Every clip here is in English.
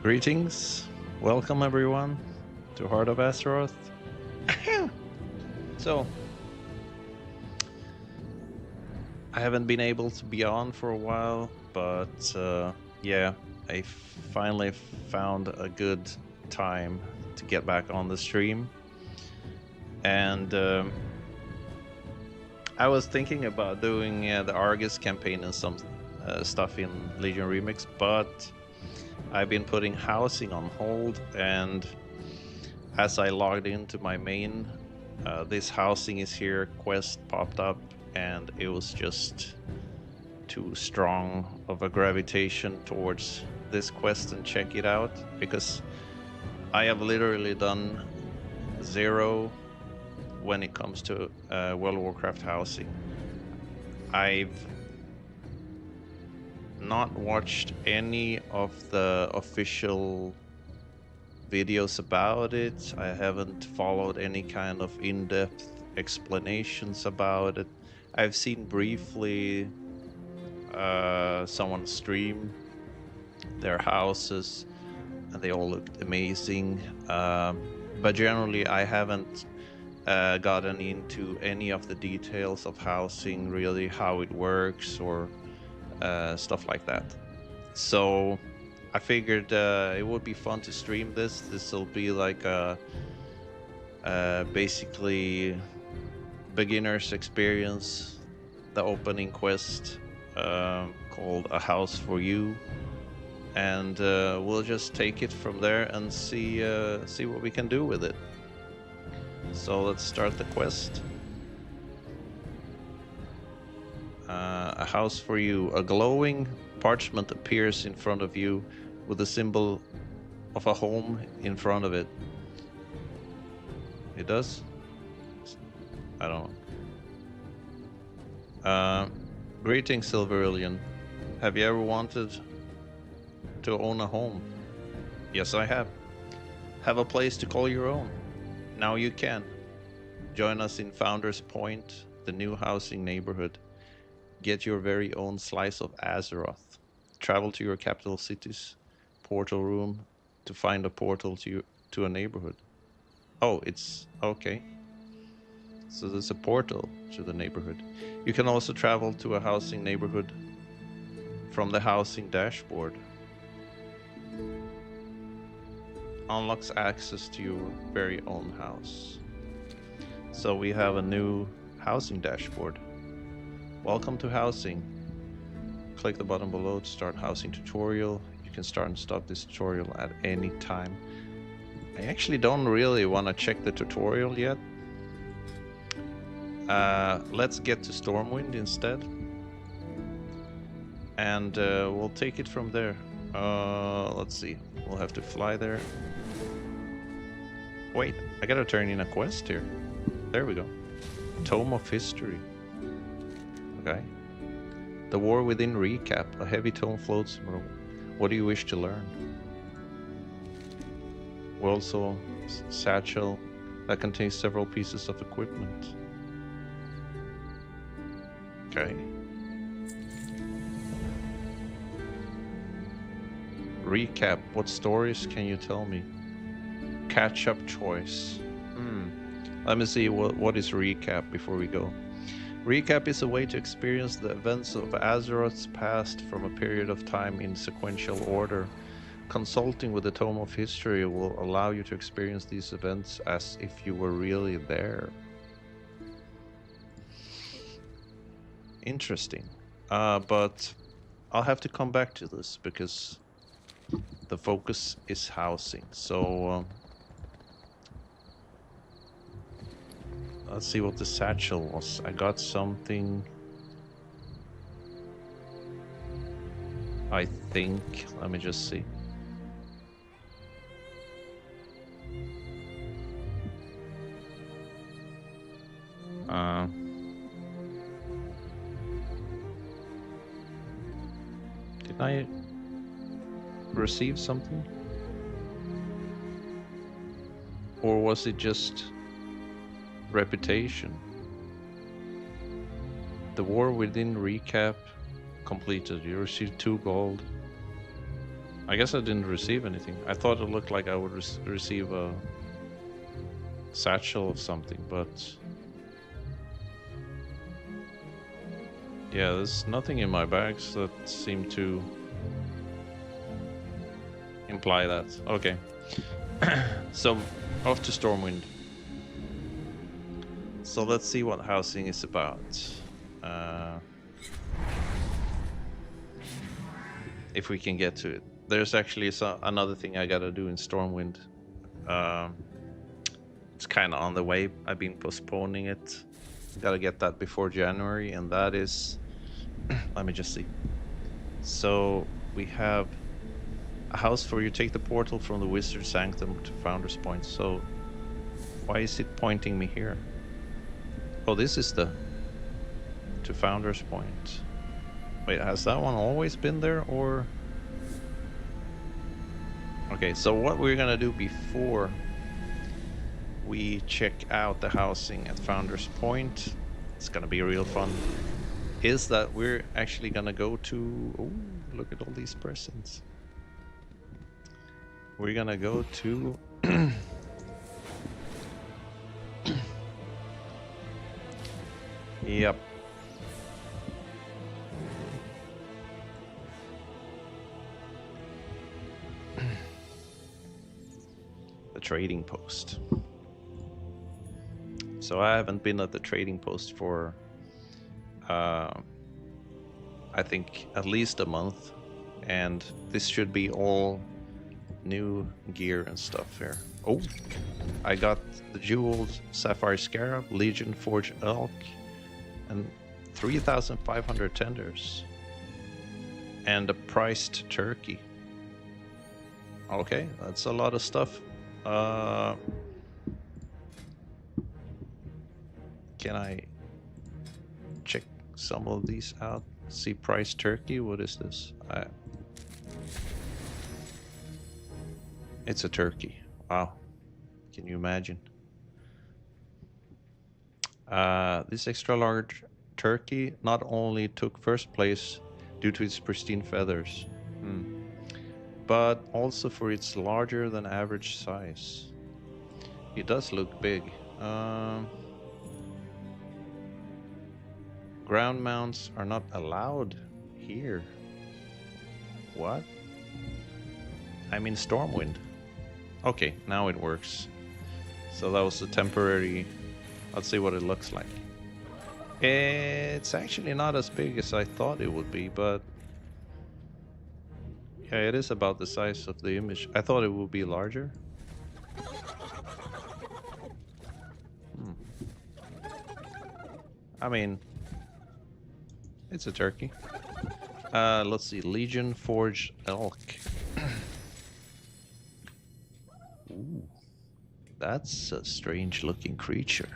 Greetings, welcome everyone to Heart of Azeroth. So, I haven't been able to be on for a while, but yeah, I finally found a good time to get back on the stream. And I was thinking about doing the Argus campaign and some stuff in Legion Remix, but I've been putting housing on hold, and as I logged into my main, this housing is here quest popped up, and it was just too strong of a gravitation towards this quest and check it out, because I have literally done zero when it comes to World of Warcraft housing. I've not watched any of the official videos about it. I haven't followed any kind of in-depth explanations about it. I've seen briefly someone stream their houses and they all looked amazing, but generally I haven't gotten into any of the details of housing, really how it works or stuff like that. So I figured it would be fun to stream this. This will be like a basically beginner's experience, the opening quest called A House for You, and we'll just take it from there and see what we can do with it. So let's start the quest. A house for you. A glowing parchment appears in front of you with a symbol of a home in front of it. It does? I don't know. Greetings, Silverillion. Have you ever wanted to own a home? Yes, I have. Have a place to call your own? Now you can. Join us in Founders Point, the new housing neighborhood. Get your very own slice of Azeroth. Travel to your capital city's portal room to find a portal to a neighborhood. Oh, it's okay. So there's a portal to the neighborhood. You can also travel to a housing neighborhood from the housing dashboard. Unlocks access to your very own house. So we have a new housing dashboard. Welcome to housing. Click the button below to start housing tutorial. You can start and stop this tutorial at any time. I actually don't really want to check the tutorial yet. Let's get to Stormwind instead. And we'll take it from there. Let's see. We'll have to fly there. Wait, I gotta turn in a quest here. There we go. Tome of History. Okay. The War Within recap. A heavy tome floats. What do you wish to learn? World Soul satchel that contains several pieces of equipment. Okay. Recap. What stories can you tell me? Catch-up choice. Let me see what is recap before we go. Recap is a way to experience the events of Azeroth's past from a period of time in sequential order. Consulting with the Tome of History will allow you to experience these events as if you were really there. Interesting. But I'll have to come back to this because the focus is housing. So let's see what the satchel was. I got something, I think. Let me just see. Did I receive something? Or was it just reputation? The War Within recap completed. You received 2 gold. I guess I didn't receive anything. I thought it looked like I would receive a satchel of something, but yeah, there's nothing in my bags that seem to imply that. Okay. So, off to Stormwind. So let's see what housing is about. If we can get to it. There's actually another thing I gotta do in Stormwind. It's kind of on the way. I've been postponing it. Gotta get that before January, and that is... let me just see. So we have a house for you. Take the portal from the Wizard Sanctum to Founder's Point. So why is it pointing me here? Oh, this is the... to Founder's Point. Wait, has that one always been there, or... Okay, so what we're gonna do before we check out the housing at Founder's Point, it's gonna be real fun, is that we're actually gonna go to... oh, look at all these presents. We're gonna go to... yep. The trading post. So I haven't been at the trading post for I think at least a month, and this should be all new gear and stuff here. Oh, I got the jeweled sapphire scarab, Legion Forge elk, and 3,500 tenders, and a priced turkey. Okay, that's a lot of stuff. Can I check some of these out? See price turkey. What is this? It's a turkey. Wow. Can you imagine? This extra large turkey not only took first place due to its pristine feathers, but also for its larger than average size. It does look big. Ground mounts are not allowed here. What? I'm in Stormwind. Okay, now it works. So that was a temporary... let's see what it looks like. It's actually not as big as I thought it would be, but... yeah, it is about the size of the image. I thought it would be larger. I mean... it's a turkey. Let's see. Legion Forge elk. Ooh, that's a strange looking creature.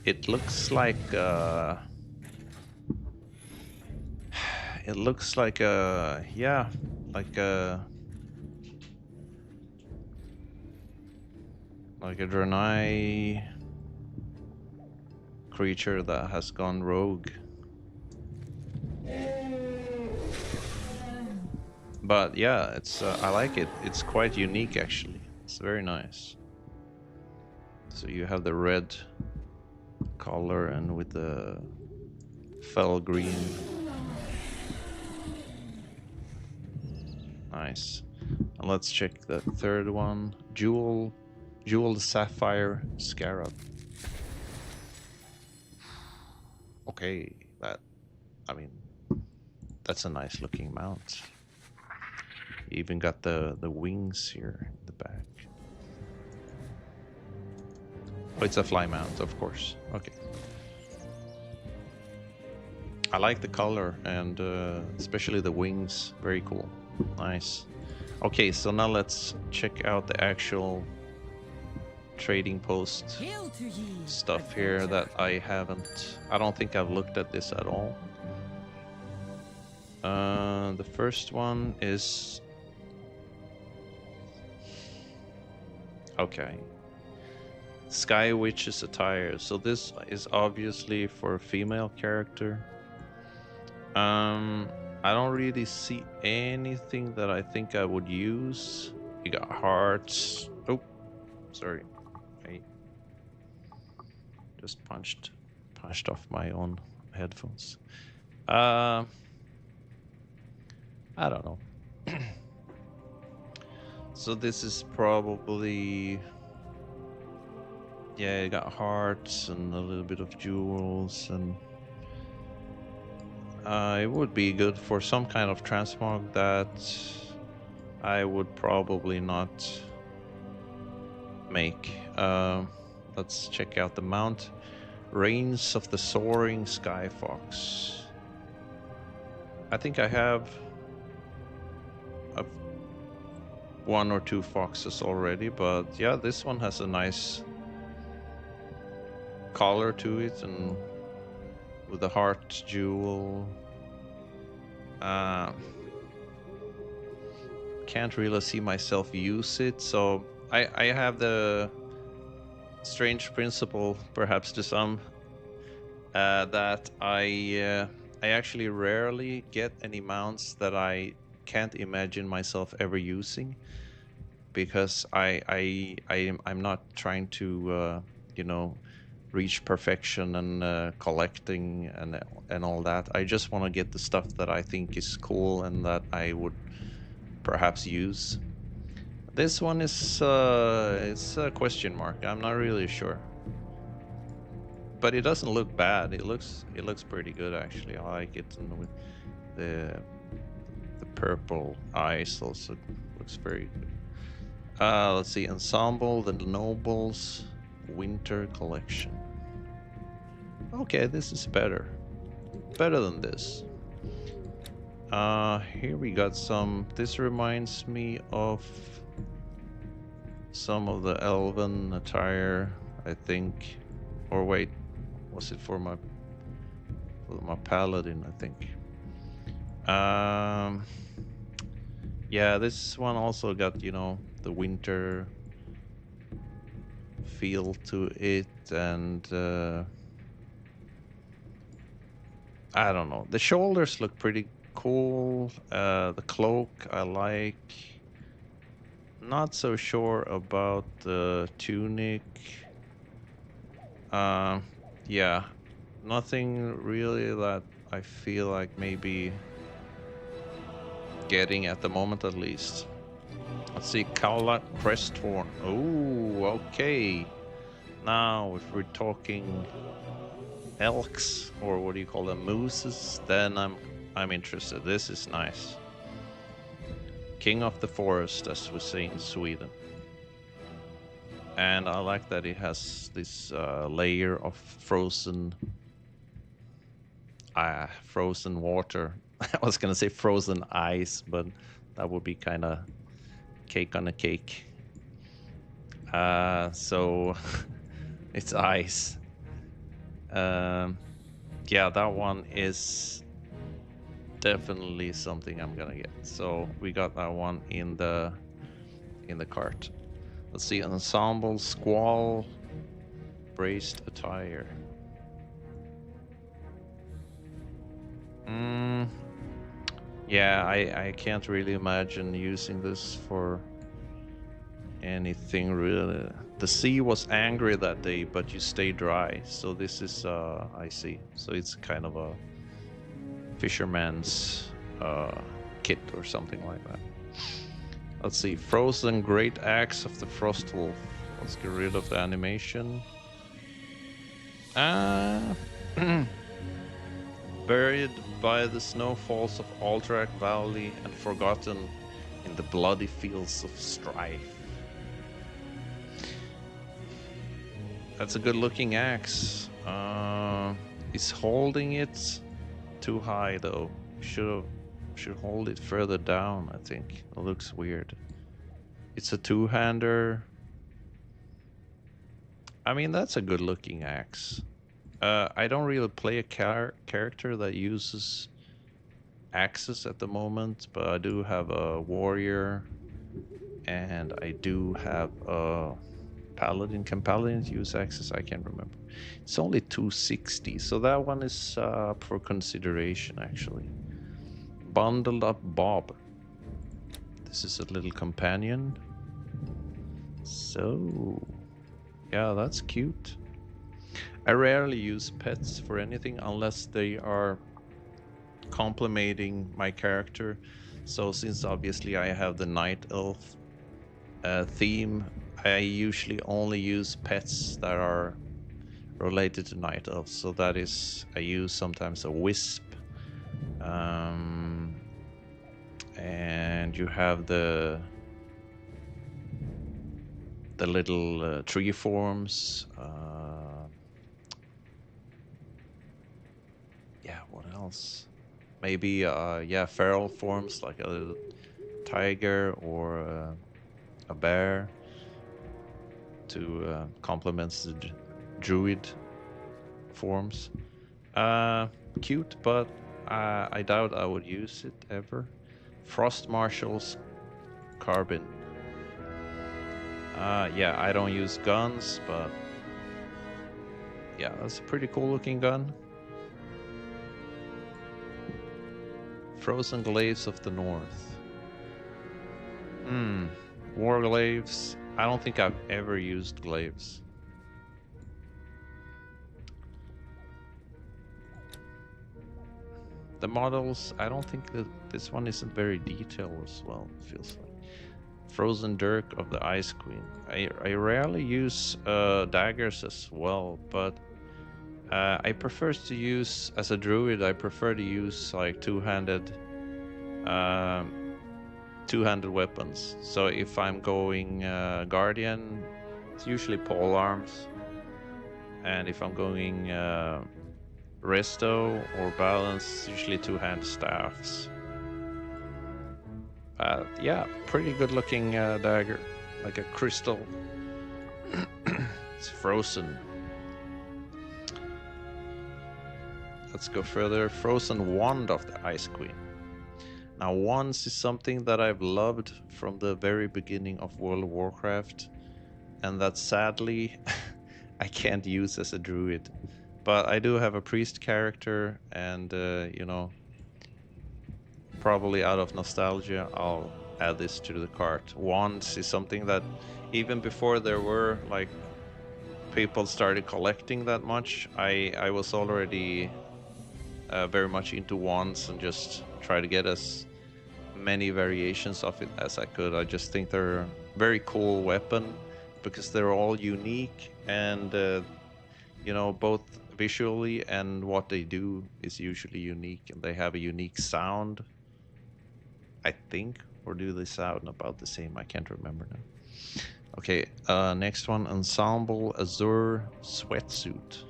It looks like it looks like a... yeah, like a Draenei creature that has gone rogue. But yeah, it's I like it. It's quite unique actually. It's very nice. So you have the red color and with the fell green. Nice. And let's check the third one. Jeweled sapphire scarab. Okay, I mean, that's a nice looking mount. You even got the wings here in the back. Oh, it's a fly mount, of course. Okay. I like the color and especially the wings. Very cool. Nice. Okay, so now let's check out the actual trading post stuff here that I don't think I've looked at this at all. The first one is... okay. Sky Witch's attire. So this is obviously for a female character. I don't really see anything that I think I would use. You got hearts. Oh, sorry. I just punched off my own headphones. Uh, I don't know. So this is probably, yeah, you got hearts and a little bit of jewels, and it would be good for some kind of transmog that I would probably not make. Let's check out the mount. Reigns of the Soaring Sky Fox. I think I have one or two foxes already, but yeah, this one has a nice color to it, and with the heart jewel. Can't really see myself use it, so I have the strange principle, perhaps to some, that I actually rarely get any mounts that I can't imagine myself ever using, because I'm not trying to you know, reach perfection and collecting and all that. I just want to get the stuff that I think is cool and that I would perhaps use. This one is it's a question mark. I'm not really sure, but it doesn't look bad. It looks pretty good actually. I like it, and with the purple eyes also looks very good. Let's see, ensemble, the nobles, winter collection. Okay, this is better than this. Here we got some. This reminds me of some of the elven attire, I think. Or wait, was it for my paladin? I think. Yeah, this one also got, you know, the winter feel to it, and I don't know. The shoulders look pretty cool. The cloak I like. Not so sure about the tunic. Yeah, nothing really that I feel like maybe getting at the moment, at least. Let's see, Kaula Cresthorn. Oh, okay. Now, if we're talking elks, or what do you call them, mooses, then I'm interested. This is nice. King of the forest, as we say in Sweden. And I like that it has this layer of frozen water. I was gonna say frozen ice, but that would be kind of cake on a cake. So it's ice. Yeah, that one is definitely something I'm gonna get. So we got that one in the cart. Let's see, ensemble, squall, braced attire. Yeah, I can't really imagine using this for anything really. The sea was angry that day, but you stay dry. So this is, I see. So it's kind of a fisherman's kit or something like that. Let's see, frozen great axe of the frost wolf. Let's get rid of the animation. Buried by the snowfalls of Aldrak Valley and forgotten in the bloody fields of strife. That's a good looking axe. Is holding it too high though. Should hold it further down, I think. It looks weird. It's a two-hander. I mean, that's a good looking axe. I don't really play a character that uses axes at the moment, but I do have a warrior, and I do have a paladin. Can paladins use axes? I can't remember. It's only 260, so that one is up for consideration actually. Bundled up Bob. This is a little companion. So, yeah, that's cute. I rarely use pets for anything unless they are complementing my character. So since obviously I have the night elf theme, I usually only use pets that are related to night elves. So that is, I use sometimes a wisp, and you have the little tree forms. Yeah, what else? Maybe yeah, feral forms like a little tiger or a bear to complement the druid forms. Cute, but I doubt I would use it ever. Frost Marshal's carbine. Yeah, I don't use guns, but yeah, that's a pretty cool looking gun. Frozen Glaives of the North. War glaives. I don't think I've ever used glaives. The models, I don't think that this one isn't very detailed as well, it feels like. Frozen Dirk of the Ice Queen. I rarely use daggers as well, but I prefer to use, as a druid, I prefer to use like two-handed weapons. So if I'm going guardian, it's usually pole arms, and if I'm going resto or balance, usually two-hand staffs. Yeah, pretty good looking dagger, like a crystal. It's frozen. Let's go further. Frozen Wand of the Ice Queen. Now, wands is something that I've loved from the very beginning of World of Warcraft, and that sadly I can't use as a druid. But I do have a priest character, and you know, probably out of nostalgia, I'll add this to the cart. Wands is something that even before there were like people started collecting that much, I was already very much into wands and just try to get as many variations of it as I could. I just think they're a very cool weapon because they're all unique, and you know, both visually and what they do is usually unique, and they have a unique sound, I think. Or do they sound about the same? I can't remember now. Okay, next one, Ensemble Azure Sweatsuit.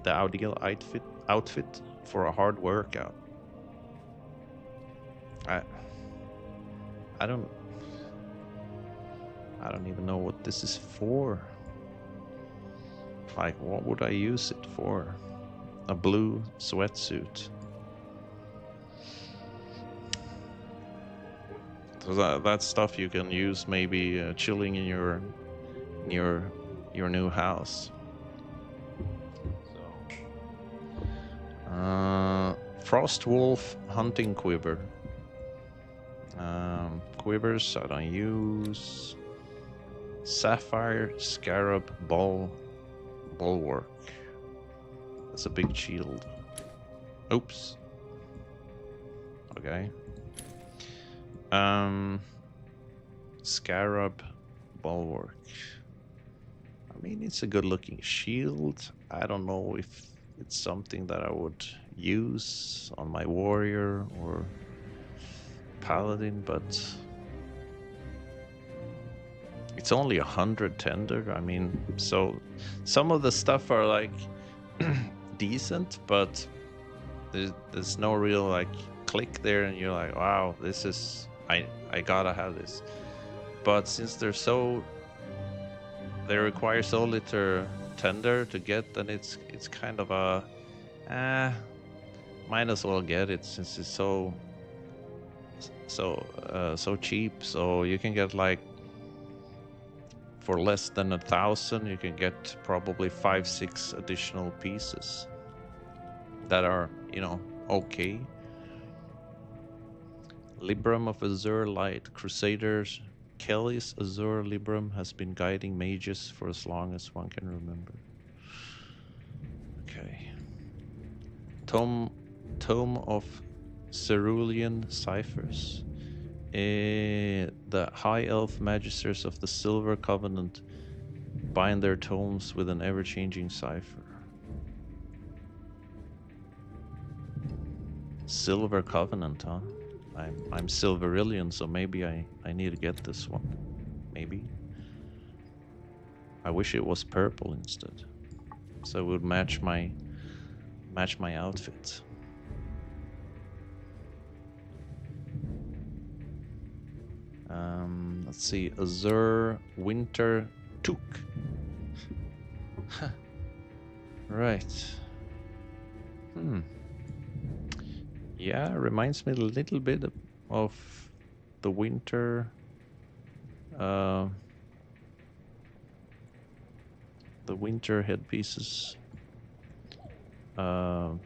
The ideal outfit for a hard workout. I don't even know what this is for. Like, what would I use it for? A blue sweatsuit. So that's stuff you can use maybe chilling in your new house. So, Frost Wolf hunting quiver. Quivers I don't use. Sapphire Scarab Bulwark. That's a big shield. Oops. Okay. Scarab Bulwark. I mean, it's a good looking shield. I don't know if it's something that I would use on my warrior or paladin, but it's only 100 tender. I mean, so some of the stuff are like decent, but there's no real like click there, and you're like, wow, this is I gotta have this. But since they require so little tender to get, then it's kind of a might as well get it since it's so cheap. So you can get like, for less than 1,000, you can get probably 5-6 additional pieces that are, you know, okay. Libram of Azure Light. Crusaders. Kelly's Azure Libram has been guiding mages for as long as one can remember. Okay. Tome of Cerulean Ciphers. The High Elf Magisters of the Silver Covenant bind their tomes with an ever-changing cipher. Silver Covenant, huh? I'm Silverillion, so maybe I need to get this one. Maybe. I wish it was purple instead, so it would match my outfit. Let's see, Azure Winter Took. Right. Yeah, reminds me a little bit of the winter. The winter headpieces I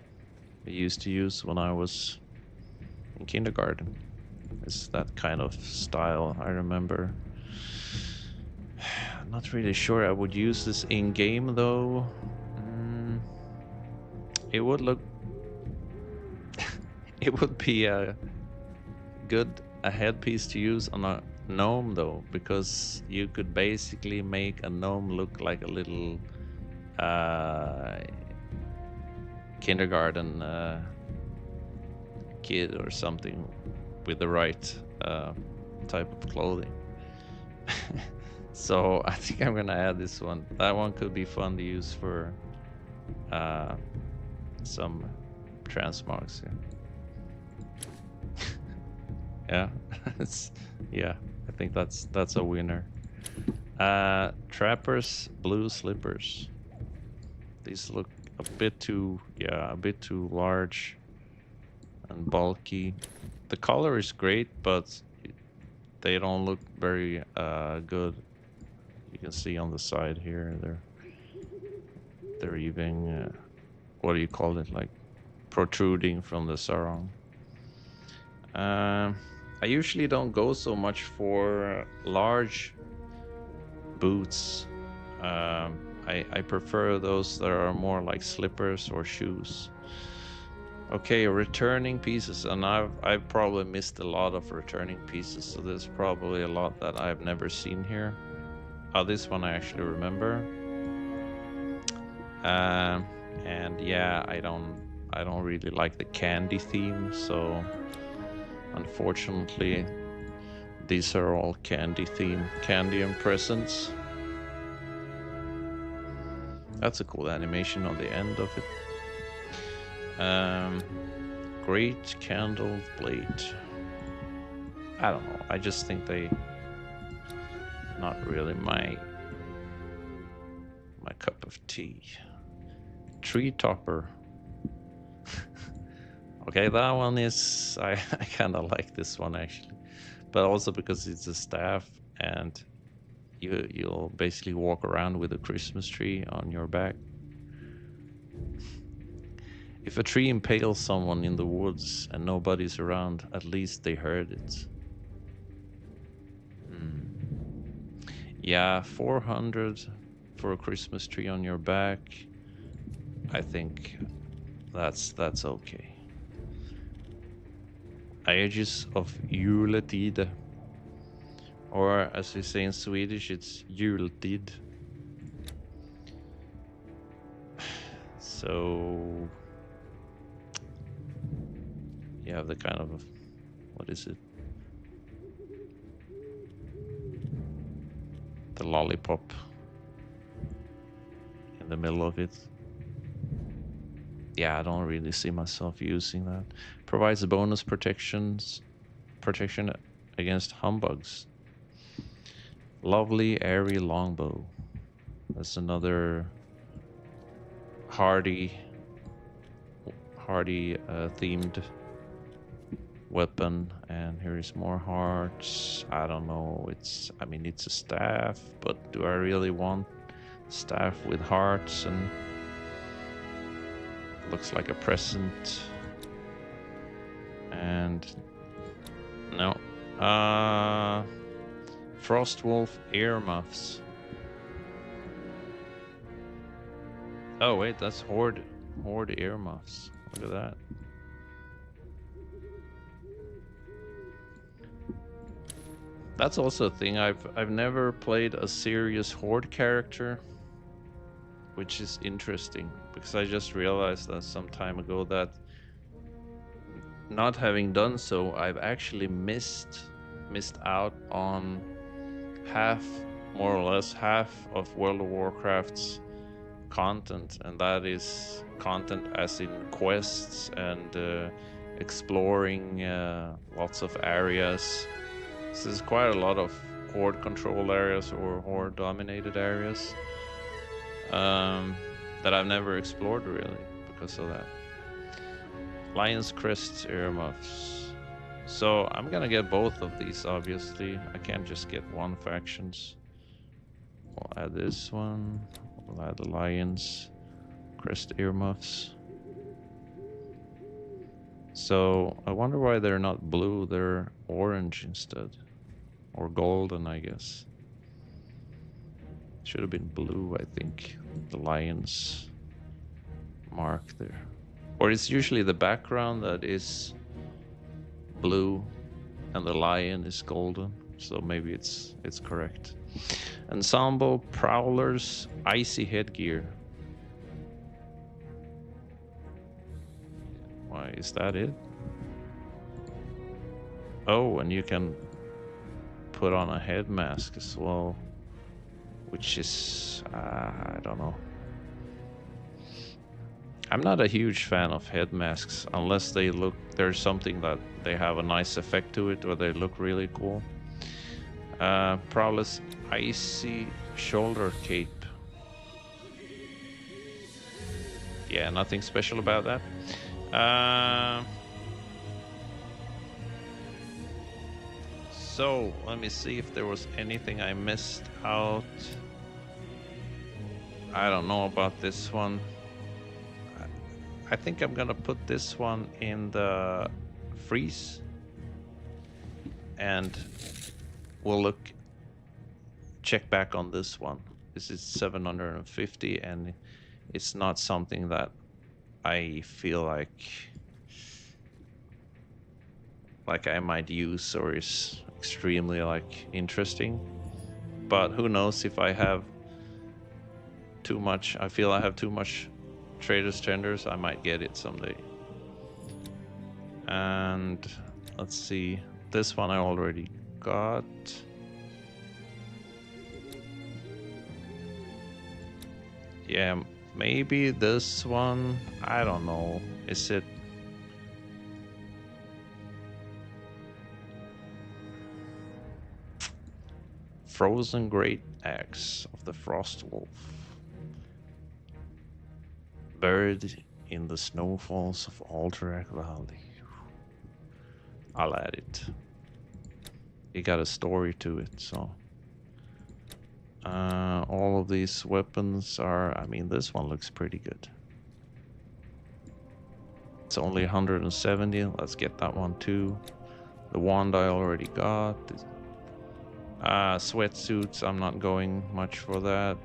used to use when I was in kindergarten. It's that kind of style, I remember. I'm not really sure I would use this in game though. It would look. It would be a headpiece to use on a gnome though, because you could basically make a gnome look like a little kindergarten kid or something with the right type of clothing. So I think I'm gonna add this one. That one could be fun to use for some transmogs. Yeah, yeah. I think that's a winner. Trappers blue slippers. These look a bit too large and bulky. The color is great, but they don't look very good. You can see on the side here, they're even what do you call it, like protruding from the sarong. I usually don't go so much for large boots. I prefer those that are more like slippers or shoes. Okay, returning pieces, and I've probably missed a lot of returning pieces, so there's probably a lot that I've never seen here. Oh, this one I actually remember. And yeah, I don't really like the candy theme, so unfortunately these are all candy theme, candy and presents. That's a cool animation on the end of it. Great candle blade. I don't know, I just think they not really my cup of tea. Tree topper. Okay, that one is I kind of like this one actually, but also because it's a staff and you'll basically walk around with a Christmas tree on your back. If a tree impales someone in the woods and nobody's around, at least they heard it. Yeah, 400 for a Christmas tree on your back. I think that's okay. Aegis of Juletid, or as we say in Swedish, it's Jultid. So you have the kind of, what is it? The lollipop in the middle of it. Yeah, I don't really see myself using that. Provides bonus protection against humbugs. Lovely airy longbow. That's another hardy themed weapon, and here is more hearts. I don't know, it's a staff, but do I really want staff with hearts? And looks like a present, and No. Frostwolf earmuffs. Oh wait, that's horde earmuffs. Look at that. That's also a thing. I've never played a serious horde character, which is interesting because I just realized that some time ago that not having done so, I've actually missed out on half, more or less half, of World of Warcraft's content, and that is content as in quests and exploring lots of areas. So there's quite a lot of horde control areas or horde dominated areas that I've never explored really because of that. Lion's Crest earmuffs. So I'm gonna get both of these, obviously. I can't just get one factions. We'll add this one. We'll add the Lion's Crest earmuffs. So I wonder why they're not blue, they're orange instead. Or golden, I guess. Should have been blue, I think. The Lion's mark there. Or it's usually the background that is blue and the lion is golden, so maybe it's correct. Ensemble Prowler's icy headgear. Why is that it? Oh, and you can put on a head mask as well, which is I don't know. I'm not a huge fan of head masks unless there's something that they have a nice effect to it or they look really cool. Prowler's icy shoulder cape. Yeah, nothing special about that. So let me see if there was anything I missed out. I don't know about this one. I think I'm gonna put this one in the freeze and we'll check back on this one. This is 750 and it's not something that I feel like I might use or is extremely interesting. But who knows, if I have too much, I feel I have too much Trader's Tenders, I might get it someday. And let's see, this one I already got. Yeah, maybe this one, I don't know. Is it? Frozen Great Axe of the Frostwolf. Buried in the snowfalls of Alterac Valley. I'll add it. It got a story to it, so. All of these weapons are, I mean, this one looks pretty good. It's only 170, let's get that one too. The wand I already got. Sweatsuits, I'm not going much for that.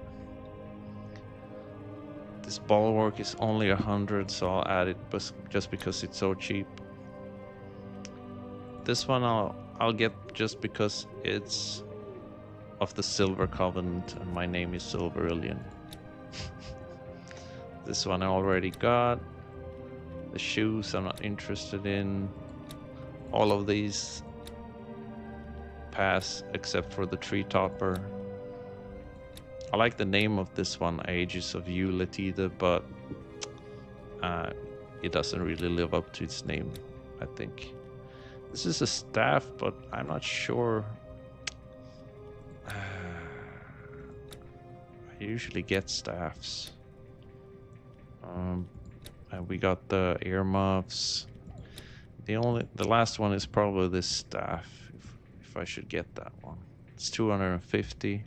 This bulwark is only 100, so I'll add it just because it's so cheap. This one I'll get just because it's of the Silver Covenant and my name is Silverillion. This one I already got. The shoes I'm not interested in. All of these pass except for the tree topper. I like the name of this one, Aegis of Euletida, but it doesn't really live up to its name, I think. This is a staff, but I'm not sure. I usually get staffs. And we got the earmuffs. The last one is probably this staff, if I should get that one. It's 250.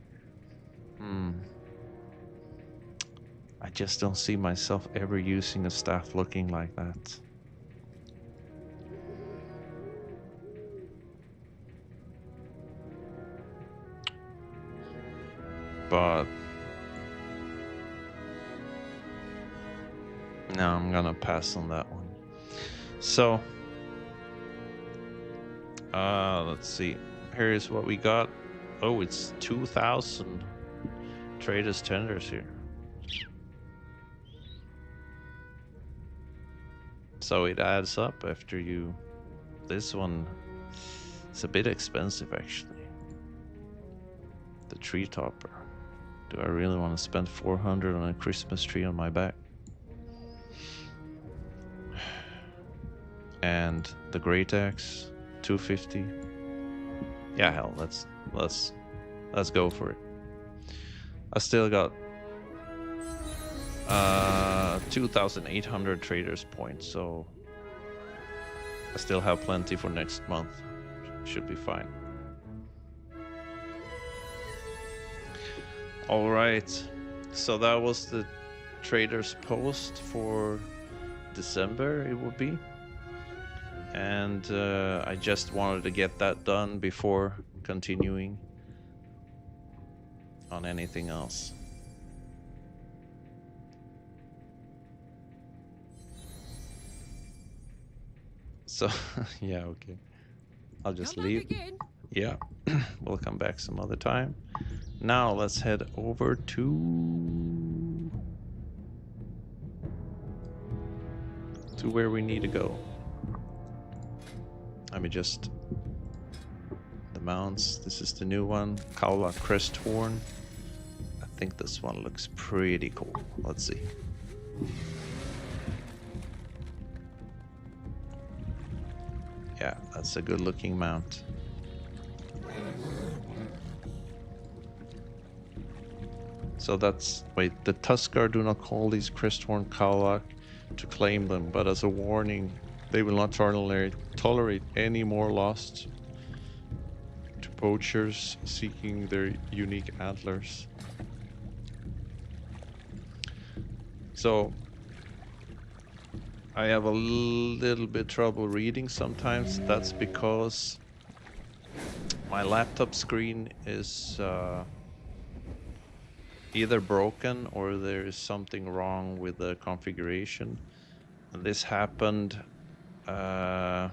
I just don't see myself ever using a staff looking like that. But no, I'm gonna pass on that one. So, let's see. Here's what we got. Oh, it's 2,000 traders tenders here. So it adds up after you. This one is a bit expensive actually. The tree topper. Do I really want to spend 400 on a Christmas tree on my back? And the great axe, 250. Yeah, hell, let's go for it. I still got 2,800 traders points, so I still have plenty for next month. Should be fine. All right, so that was the traders post for December. It would be, and I just wanted to get that done before continuing on anything else. So yeah, okay, I'll just leave. Yeah, we'll come back some other time. Now let's head over to where we need to go. Let me just the mounts. This is the new one, Kaula Crest Horn. I think this one looks pretty cool. Let's see. Yeah, that's a good looking mount. So that's, wait, the Tuskar do not call these Cresthorn Kaulak to claim them, but as a warning, they will not tolerate any more loss to poachers seeking their unique antlers. So I have a little bit trouble reading sometimes. That's because my laptop screen is either broken or there is something wrong with the configuration. And this happened, I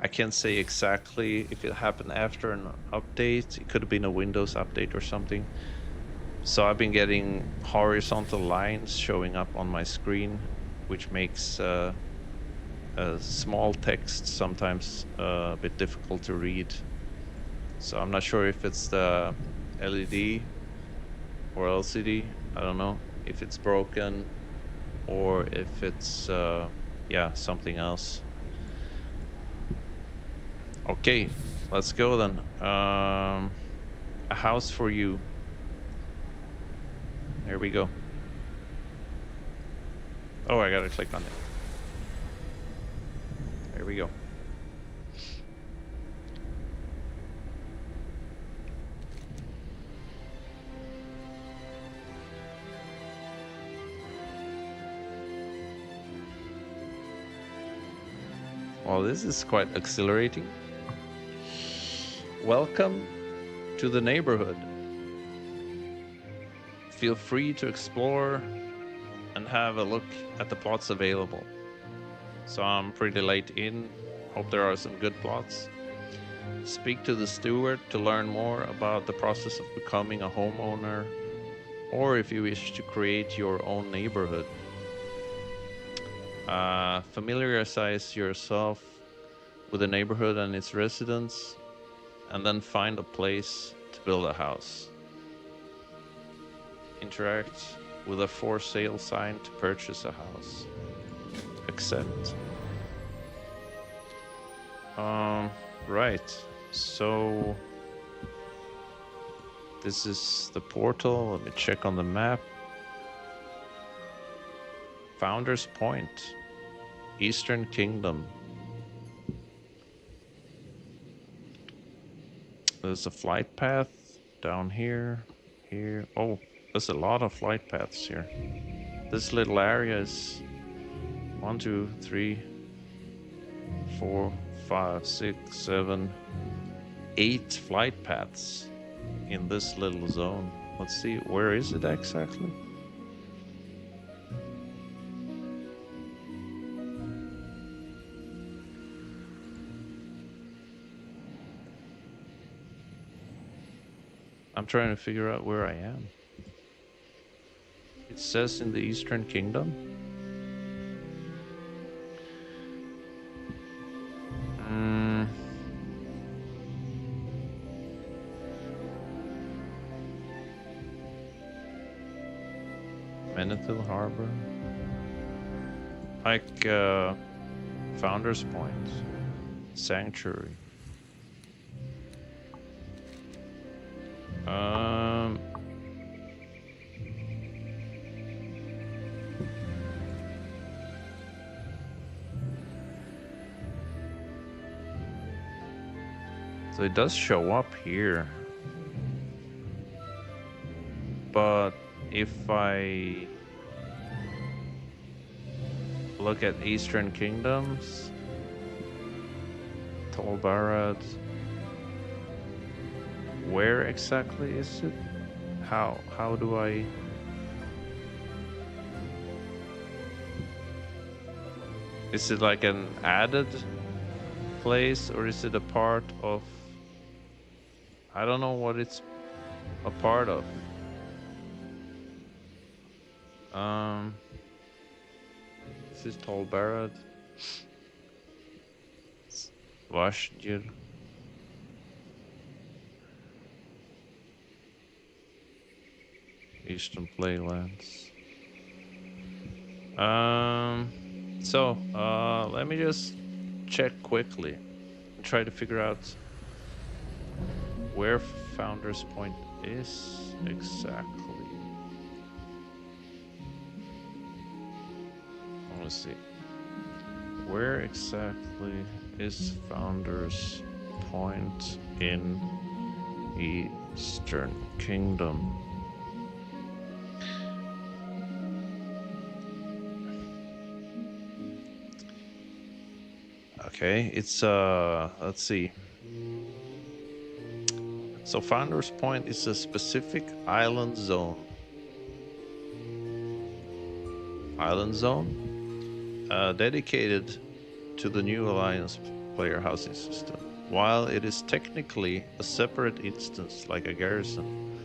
can't say exactly if it happened after an update. It could have been a Windows update or something. So I've been getting horizontal lines showing up on my screen, which makes small text sometimes a bit difficult to read. So I'm not sure if it's the LED or LCD. I don't know if it's broken or if it's yeah, something else. Okay, let's go then. A house for you. There we go. Oh, I gotta click on it. There we go. Well, this is quite exhilarating. Welcome to the neighborhood. Feel free to explore and have a look at the plots available. So I'm pretty late in. Hope there are some good plots. Speak to the steward to learn more about the process of becoming a homeowner, or if you wish to create your own neighborhood. Familiarize yourself with the neighborhood and its residents, and then find a place to build a house. Interact with a for sale sign to purchase a house. Accept. Right. So this is the portal. Let me check on the map. Founders Point, Eastern Kingdom. There's a flight path down here, here. Oh, there's a lot of flight paths here. This little area is 1, 2, 3, 4, 5, 6, 7, 8 flight paths. in this little zone. Let's see, where is it exactly? I'm trying to figure out where I am. It says in the Eastern Kingdom. Menethil Harbor. Like, Founder's Point. Sanctuary. So it does show up here. But if I look at Eastern Kingdoms, Tol Barad, where exactly is it? How do I... Is it like an added place, or is it a part of... I don't know what it's a part of. This is Tol Barad. Vashjir. Eastern Playlands. Let me just check quickly and try to figure out where Founder's Point is exactly. Let's see. Where exactly is Founder's Point in Eastern Kingdom? Okay, it's let's see. So Founder's Point is a specific island zone. Dedicated to the New Alliance player housing system. While it is technically a separate instance like a garrison,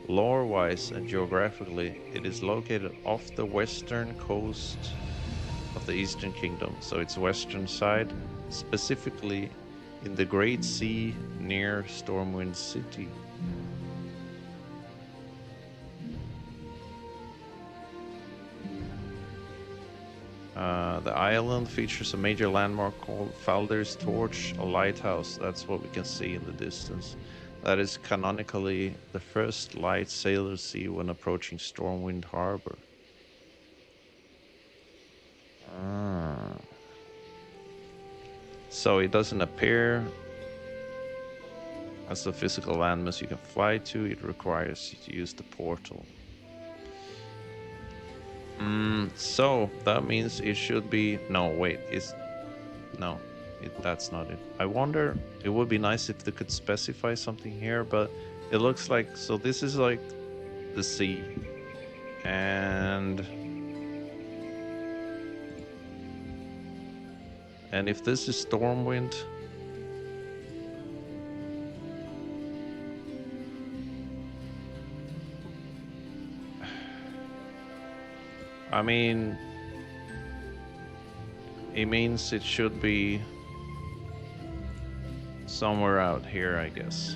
lore-wise and geographically, it is located off the western coast of the Eastern Kingdom, so its western side, specifically in the Great Sea near Stormwind City. The island features a major landmark called Falder's Torch, a lighthouse. That's what we can see in the distance. That is canonically the first light sailors see when approaching Stormwind Harbor. So it doesn't appear as a physical landmass you can fly to. It requires you to use the portal. So that means it should be... No, wait, that's not it. I wonder, it would be nice if they could specify something here, but it looks like... So this is like the sea. And if this is Stormwind... I mean, it means it should be somewhere out here, I guess.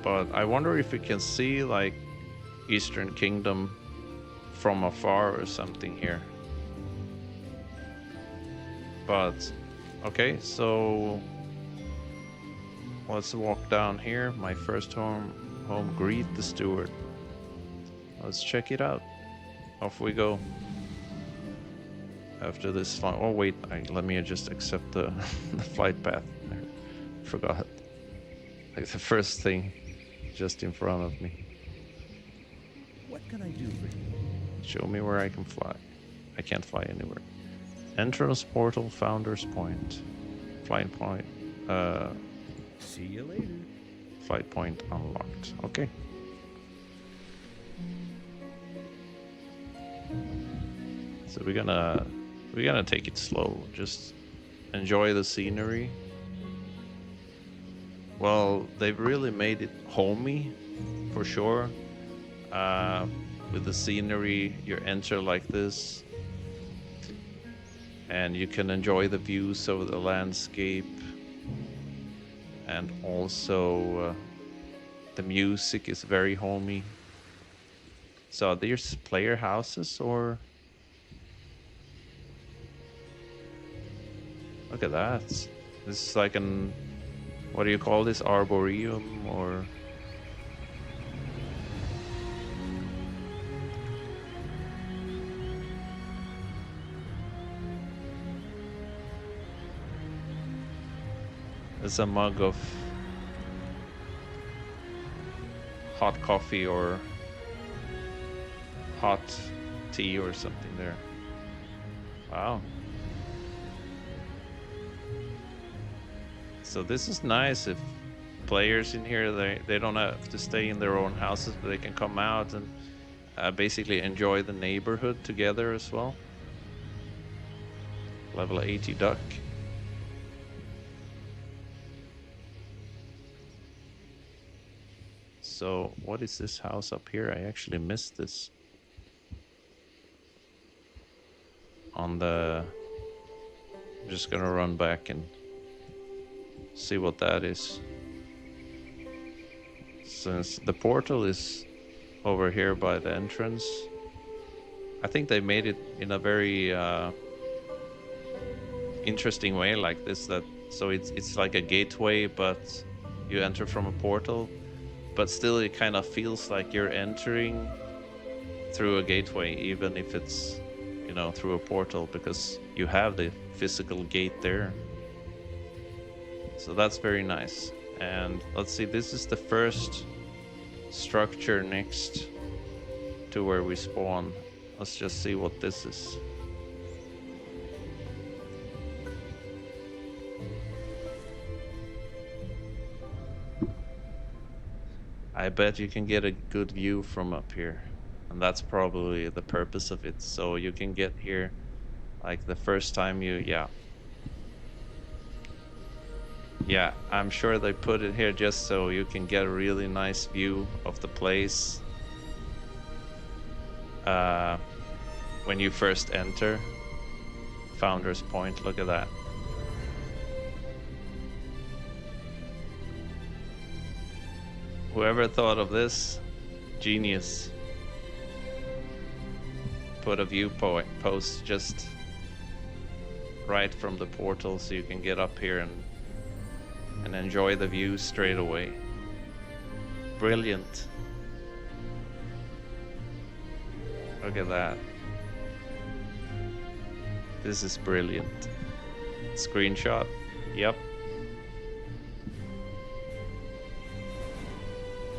But I wonder if we can see like Eastern Kingdom from afar or something here. But okay, so let's walk down here. My first home, greet the steward. Let's check it out. Off we go. After this flight. Oh wait, let me just accept the, the flight path. I forgot. Like the first thing just in front of me. What can I do for you? Show me where I can fly. I can't fly anywhere. Entrance portal, Founder's Point. Flying point. Uh, See you later. Flight point unlocked. Okay. So we're gonna take it slow. Just enjoy the scenery. Well, they've really made it homey, for sure. Uh, with the scenery, you enter like this, and you can enjoy the views of the landscape, and also the music is very homey. So there's player houses, or look at that. This is like an, what do you call this, arboretum, or it's a mug of hot coffee or hot tea or something there. Wow. So this is nice if players in here, they don't have to stay in their own houses, but they can come out and basically enjoy the neighborhood together as well. Level 80 duck. So what is this house up here? I actually missed this. On the... I'm just gonna run back and see what that is. Since the portal is over here by the entrance, I think they made it in a very interesting way like this, that so it's like a gateway, but you enter from a portal, but still it kind of feels like you're entering through a gateway, even if it's, you know, through a portal, because you have the physical gate there. So that's very nice. And let's see, this is the first structure next to where we spawn. Let's just see what this is. I bet you can get a good view from up here. And that's probably the purpose of it. So you can get here like the first time you, yeah, I'm sure they put it here just so you can get a really nice view of the place when you first enter Founder's Point. Look at that. Whoever thought of this, genius. Put a viewpoint post just right from the portal so you can get up here and enjoy the view straight away. Brilliant. Look at that. This is brilliant. Screenshot. Yep.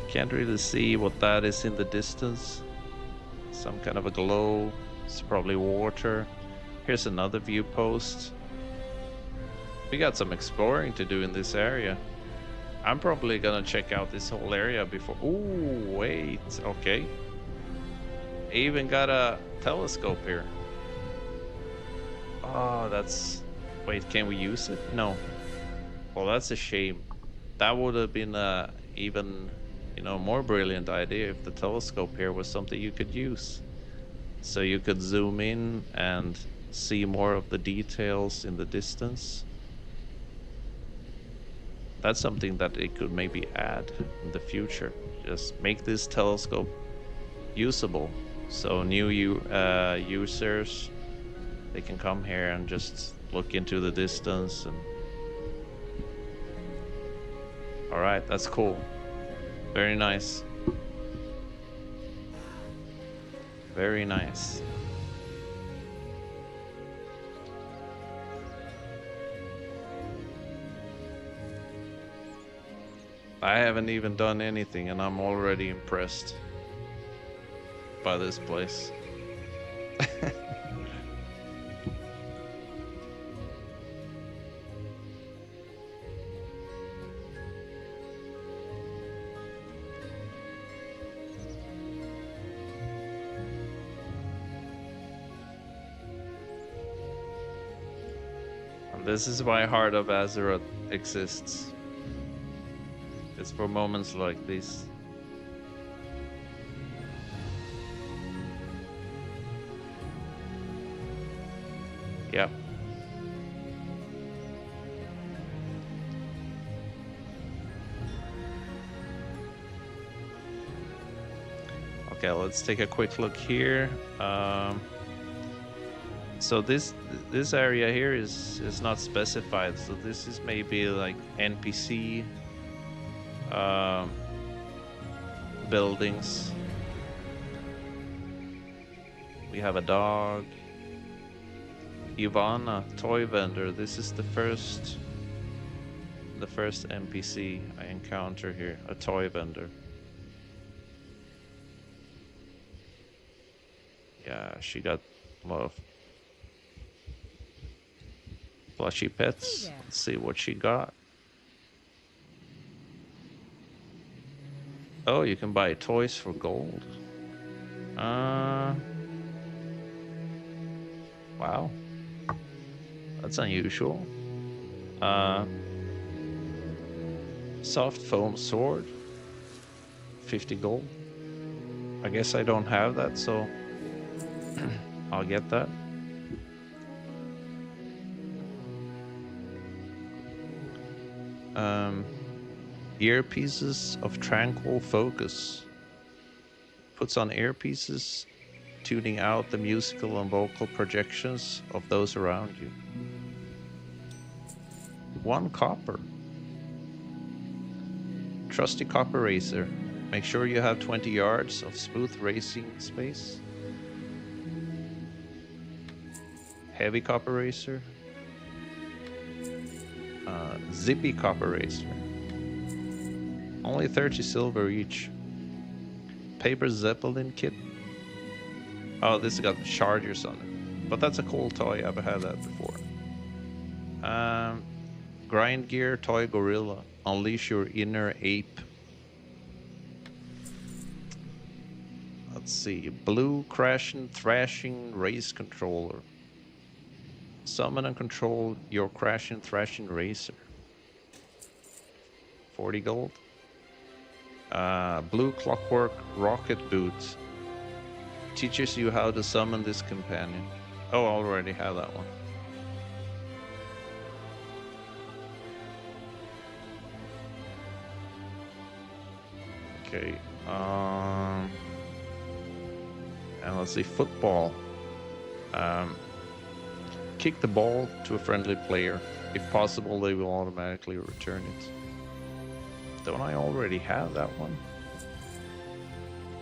Can't really see what that is in the distance. Some kind of a glow. It's probably water. Here's another view post. We got some exploring to do in this area. I'm probably gonna check out this whole area before. Ooh, wait. Okay. I even got a telescope here. Oh, that's... Wait, can we use it? No. Well, that's a shame. That would have been a even, you know, more brilliant idea if the telescope here was something you could use. So you could zoom in and see more of the details in the distance. That's something that it could maybe add in the future. Just make this telescope usable. So new users, they can come here and just look into the distance. And all right, that's cool. Very nice. Very nice. I haven't even done anything and I'm already impressed by this place. This is why Heart of Azeroth exists. It's for moments like these. Yep. Okay, let's take a quick look here. So this area here is not specified. So this is maybe like NPC buildings. We have a dog. Ivana, toy vendor. This is the first NPC I encounter here, a toy vendor. Yeah, she got a lot of plushy pets. Hey there. Let's see what she got. Oh, you can buy toys for gold. Wow. That's unusual. Soft foam sword. 50 gold. I guess I don't have that, so I'll get that. Earpieces of tranquil focus. Puts on earpieces, tuning out the musical and vocal projections of those around you. 1 copper. Trusty copper racer. Make sure you have 20 yards of smooth racing space. Heavy copper racer. Zippy copper racer. Only 30 silver each. Paper Zeppelin kit. Oh, this has got chargers on it. But that's a cool toy. I've had that before. Grind gear toy gorilla. Unleash your inner ape. Let's see. Blue crashing thrashing race controller. Summon and control your crashing thrashing racer. 40 gold. Blue clockwork rocket boot. Teaches you how to summon this companion. Oh, I already have that one. Okay. And let's see, football. Kick the ball to a friendly player. If possible, they will automatically return it. Don't I already have that one?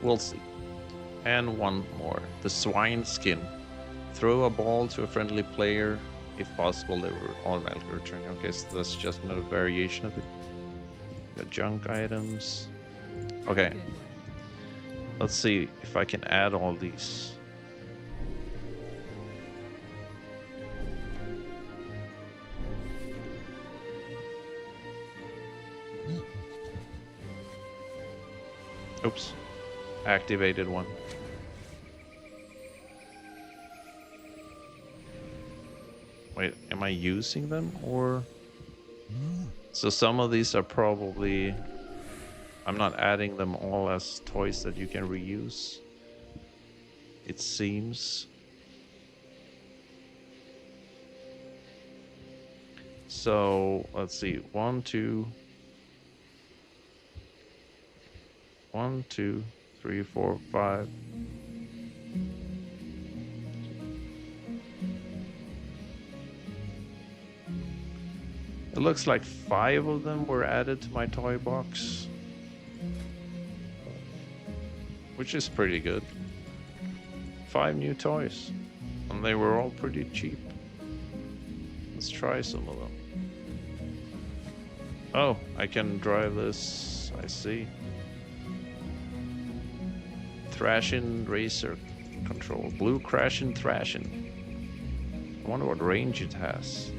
We'll see. And one more. The swine skin. Throw a ball to a friendly player. If possible, they will automatically return. Okay, so that's just another variation of it. Got junk items. Okay. Let's see if I can add all these. Oops. Activated one. Wait, am I using them or? So some of these are probably, I'm not adding them all as toys that you can reuse. It seems. So let's see, 1, 2, 3, 4, 5. It looks like 5 of them were added to my toy box, which is pretty good. 5 new toys, and they were all pretty cheap. Let's try some of them. Oh, I can drive this, I see. Thrashing racer control. Blue crashing thrashing. I wonder what range it has.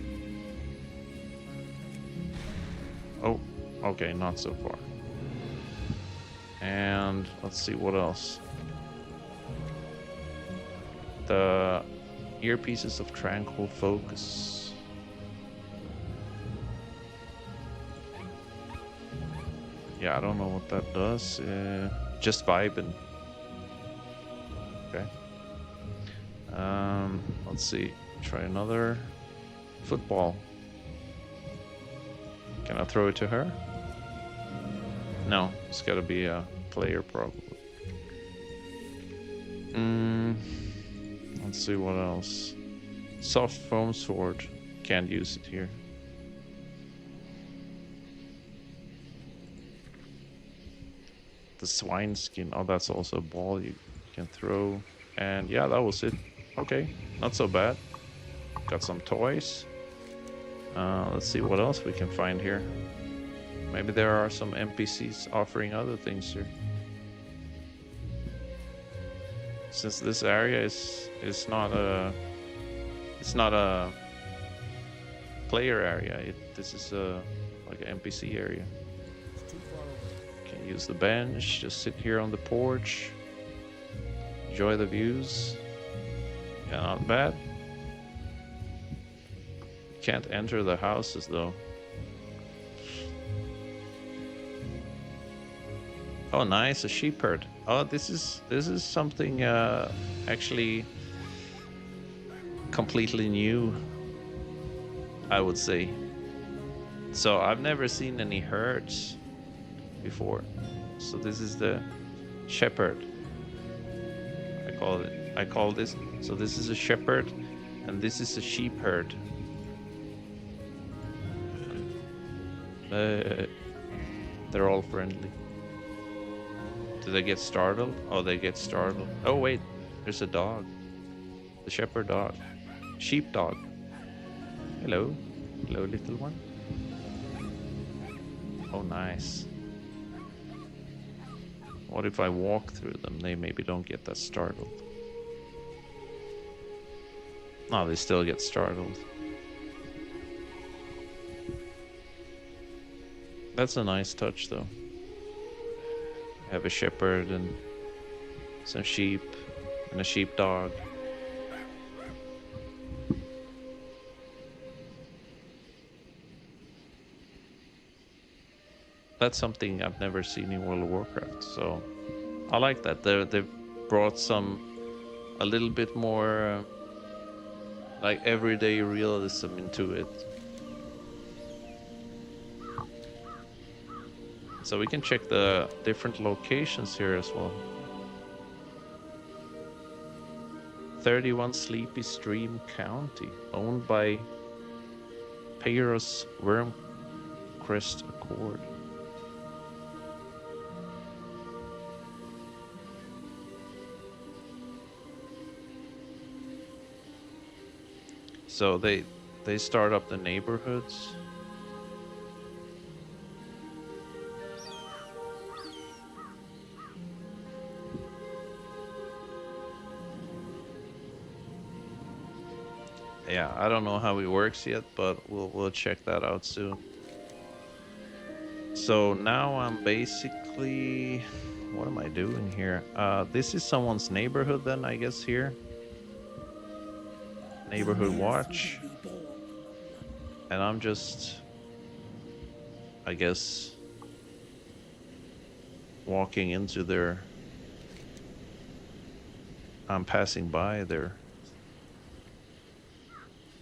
Oh, okay, not so far. And let's see what else. The earpieces of tranquil focus. Yeah, I don't know what that does. Just vibing. Okay. Let's see. Try another football. Can I throw it to her? No, it's got to be a player probably. Let's see what else. Soft foam sword. Can't use it here. The swine skin. Oh, that's also a ball you can throw. And yeah, that was it. Okay, not so bad. Got some toys. Let's see what else we can find here. Maybe there are some NPCs offering other things here. Since this area is not a player area. This is a like an NPC area. Can use the bench. Just sit here on the porch. Enjoy the views. Yeah, not bad. Can't enter the houses though. Oh, nice, a sheep herd. Oh, this is something actually completely new, I would say. So I've never seen any herds before. So this is the shepherd. I call this. So this is a shepherd, and this is a sheep herd. They're all friendly. Do they get startled? Oh, they get startled. Oh wait, there's a dog. The shepherd dog. Sheep dog. Hello. Hello, little one. Oh, nice. What if I walk through them? They maybe don't get that startled. No, they still get startled. That's a nice touch, though. Have a shepherd and some sheep and a sheepdog. That's something I've never seen in World of Warcraft, so I like that. They've brought a little bit more like everyday realism into it. So we can check the different locations here as well. 31 Sleepy Stream County, owned by Peyros Wormcrest Accord. So they start up the neighborhoods. Yeah, I don't know how it works yet, but we'll check that out soon. So now I'm basically, what am I doing here? This is someone's neighborhood then, I guess, here. Neighborhood watch. And I'm just, I guess, walking into their, I'm passing by there.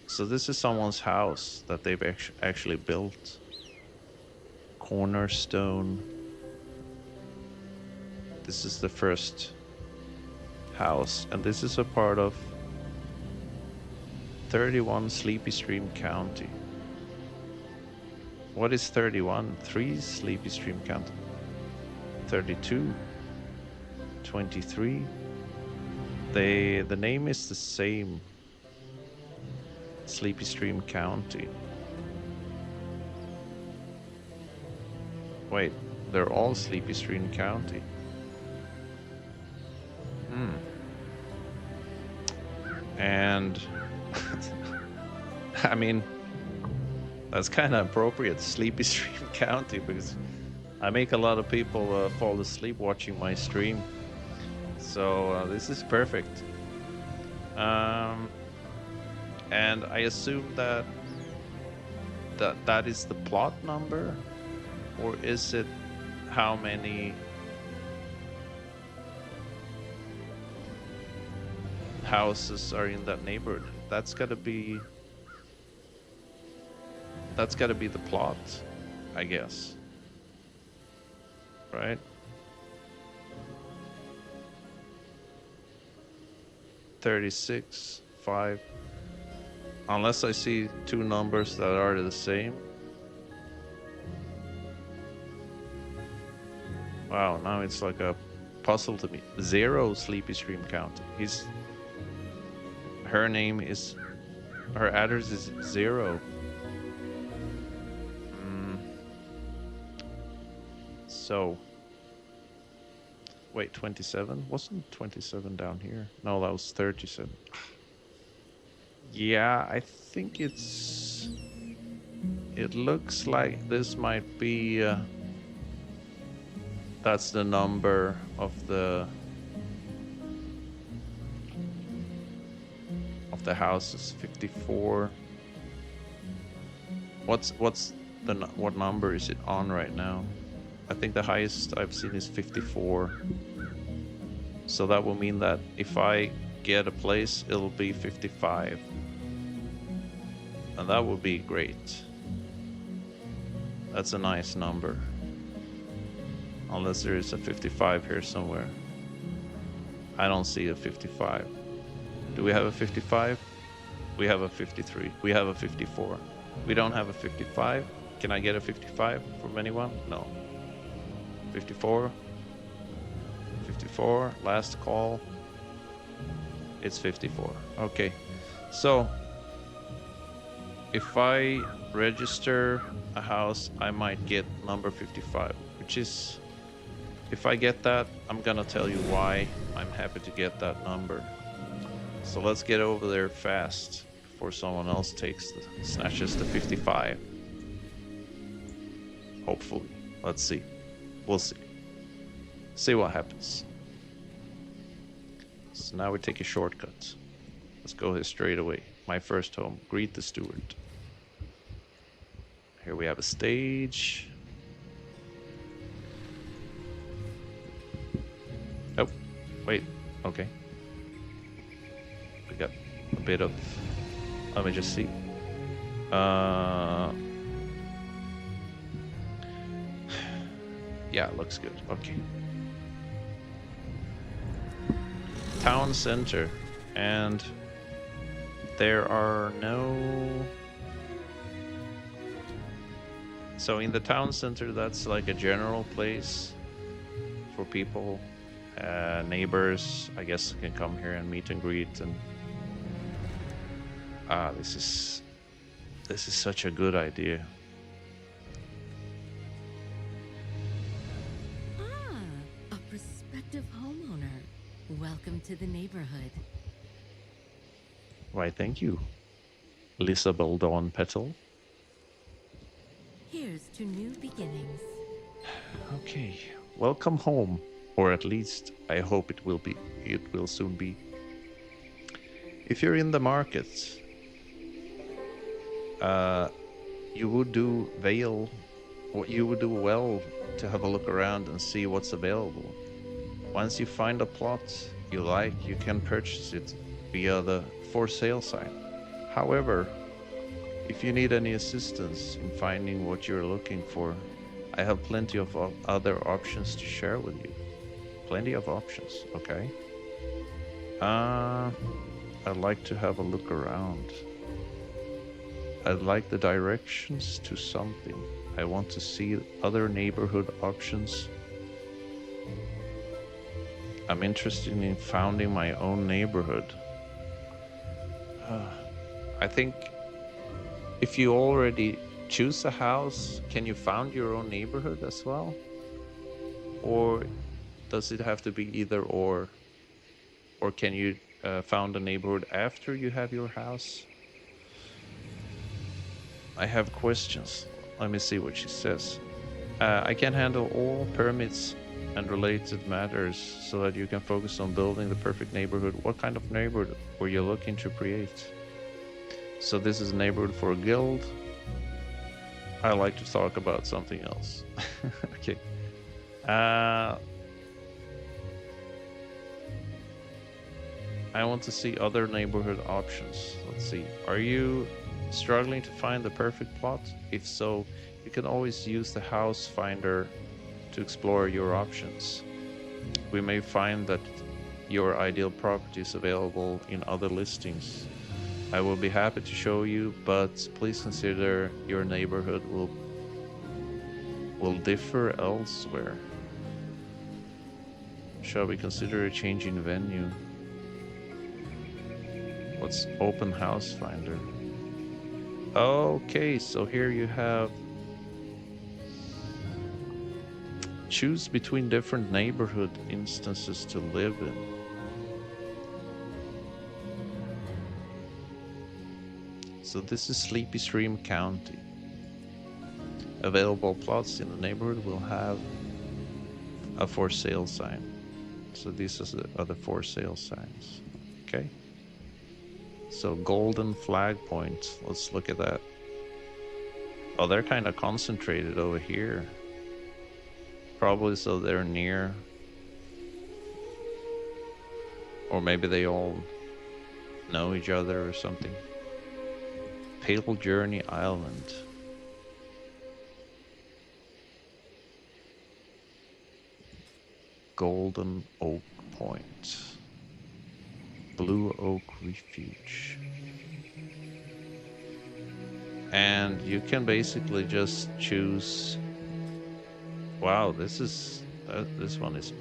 So this is someone's house that they've actually built. Cornerstone. This is the first house, and this is a part of 31 Sleepy Stream County. What is 31? 3 Sleepy Stream County. 32. 23. The name is the same. Sleepy Stream County. Wait, they're all Sleepy Stream County. And I mean, that's kind of appropriate, Sleepy Stream County, because I make a lot of people fall asleep watching my stream. So this is perfect. And I assume that that is the plot number, or is it how many houses are in that neighborhood. That's gotta be the plot, I guess. Right? 36, 5. Unless I see two numbers that are the same. Wow, now it's like a puzzle to me. 0 Sleepy Stream County. Her name is, her address is 0. So, wait, 27? Wasn't 27 down here? No, that was 37. Yeah, I think it looks like this might be, that's the number of the house is 54. What number is it on right now? I think the highest I've seen is 54. So that will mean that if I get a place, it'll be 55. And that would be great. That's a nice number. Unless there is a 55 here somewhere. I don't see a 55. Do we have a 55? We have a 53. We have a 54. We don't have a 55. Can I get a 55 from anyone? No. 54. 54. Last call. It's 54. Okay. So, if I register a house, I might get number 55, which is, if I get that, I'm gonna tell you why I'm happy to get that number. So let's get over there fast before someone else snatches the 55. Hopefully. Let's see. We'll see. See what happens. So now we take a shortcut. Let's go here straight away. My first home. Greet the steward. Here we have a stage. Oh, wait. Okay. We got a bit of... Let me just see. Yeah, looks good. Okay. Town center. And there are no... So in the town center, that's like a general place for people, neighbors, I guess, can come here and meet and greet. And this is such a good idea. A prospective homeowner. Welcome to the neighborhood. Why, thank you, Lisabel Dawn Petal. Here's to new beginnings. Okay, welcome home, or at least I hope it will soon be. If you're in the market, you would do well to have a look around and see what's available. Once you find a plot you like, you can purchase it via the for sale sign. However, if you need any assistance in finding what you're looking for, I have plenty of other options to share with you. Plenty of options, okay? I'd like to have a look around. I'd like the directions to something. I want to see other neighborhood options. I'm interested in founding my own neighborhood. I think if you already choose a house, can you found your own neighborhood as well? Or does it have to be either or? Or can you found a neighborhood after you have your house? I have questions. Let me see what she says. I can handle all permits and related matters so that you can focus on building the perfect neighborhood. What kind of neighborhood were you looking to create? So this is a neighborhood for a guild. I like to talk about something else. Okay. Uh, I want to see other neighborhood options. Let's see. Are you struggling to find the perfect plot? If so, you can always use the house finder to explore your options. We may find that your ideal property is available in other listings. I will be happy to show you, but please consider your neighborhood will differ elsewhere. Shall we consider a change in venue? What's open house finder? Okay, so here you have choose between different neighborhood instances to live in. So this is Sleepy Stream County. Available plots in the neighborhood will have a for sale sign. So these are the for sale signs. Okay. So Golden Flag Point. Let's look at that. Oh, they're kind of concentrated over here. Probably so they're near. Or maybe they all know each other or something. Pale Journey Island. Golden Oak Point. Blue Oak Refuge. And you can basically just choose. Wow, this one is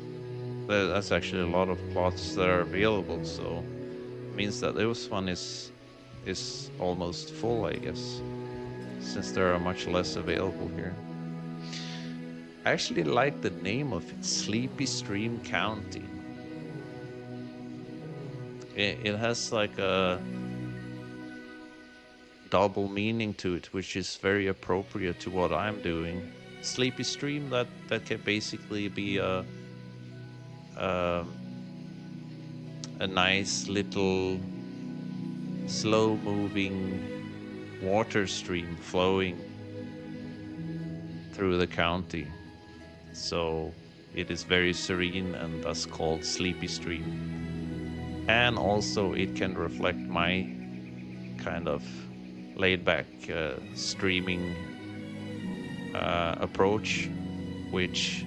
that's actually a lot of plots that are available, so it means that this one is almost full, I guess, since there are much less available here. I actually like the name of it, Sleepy Stream County. It has like a double meaning to it, which is very appropriate to what I'm doing. Sleepy Stream, that can basically be a nice little slow-moving water stream flowing through the county. So it is very serene and thus called Sleepy Stream. And also it can reflect my kind of laid-back streaming approach, which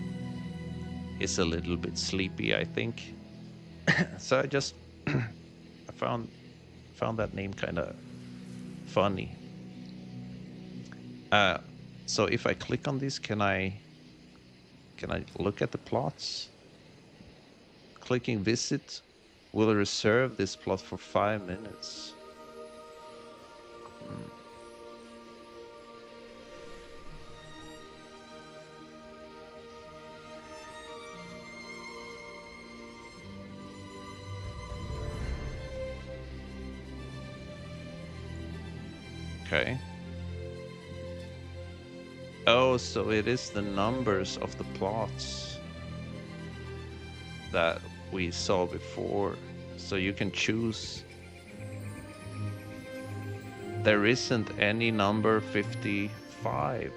is a little bit sleepy, I think. So I just I found that name kind of funny. So if I click on this, can I look at the plots? Clicking visit will reserve this plot for 5 minutes. Okay. Oh, so it is the numbers of the plots that we saw before. So you can choose. There isn't any number 55.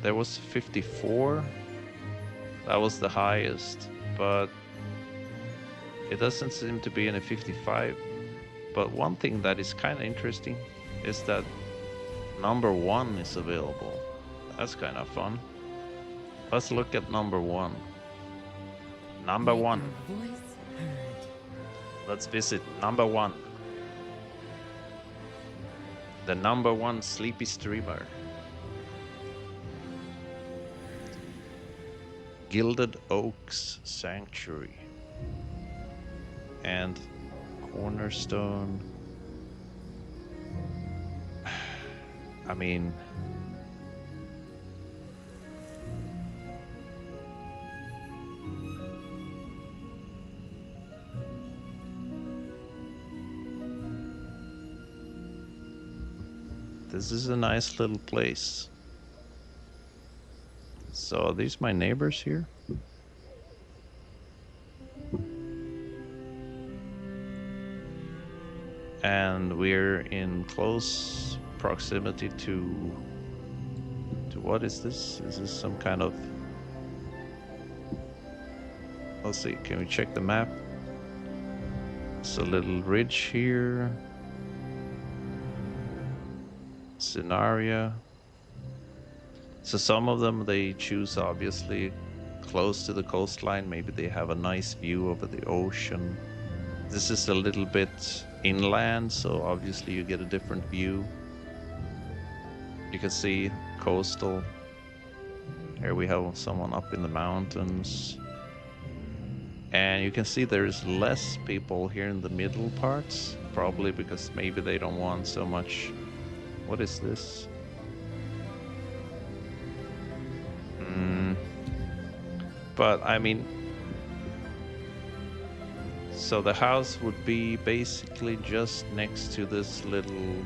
There was 54. That was the highest, but it doesn't seem to be any 55. But one thing that is kind of interesting is that number 1 is available. That's kind of fun. Let's look at number 1. Number 1. Voice heard. Let's visit number 1. The number 1 sleepy streamer. Gilded Oaks Sanctuary. And Cornerstone. I mean, this is a nice little place. So are these my neighbors here? And we're in close proximity to what is this? Is this some kind of let's see, can we check the map? It's a little ridge here. Scenario. So some of them they choose obviously close to the coastline. Maybe they have a nice view over the ocean. This is a little bit inland, so obviously you get a different view. You can see coastal. Here we have someone up in the mountains. And you can see there's less people here in the middle parts, probably because maybe they don't want so much. What is this? But I mean, so the house would be basically just next to this little,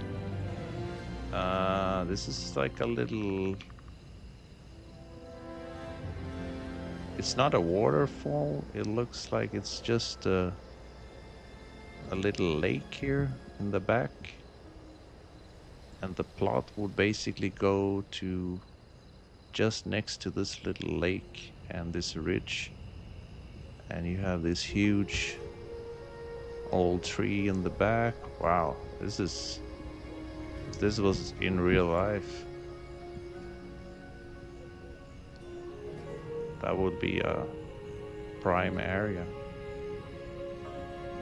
this is like a little, it's not a waterfall. It looks like it's just a little lake here in the back. And the plot would basically go to just next to this little lake and this ridge. And you have this huge old tree in the back. Wow, this is, if this was in real life, that would be a prime area.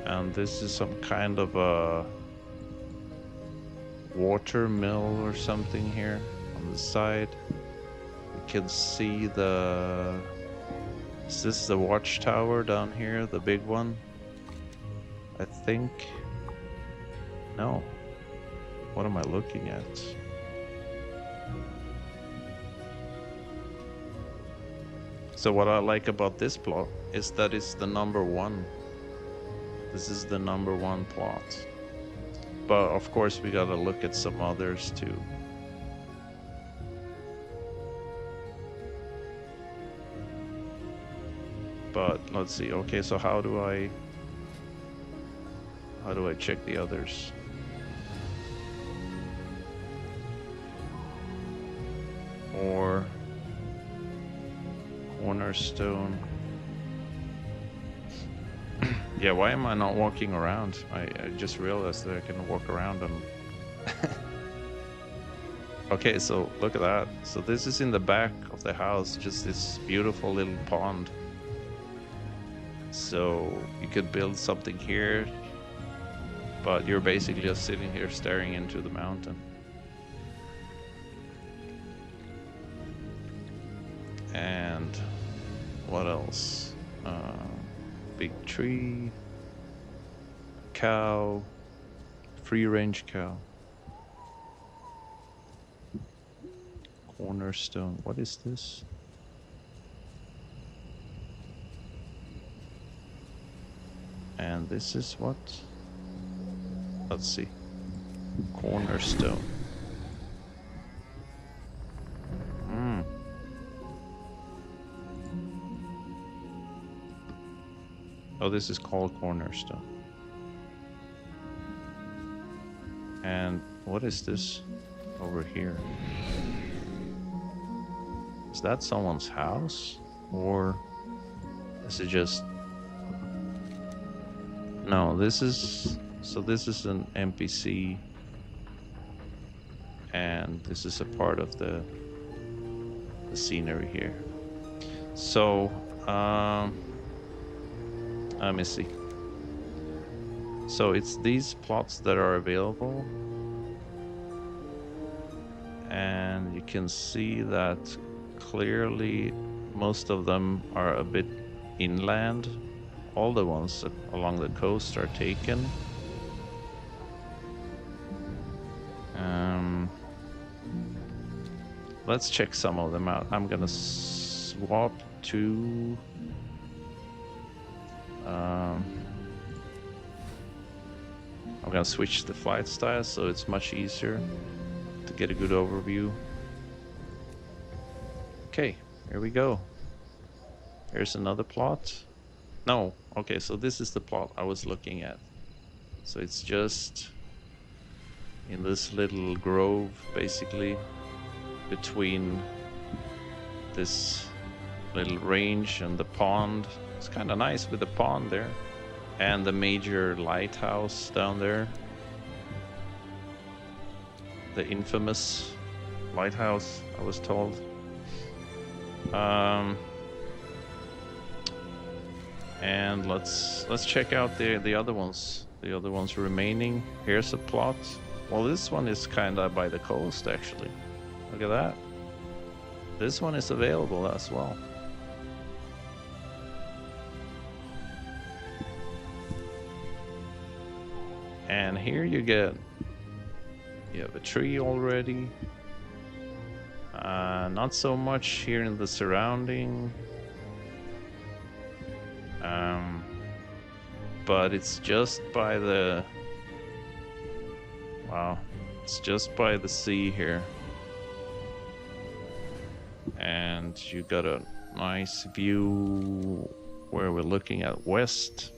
And this is some kind of a water mill or something here on the side. You can see the, is this the watchtower down here, the big one? I think, no. What am I looking at? So what I like about this plot is that it's the number one. This is the number one plot. But of course we gotta look at some others too. But let's see. Okay, so how do I check the others? Or cornerstone. Yeah, why am I not walking around? I just realized that I can walk around and okay, so look at that. So this is in the back of the house, just this beautiful little pond. So you could build something here, but you're basically just sitting here staring into the mountain. And what else? Big tree, cow, free range cow, cornerstone. What is this? And this is what? Let's see. Cornerstone. Oh, this is called cornerstone. And what is this over here? Is that someone's house? Or is it just... No, this is... So this is an NPC. And this is a part of the scenery here. So, let me see. So it's these plots that are available. And you can see that clearly most of them are a bit inland. All the ones along the coast are taken. Let's check some of them out. I'm gonna swap to I'm gonna switch the flight style so it's much easier to get a good overview. Okay, here we go. Here's another plot. No, okay, so this is the plot I was looking at. So it's just in this little grove, basically, between this little range and the pond. It's kind of nice with the pond there. And the major lighthouse down there. The infamous lighthouse, I was told. And let's check out the other ones. The other ones remaining. Here's a plot. Well, this one is kind of by the coast, actually. Look at that. This one is available as well. And here you have a tree already. Not so much here in the surrounding. But it's just by the... Wow. It's just by the sea here. And you got a nice view where we're looking at west.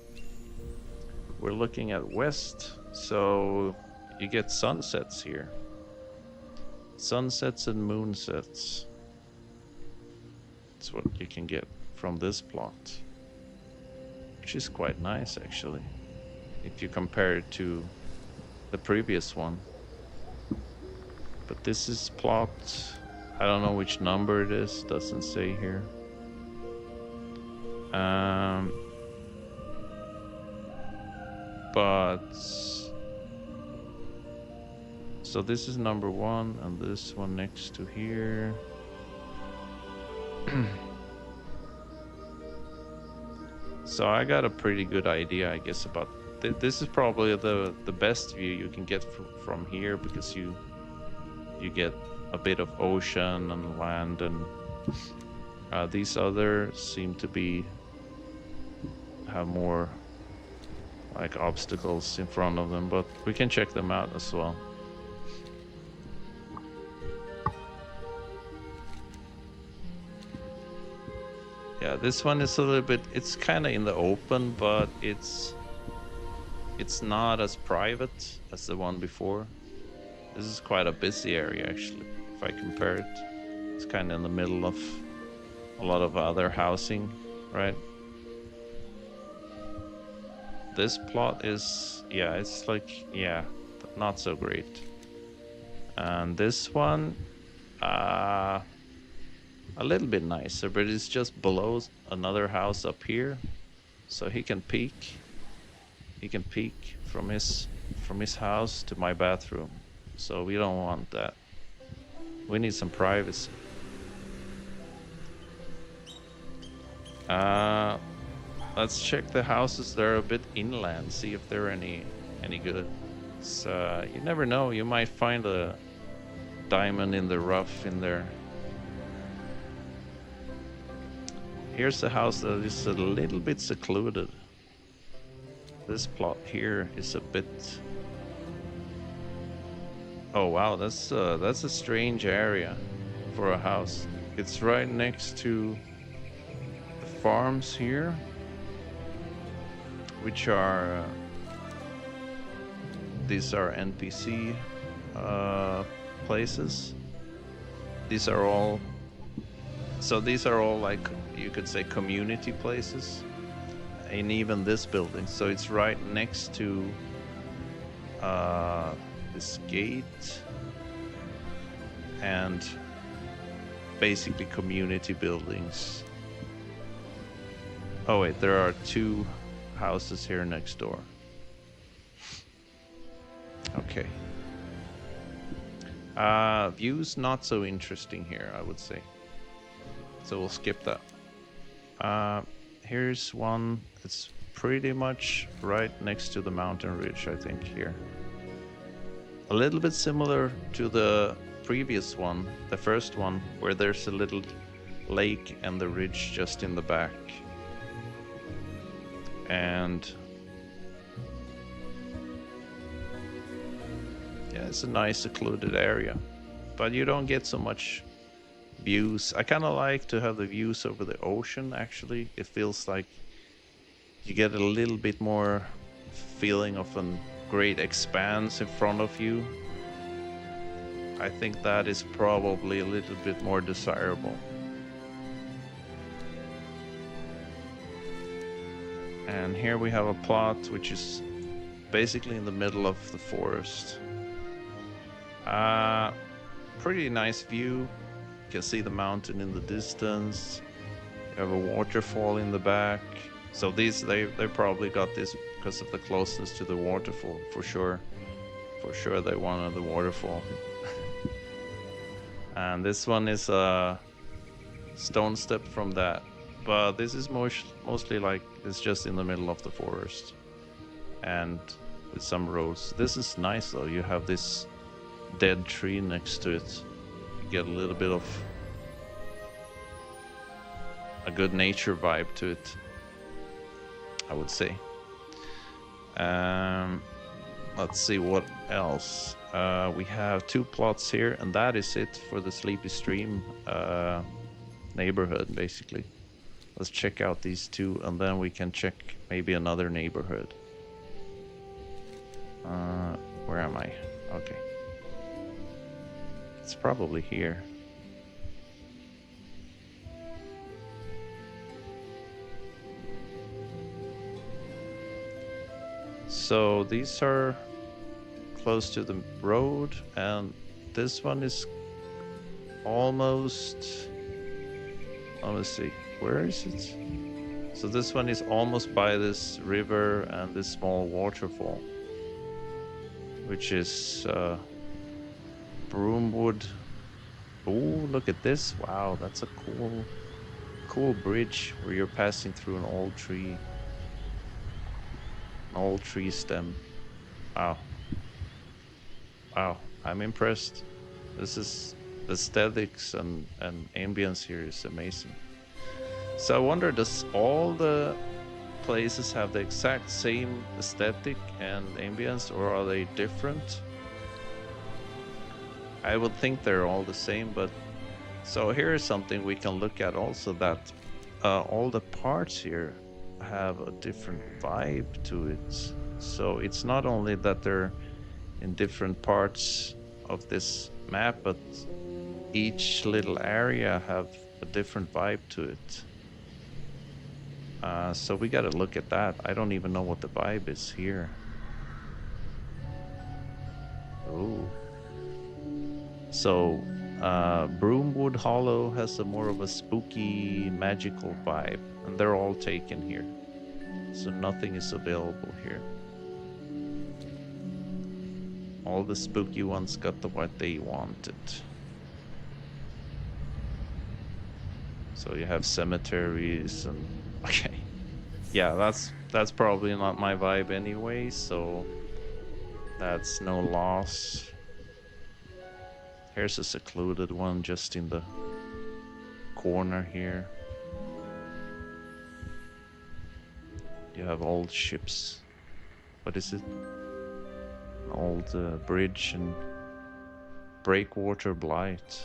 We're looking at west, so you get sunsets here. Sunsets and moonsets. That's what you can get from this plot. Which is quite nice, actually, if you compare it to the previous one. But this is plot... I don't know which number it is, doesn't say here. But... So this is number 1, and this one next to here. So I got a pretty good idea, I guess, about... This is probably the best view you can get from here, because you get a bit of ocean and land, and these others seem to have more like obstacles in front of them, but we can check them out as well. Yeah, this one is a little bit, it's kind of in the open, but it's not as private as the one before. This is quite a busy area, actually, if I compare it. It's kind of in the middle of a lot of other housing, right? This plot is, yeah, it's like, yeah, not so great. And this one, a little bit nicer, but it's just below another house up here, so he can peek from his house to my bathroom. So we don't want that. We need some privacy. Let's check the houses that are a bit inland, see if they're any good. So you never know, you might find a diamond in the rough in there. Here's the house that is a little bit secluded. This plot here is a bit... Oh wow, that's a strange area for a house. It's right next to the farms here, which are these are NPC places. These are all like, you could say, community places, and even this building. So it's right next to this gate and basically community buildings. Oh wait, there are 2 houses here next door. Okay. Views not so interesting here, I would say. So we'll skip that. Here's one that's pretty much right next to the mountain ridge, I think, here. A little bit similar to the previous one, the first one, where there's a little lake and the ridge just in the back. And yeah, it's a nice secluded area, but you don't get so much views. I kind of like to have the views over the ocean, actually. It feels like you get a little bit more feeling of a great expanse in front of you. I think that is probably a little bit more desirable. And here we have a plot which is basically in the middle of the forest. Pretty nice view. You can see the mountain in the distance. You have a waterfall in the back. So these they probably got this because of the closeness to the waterfall, for sure. For sure they wanted the waterfall. And this one is a stone step from that. But this is mostly like it's just in the middle of the forest. And with some roads. This is nice though. You have this dead tree next to it. You get a little bit of a good nature vibe to it, I would say. Let's see what else. We have 2 plots here, and that is it for the Sleepy Stream neighborhood, basically. Let's check out these 2, and then we can check maybe another neighborhood. Where am I? Okay. It's probably here. So these are close to the road, and this one is almost, let's see, where is it? So this one is almost by this river and this small waterfall, which is Broomwood. Oh, look at this. Wow, that's a cool bridge where you're passing through an old tree. An old tree stem. Wow. Wow, I'm impressed. This is the aesthetics and ambience here is amazing. So I wonder, does all the places have the exact same aesthetic and ambience, or are they different? I would think they're all the same, but so here is something we can look at also, that all the parts here have a different vibe to it. So it's not only that they're in different parts of this map, but each little area have a different vibe to it. So we gotta look at that. I don't even know what the vibe is here. Oh. So Broomwood Hollow has a more of a spooky, magical vibe, and they're all taken here. So nothing is available here. All the spooky ones got what they wanted. So you have cemeteries and okay. Yeah, that's probably not my vibe anyway, so that's no loss. Here's a secluded one just in the corner here. You have old ships. What is it? An old bridge and breakwater blight.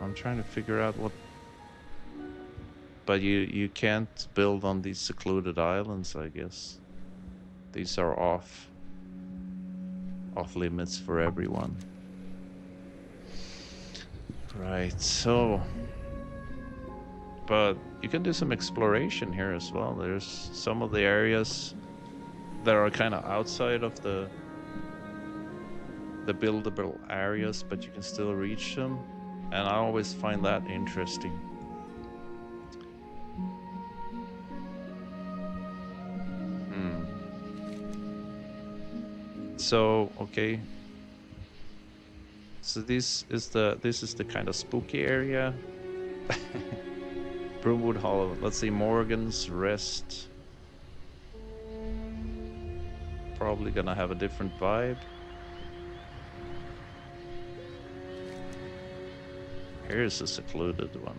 I'm trying to figure out what. But you can't build on these secluded islands, I guess. These are off limits for everyone. Right, so. But you can do some exploration here as well. There's some of the areas that are kind of outside of the buildable areas, but you can still reach them. And I always find that interesting. So, okay. So this is the kind of spooky area. Broomwood Hollow. Let's see, Morgan's Rest. Probably gonna have a different vibe. Here's a secluded one.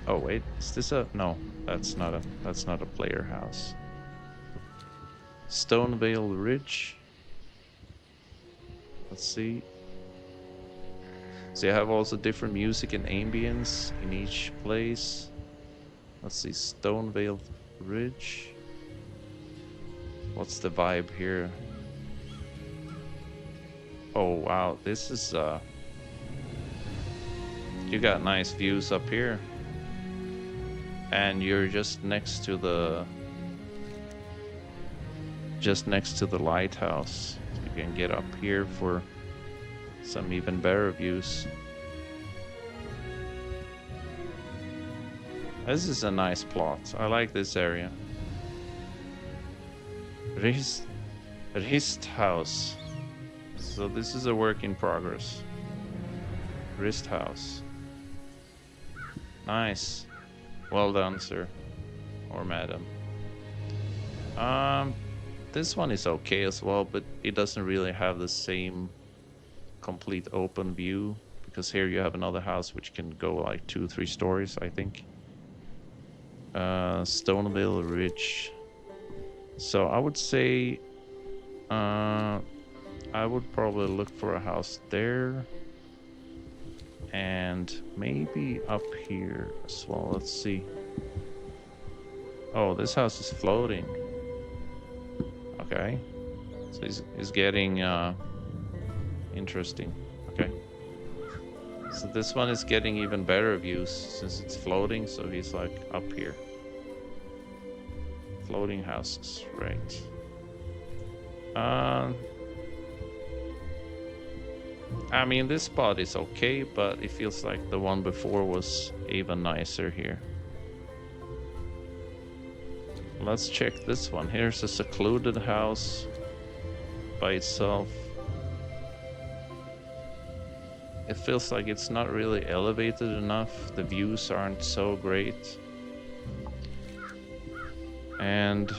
Oh wait, is this a no? That's not a player house. Stonevale Ridge. Let's see. So you have also different music and ambience in each place. Let's see, Stonevale Ridge. What's the vibe here? Oh wow, this is You got nice views up here. And you're just next to the lighthouse. So you can get up here for some even better views. This is a nice plot. I like this area. Rist house. So this is a work in progress. Rist house. Nice. Well done, sir. Or madam. This one is okay as well, but it doesn't really have the same complete open view, because here you have another house which can go like 2-3 stories, I think. Stoneville Ridge. So I would say I would probably look for a house there, and maybe up here as well. Let's see. Oh, this house is floating. Okay, so it's getting interesting. Okay, so this one is getting even better views since it's floating, so he's like up here. Floating houses, right. I mean, this spot is okay, but it feels like the one before was even nicer here. Let's check this one. Here's a secluded house by itself. It feels like it's not really elevated enough. The views aren't so great. And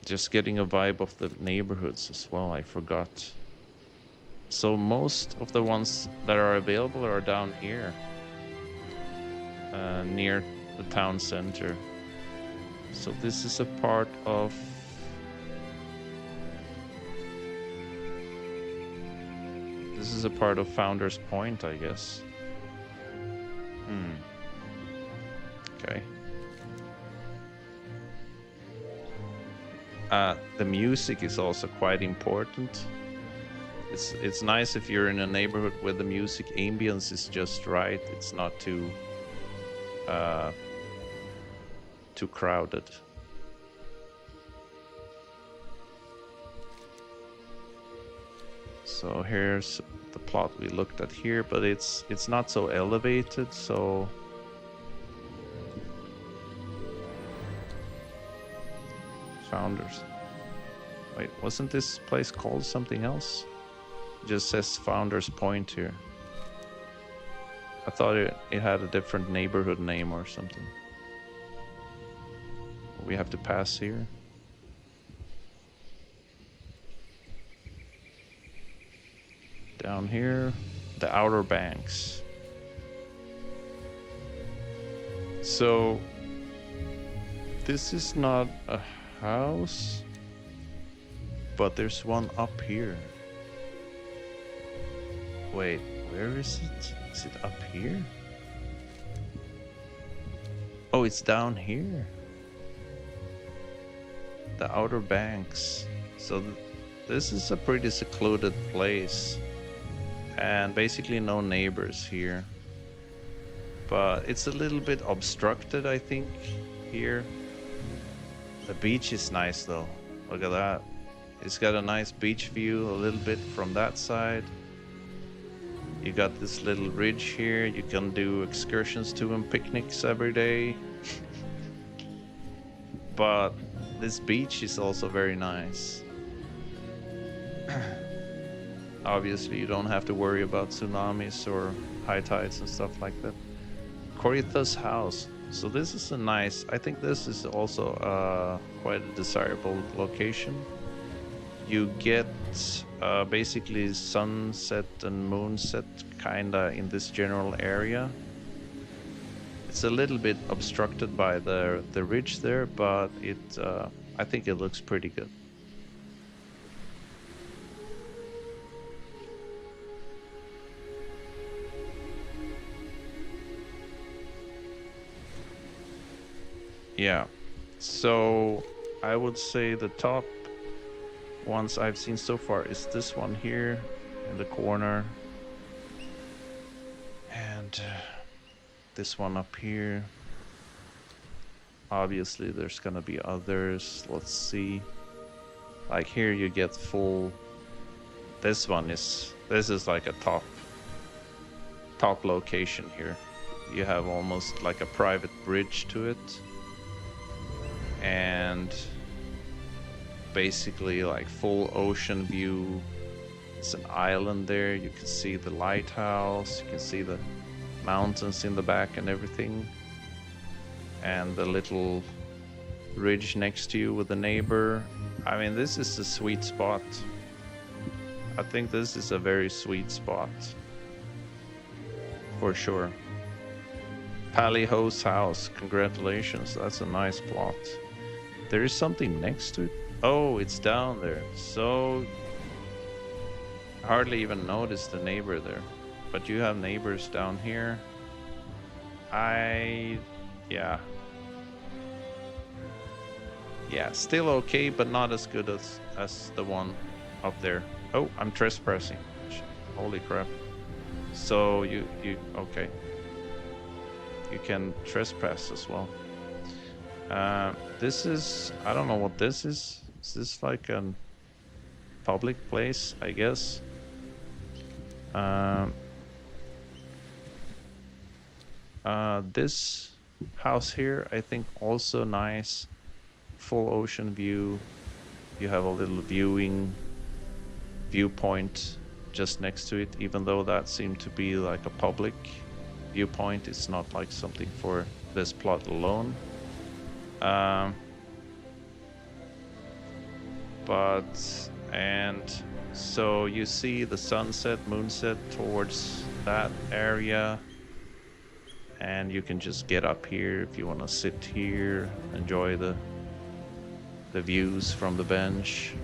just getting a vibe of the neighborhoods as well, I forgot. So most of the ones that are available are down here. Near the town center. So this is a part of Founder's Point, I guess. Okay. The music is also quite important. It's nice if you're in a neighborhood where the music ambience is just right. It's not too crowded. So here's the plot we looked at here, but it's not so elevated, so Founders. Wait, wasn't this place called something else? It just says Founders Point here. I thought it had a different neighborhood name or something. We have to pass here. Down here, the Outer Banks. So, this is not a house, but there's one up here. Wait, where is it? Is it up here? Oh, it's down here. The Outer Banks. So this is a pretty secluded place, and basically no neighbors here. But it's a little bit obstructed, I think, here. The beach is nice though. Look at that. It's got a nice beach view a little bit from that side. You got this little ridge here. You can do excursions to and picnics every day. But this beach is also very nice. Obviously, you don't have to worry about tsunamis or high tides and stuff like that. Coritha's house. So this is a nice, I think this is also quite a desirable location. You get basically sunset and moonset kinda in this general area. It's a little bit obstructed by the ridge there, but I think it looks pretty good. Yeah, so I would say the top ones I've seen so far is this one here, in the corner. And this one up here. Obviously, there's gonna be others. Let's see. Like here, you get full. This is like a top location here. You have almost like a private bridge to it, and basically like full ocean view. It's an island there. You can see the lighthouse. You can see the mountains in the back and everything, and the little ridge next to you with the neighbor. I mean, this is a sweet spot. I think this is a very sweet spot for sure. Pallyho's house, congratulations, that's a nice plot. There is something next to it. Oh, it's down there. So I hardly even noticed the neighbor there, but you have neighbors down here. Yeah, still okay, but not as good as the one up there. Oh, I'm trespassing. Holy crap. So you okay. You can trespass as well. This is, I don't know what this is. Is this like a public place, I guess? This house here, I think also nice. Full ocean view. You have a little viewpoint just next to it, even though that seemed to be like a public viewpoint. It's not like something for this plot alone. And so you see the sunset, moonset towards that area, and you can just get up here if you want to sit here, enjoy the views from the bench,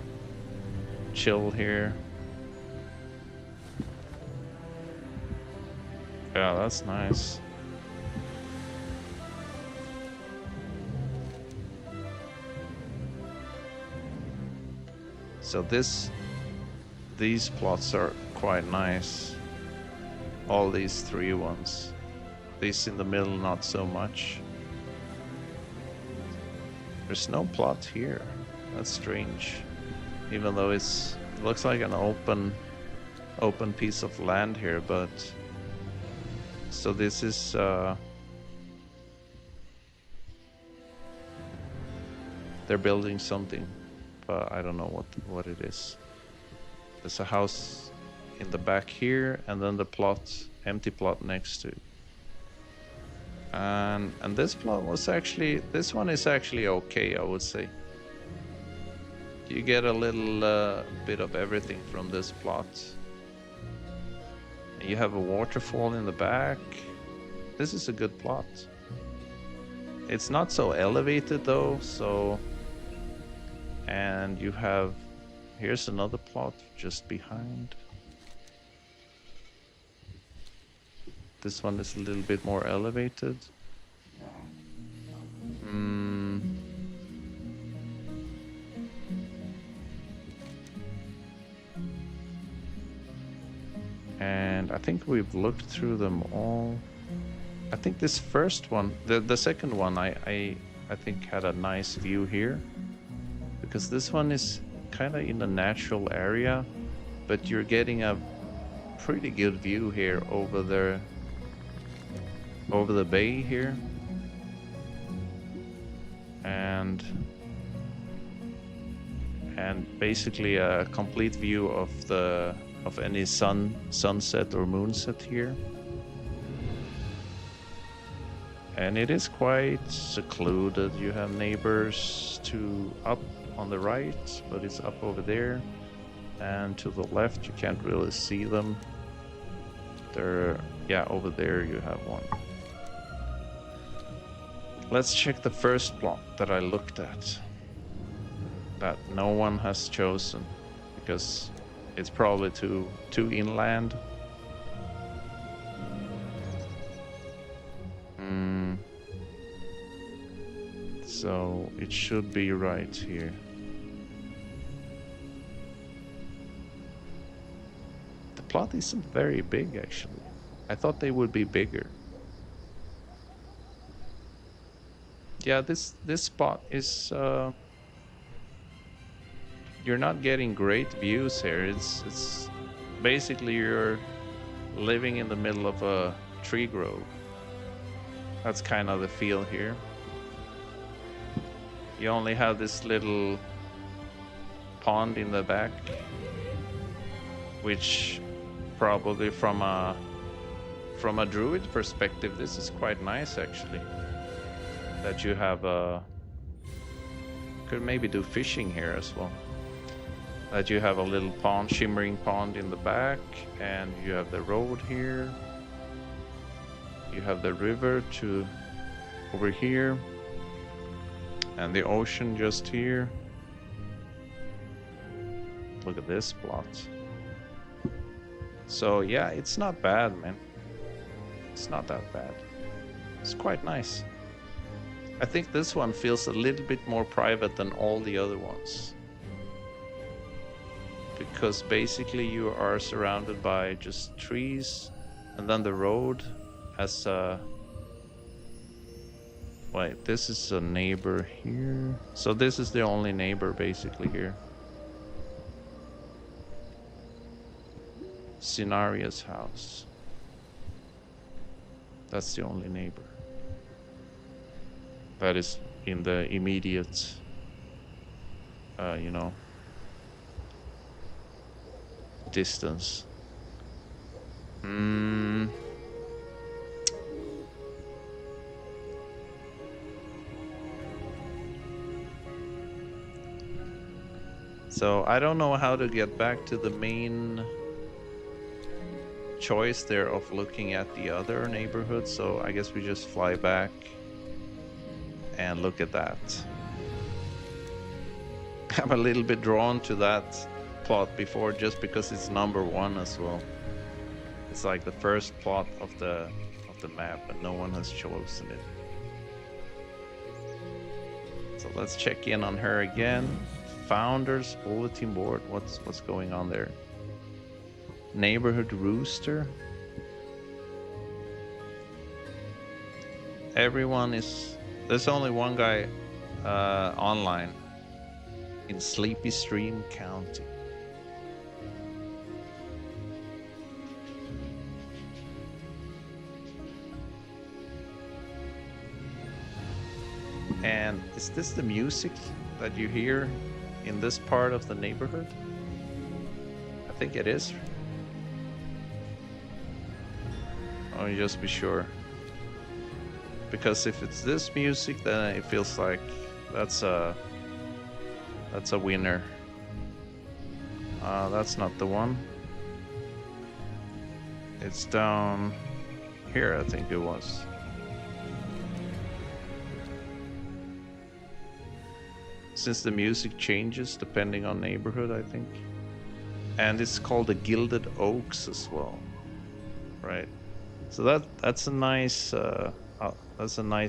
chill here. Yeah, that's nice. So these plots are quite nice. All these three ones. These in the middle, not so much. There's no plot here. That's strange. Even though it looks like an open piece of land here, but so this is they're building something, but I don't know what it is. There's a house in the back here, and then the empty plot next to it. And this plot this one is actually okay, I would say. You get a little bit of everything from this plot. You have a waterfall in the back. This is a good plot. It's not so elevated though, so... And you have... Here's another plot just behind. This one is a little bit more elevated. And I think we've looked through them all. I think this first one, the second one, I think had a nice view here, because this one is kind of in a natural area, but you're getting a pretty good view here over the bay here, and basically a complete view of any sunset or moonset here. And it is quite secluded. You have neighbors up on the right, but it's up over there, and to the left you can't really see them. Over there you have one. Let's check the first plot that I looked at, that no one has chosen because it's probably too inland. So it should be right here. plot isn't very big, actually. I thought they would be bigger. Yeah, this spot is you're not getting great views here. It's basically you're living in the middle of a tree grove. That's kind of the feel here. You only have this little pond in the back, which probably from a druid perspective, this is quite nice actually. That you have could maybe do fishing here as well. That you have a little pond, shimmering pond in the back, and you have the road here. You have the river to over here, and the ocean just here. Look at this plot. So yeah, it's not bad, man. It's not that bad. It's quite nice. I think this one feels a little bit more private than all the other ones. Because basically you are surrounded by just trees, and then the road has a... Wait, this is a neighbor here. So this is the only neighbor basically here. Scenaria's house. That's the only neighbor. That is in the immediate, you know, distance. So I don't know how to get back to the main choice there of looking at the other neighborhood, so I guess we just fly back and look at that. I'm a little bit drawn to that plot before just because it's number one as well. It's like the first plot of the map, and no one has chosen it. So let's check in on her again. Founders bulletin board. What's going on there? Neighborhood rooster. Everyone is... There's only one guy online in Sleepy Stream County. And is this the music that you hear in this part of the neighborhood? I think it is. Let me just be sure. Because if it's this music, then it feels like that's a winner. That's not the one. It's down here, I think it was. Since the music changes depending on neighborhood, I think. And it's called the Gilded Oaks as well, right? So that's a nice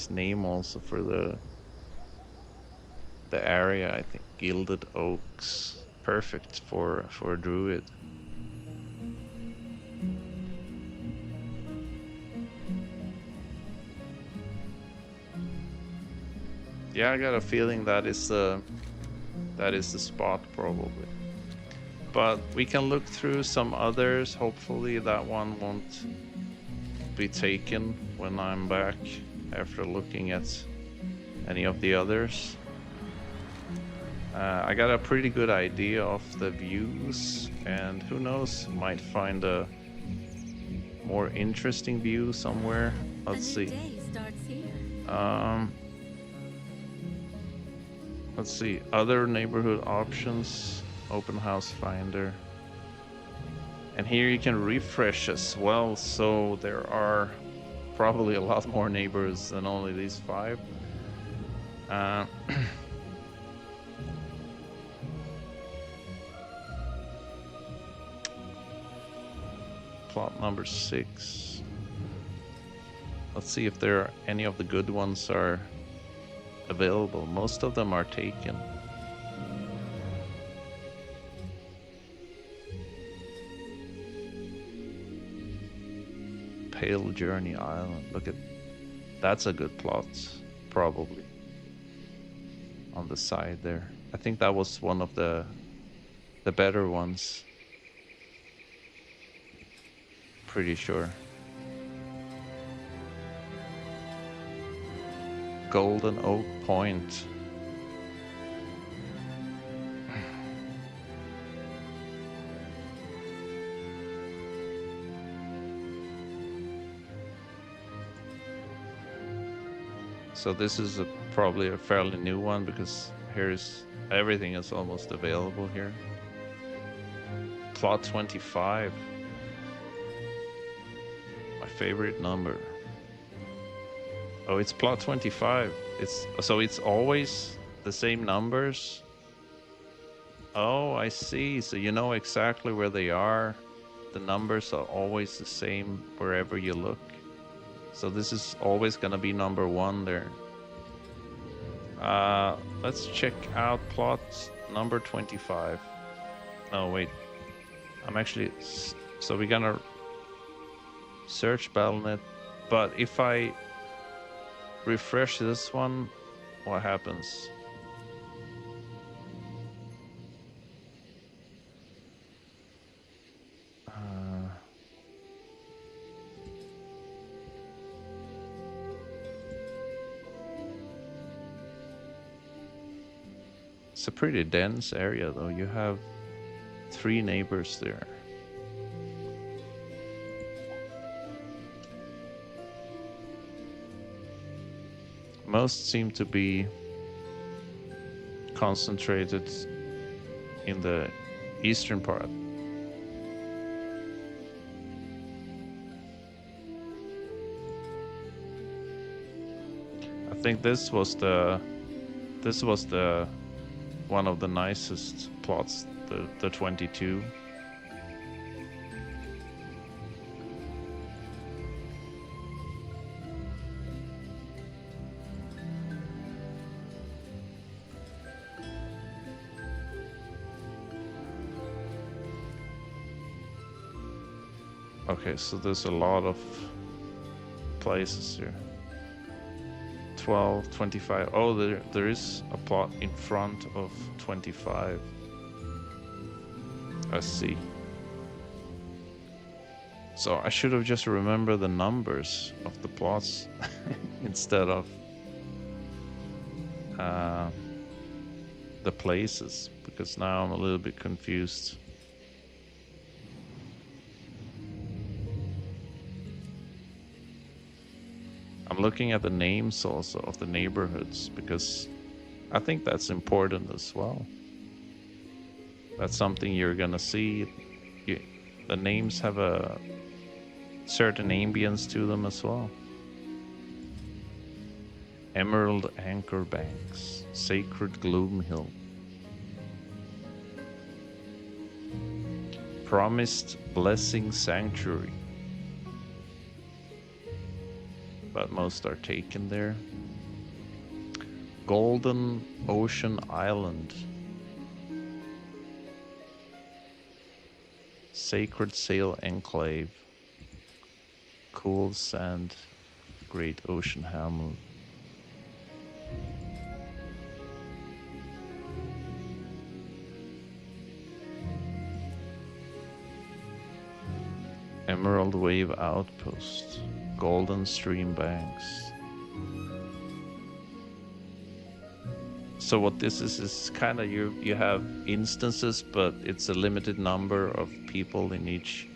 name also for the area, I think. Gilded Oaks, perfect for a druid. Yeah, I got a feeling that is the spot probably. But we can look through some others. Hopefully that one won't be taken when I'm back after looking at any of the others. I got a pretty good idea of the views, and who knows, might find a more interesting view somewhere. Let's see. Day starts here. Let's see, other neighborhood options, open house finder. And here you can refresh as well, so there are probably a lot more neighbors than only these 5. Plot number 6. Let's see if there are any of the good ones are available. Most of them are taken. Pale Journey Island. Look at, that's a good plot, probably. On the side there. I think that was one of the better ones. Pretty sure. Golden Oak Point. So this is probably a fairly new one because here's everything is almost available here. Plot 25. My favorite number. Oh, it's plot 25. It's always the same numbers. Oh, I see. So you know exactly where they are. The numbers are always the same wherever you look. So this is always gonna be number 1 there. Let's check out plot number 25. No, wait. I'm actually... So we're gonna search BattleNet. But if I refresh this one, what happens? It's a pretty dense area though. You have 3 neighbors there. Most seem to be concentrated in the eastern part. I think this was the one of the nicest plots, the 22. Okay, so there's a lot of places here. 12, 25. Oh, there is a plot in front of 25. I see. So I should have just remembered the numbers of the plots instead of the places, because now I'm a little bit confused. I'm looking at the names also of the neighborhoods because I think that's important as well. That's something you're gonna see. The names have a certain ambience to them as well. Emerald Anchor Banks, Sacred Gloom Hill, Promised Blessing Sanctuary. But most are taken there. Golden Ocean Island, Sacred Sail Enclave, Cool Sand, Great Ocean Hamlet. Emerald Wave Outpost, Golden Stream Banks. So what this is kind of you have instances, but it's a limited number of people in each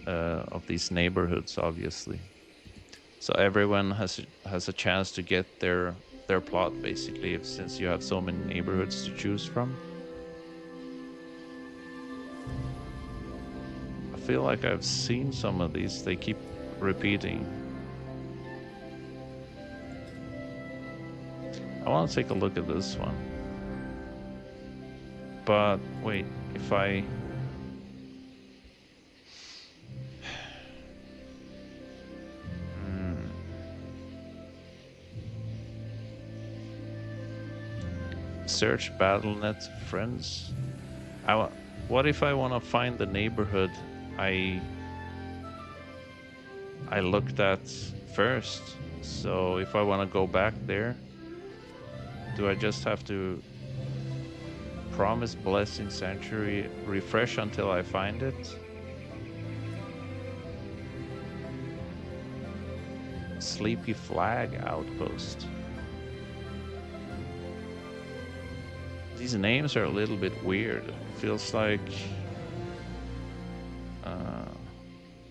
of these neighborhoods, obviously. So everyone has a chance to get their plot, basically, since you have so many neighborhoods to choose from. I feel like I've seen some of these. They keep repeating. I want to take a look at this one. But wait, if I... Search BattleNet friends. What if I want to find the neighborhood I looked at first. So if I want to go back there, do I just have to promise blessing sanctuary, refresh until I find it? Sleepy Flag Outpost. These names are a little bit weird. It feels like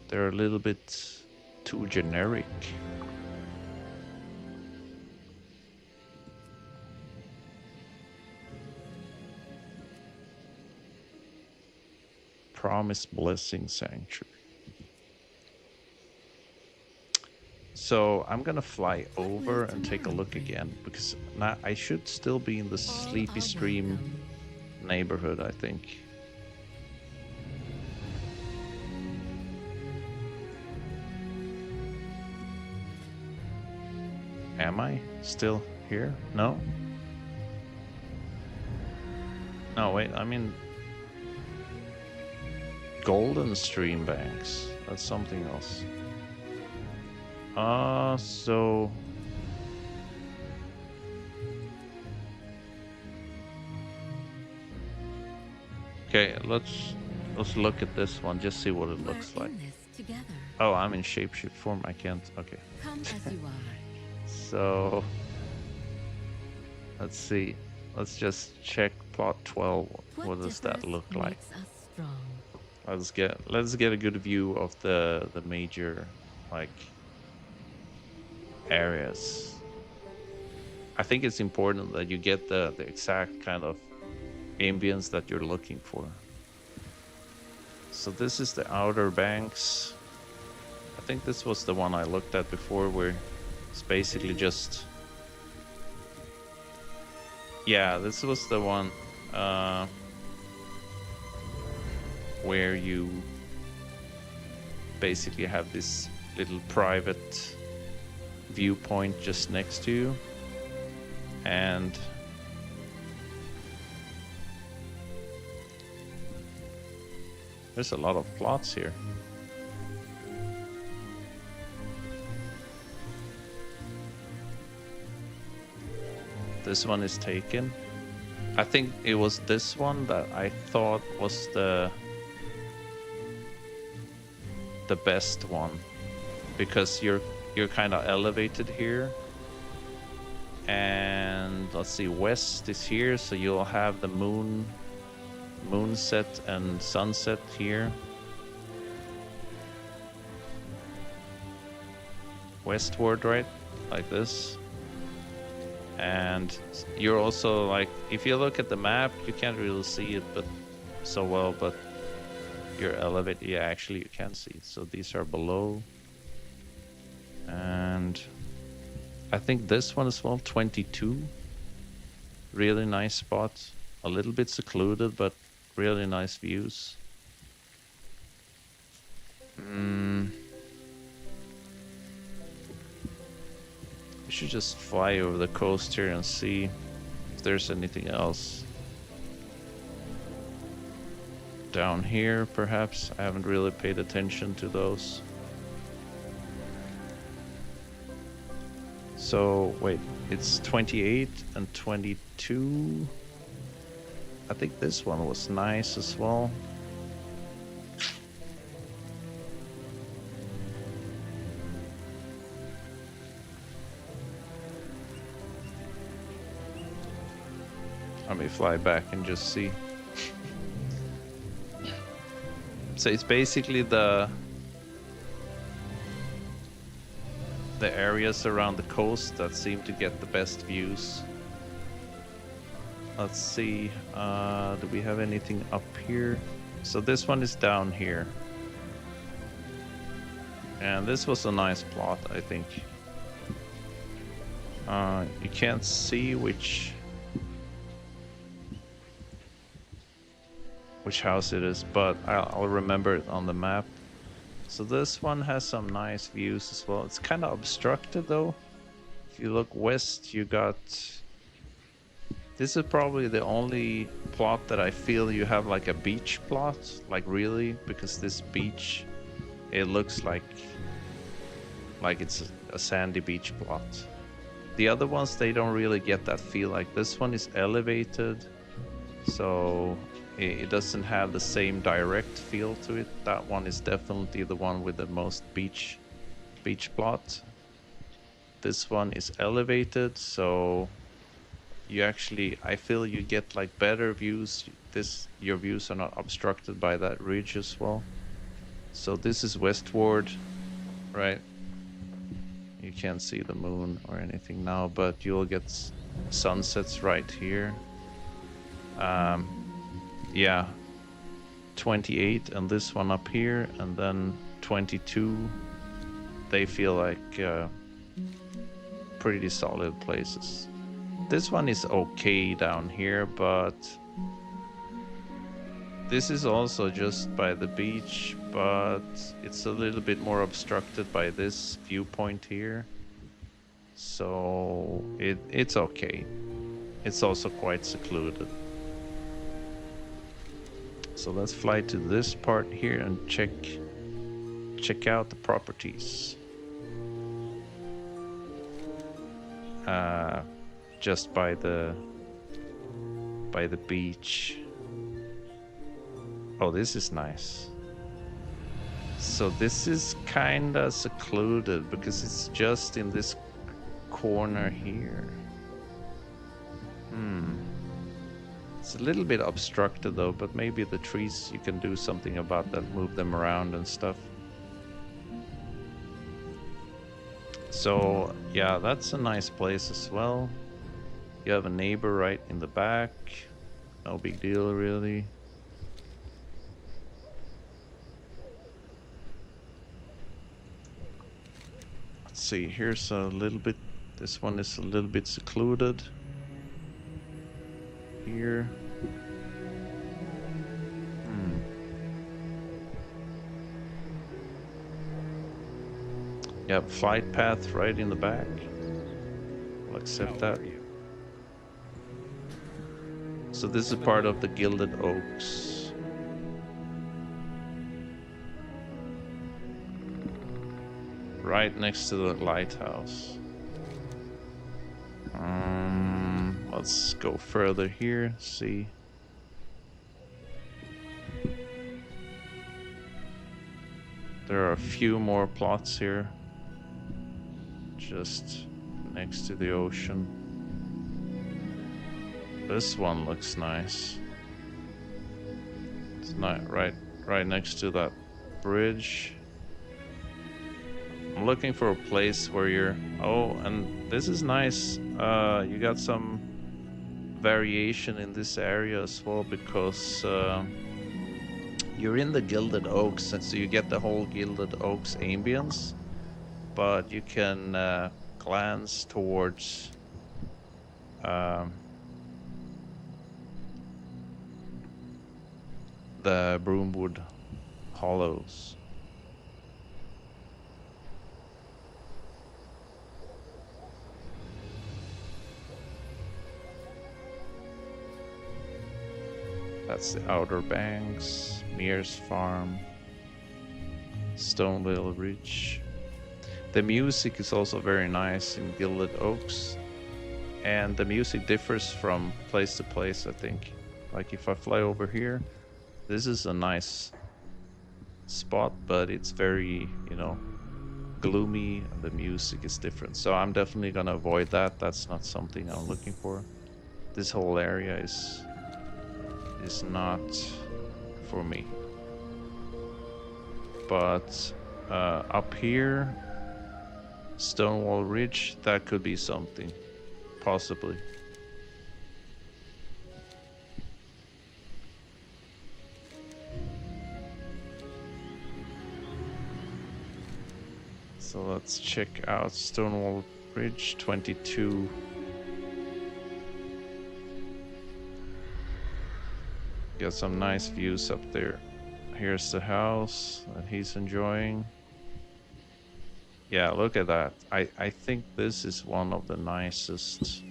they're a little bit too generic. Promise Blessing Sanctuary. So I'm gonna fly over and take a look again, because now I should still be in the Sleepy Stream neighborhood, I think. Am I still here? No? No, wait, I'm in Golden Stream Banks. That's something else. So okay, let's look at this one, just see what it looks like. Oh, I'm in shapeshift form. I can't. Okay. Come as you are. So let's see. Let's just check plot 12. What does that look like? Let's get a good view of the major like areas. I think it's important that you get the exact kind of ambience that you're looking for. So this is the Outer Banks. I think this was the one I looked at before, where it's basically just... Yeah, this was the one where you basically have this little private viewpoint just next to you, and there's a lot of plots here. This one is taken. I think it was this one that I thought was the best one, because you're kind of elevated here, and let's see, west is here, so you'll have the moonset and sunset here. Westward, right? Like this. And you're also like, if you look at the map, you can't really see it but so well, but you're elevated. Yeah, actually you can see it. So these are below. And I think this one as well, 22. Really nice spot. A little bit secluded, but really nice views. We should just fly over the coast here and see if there's anything else. Down here, perhaps. I haven't really paid attention to those. So, wait, it's 28 and 22. I think this one was nice as well. Let me fly back and just see. So it's basically the areas around the coast that seem to get the best views. Let's see, do we have anything up here? So this one is down here. And this was a nice plot, I think. You can't see which house it is, but I'll remember it on the map. So this one has some nice views as well. It's kind of obstructed though. If you look west, you got... This is probably the only plot that I feel you have like a beach plot, like really, because this beach, it looks like like it's a sandy beach plot. The other ones, they don't really get that feel. Like this one is elevated, so it doesn't have the same direct feel to it. That one is definitely the one with the most beach plot. This one is elevated, so you actually, I feel you get like better views. Your views are not obstructed by that ridge as well. So this is westward, right? You can't see the moon or anything now, but you'll get sunsets right here. Yeah, 28 and this one up here, and then 22. They feel like pretty solid places. This one is okay down here, but this is also just by the beach, but it's a little bit more obstructed by this viewpoint here. So it's okay. It's also quite secluded. So let's fly to this part here and check out the properties. Just by the beach. Oh, this is nice. So this is kinda secluded because it's just in this corner here. It's a little bit obstructed though, but maybe the trees, you can do something about that, move them around and stuff. So yeah, that's a nice place as well. You have a neighbor right in the back. No big deal really. Let's see, here's a little bit, this one is a little bit secluded. Here. You have flight path right in the back. I'll accept that. So this is part of the Gilded Oaks. Right next to the lighthouse. Let's go further here, see. There are a few more plots here. Just next to the ocean. This one looks nice. It's not right next to that bridge. I'm looking for a place where you're... Oh, and this is nice. You got some variation in this area as well, because you're in the Gilded Oaks, and so you get the whole Gilded Oaks ambience, but you can glance towards the Broomwood Hollows. That's the Outer Banks, Mears Farm, Stonevale Ridge. The music is also very nice in Gilded Oaks, and the music differs from place to place, I think. Like if I fly over here, this is a nice spot, but it's very, you know, gloomy, and the music is different. So I'm definitely gonna avoid that. That's not something I'm looking for. This whole area is not for me. But up here, Stonewall Ridge, that could be something, possibly. So let's check out Stonewall Ridge 22. Got some nice views up there. Here's the house that he's enjoying. Yeah, look at that. I think this is one of the nicest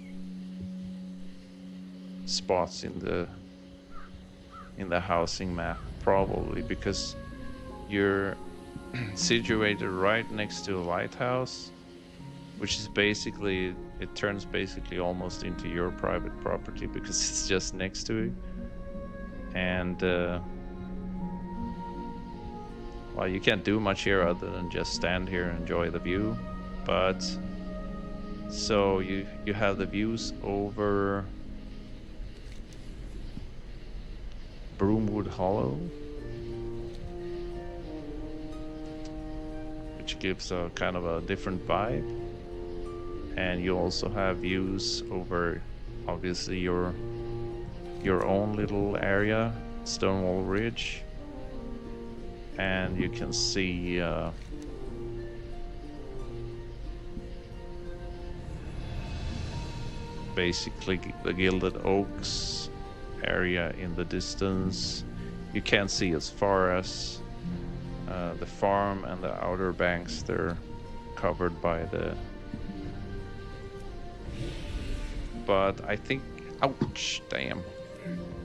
spots in the housing map, probably, because you're situated right next to a lighthouse, which is basically, it turns basically almost into your private property because it's just next to it. And well, you can't do much here other than just stand here and enjoy the view. But so you have the views over Broomwood Hollow, which gives a kind of a different vibe. And you also have views over, obviously, your own little area, Stonewall Ridge. And you can see basically the Gilded Oaks area in the distance. You can't see as far as the farm and the Outer Banks. They're covered by the... But I think... Ouch! Damn.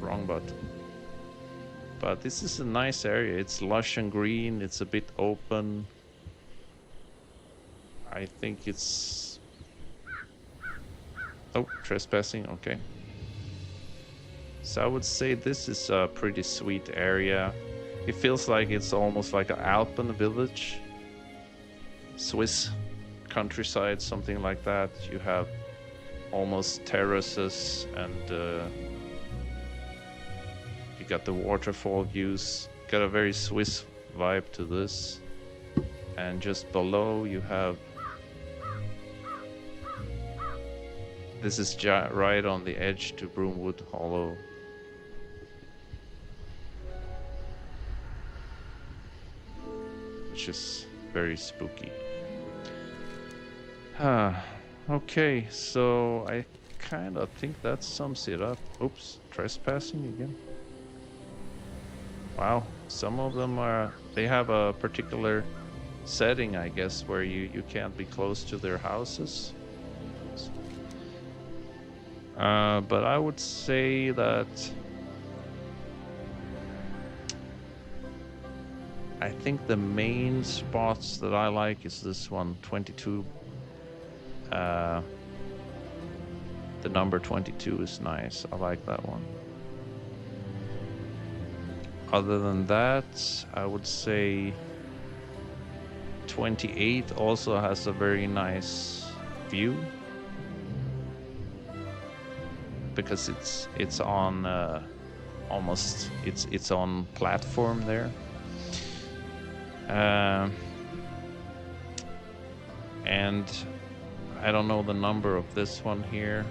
Wrong button. But this is a nice area. It's lush and green. It's a bit open. I think it's... Oh, trespassing. Okay. So I would say this is a pretty sweet area. It feels like it's almost like an Alpen village. Swiss countryside, something like that. You have almost terraces and... got the waterfall views, got a very Swiss vibe to this. And just below you have, this is right on the edge to Broomwood Hollow. Which is very spooky. Okay, so I kind of think that sums it up. Oops, trespassing again. Wow, some of them are, they have a particular setting, I guess, where you can't be close to their houses. But I would say that I think the main spots that I like is this one, 22. The number 22 is nice. I like that one. Other than that, I would say 28 also has a very nice view because it's on almost it's on platform there. And I don't know the number of this one here.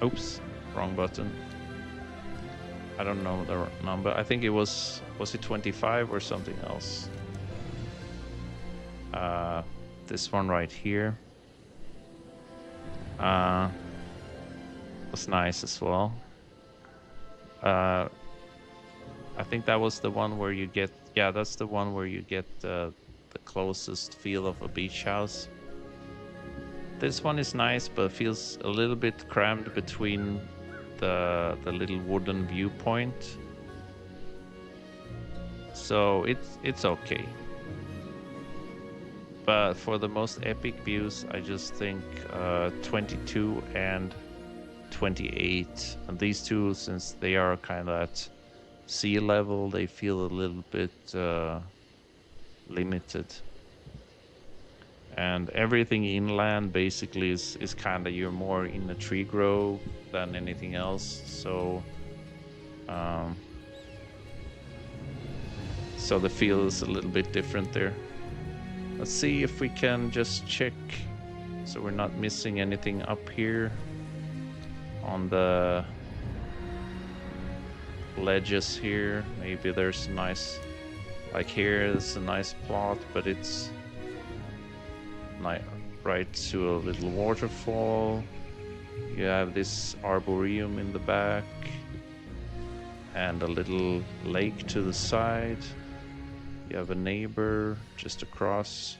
Oops, wrong button. I don't know the number. I think it was it 25 or something else? This one right here was nice as well. I think that was the one where you get, yeah, that's the one where you get the closest feel of a beach house. This one is nice, but feels a little bit crammed between the little wooden viewpoint. So it's okay. But for the most epic views, I just think 22 and 28. And these two, since they are kind of at sea level, they feel a little bit limited. And everything inland basically is kind of, you're more in a tree grove than anything else. So so the feel is a little bit different there. Let's see if we can just check so we're not missing anything up here on the ledges here. Maybe there's a nice, like here, it's a nice plot, but it's right to a little waterfall. You have this arboretum in the back and a little lake to the side. You have a neighbor just across,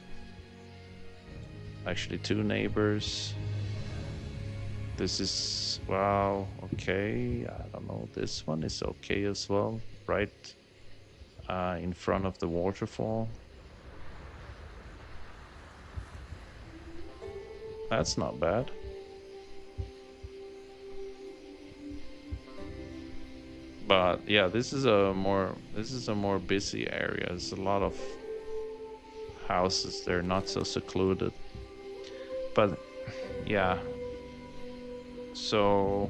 actually two neighbors. This is, wow, okay, I don't know, this one is okay as well, right in front of the waterfall. That's not bad. But yeah, this is a more busy area. There's a lot of houses. They're not so secluded. But yeah. So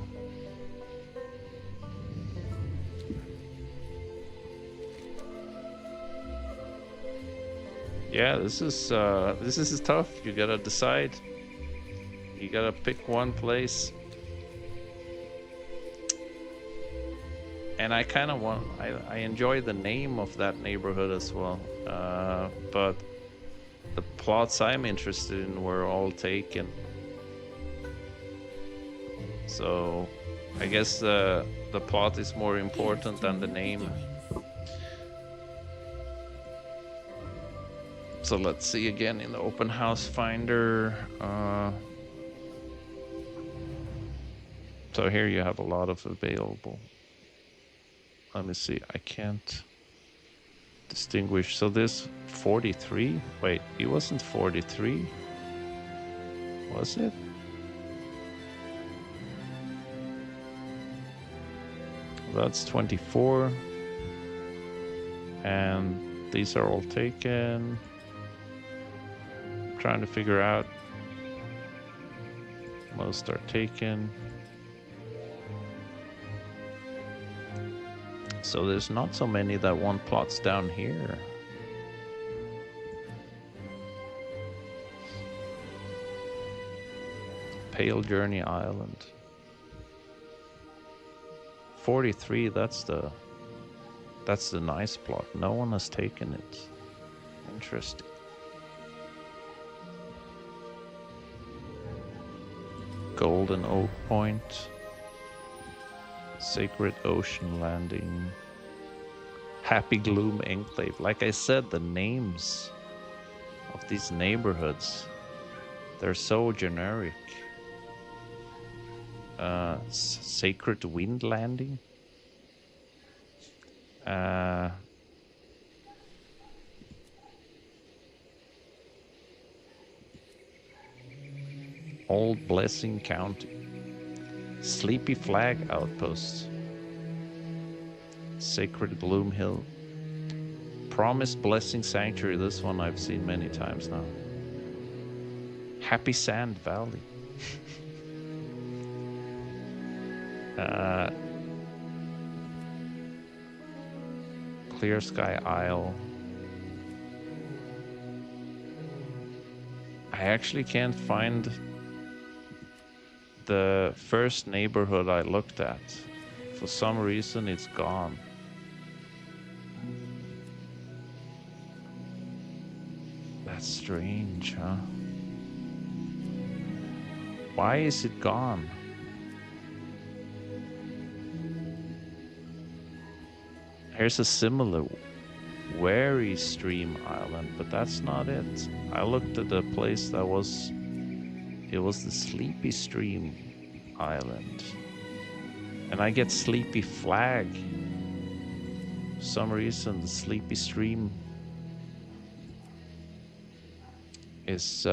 yeah, this is tough. You gotta decide. You gotta pick one place. And I kind of I enjoy the name of that neighborhood as well. But the plots I'm interested in were all taken. So I guess the plot is more important than the name. So let's see again in the open house finder. So here you have a lot of available. Let me see. I can't distinguish. So this 43? Wait, it wasn't 43? Was it? That's 24. And these are all taken. I'm trying to figure out. Most are taken. So there's not so many that want plots down here. Pale Journey Island. 43, that's the nice plot. No one has taken it. Interesting. Golden Oak Point. Sacred Ocean Landing. Happy Gloom Enclave. Like I said, the names of these neighborhoods, they're so generic. Sacred Wind Landing. Old Blessing County. Sleepy Flag Outpost. Sacred Gloom Hill. Promised Blessing Sanctuary. This one I've seen many times now. Happy Sand Valley. Clear Sky Isle. I actually can't find the first neighborhood I looked at. For some reason it's gone. That's strange, huh? Why is it gone? Here's a similar Wary Stream Island, but that's not it. I looked at the place that was... It was the Sleepy Stream Island. And I get Sleepy Flag. For some reason, the Sleepy Stream is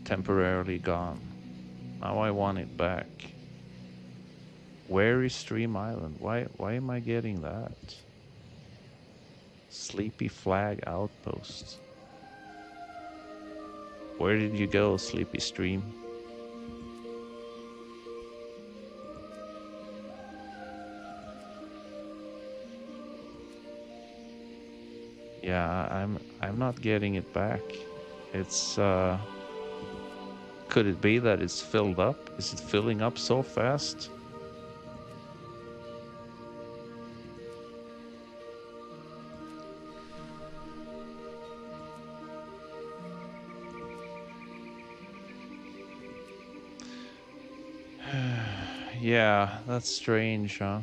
temporarily gone. Now I want it back. Wary Stream Island. Why am I getting that? Sleepy Flag Outpost. Where did you go, Sleepy Stream? Yeah, I'm not getting it back. It's could it be that it's filled up? Is it filling up so fast? Yeah, that's strange, huh?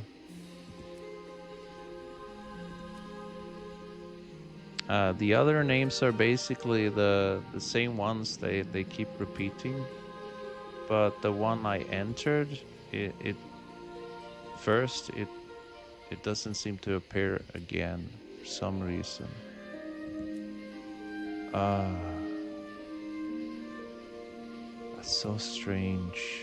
The other names are basically the same ones they keep repeating, but the one I entered, it It doesn't seem to appear again for some reason. Ah, that's so strange.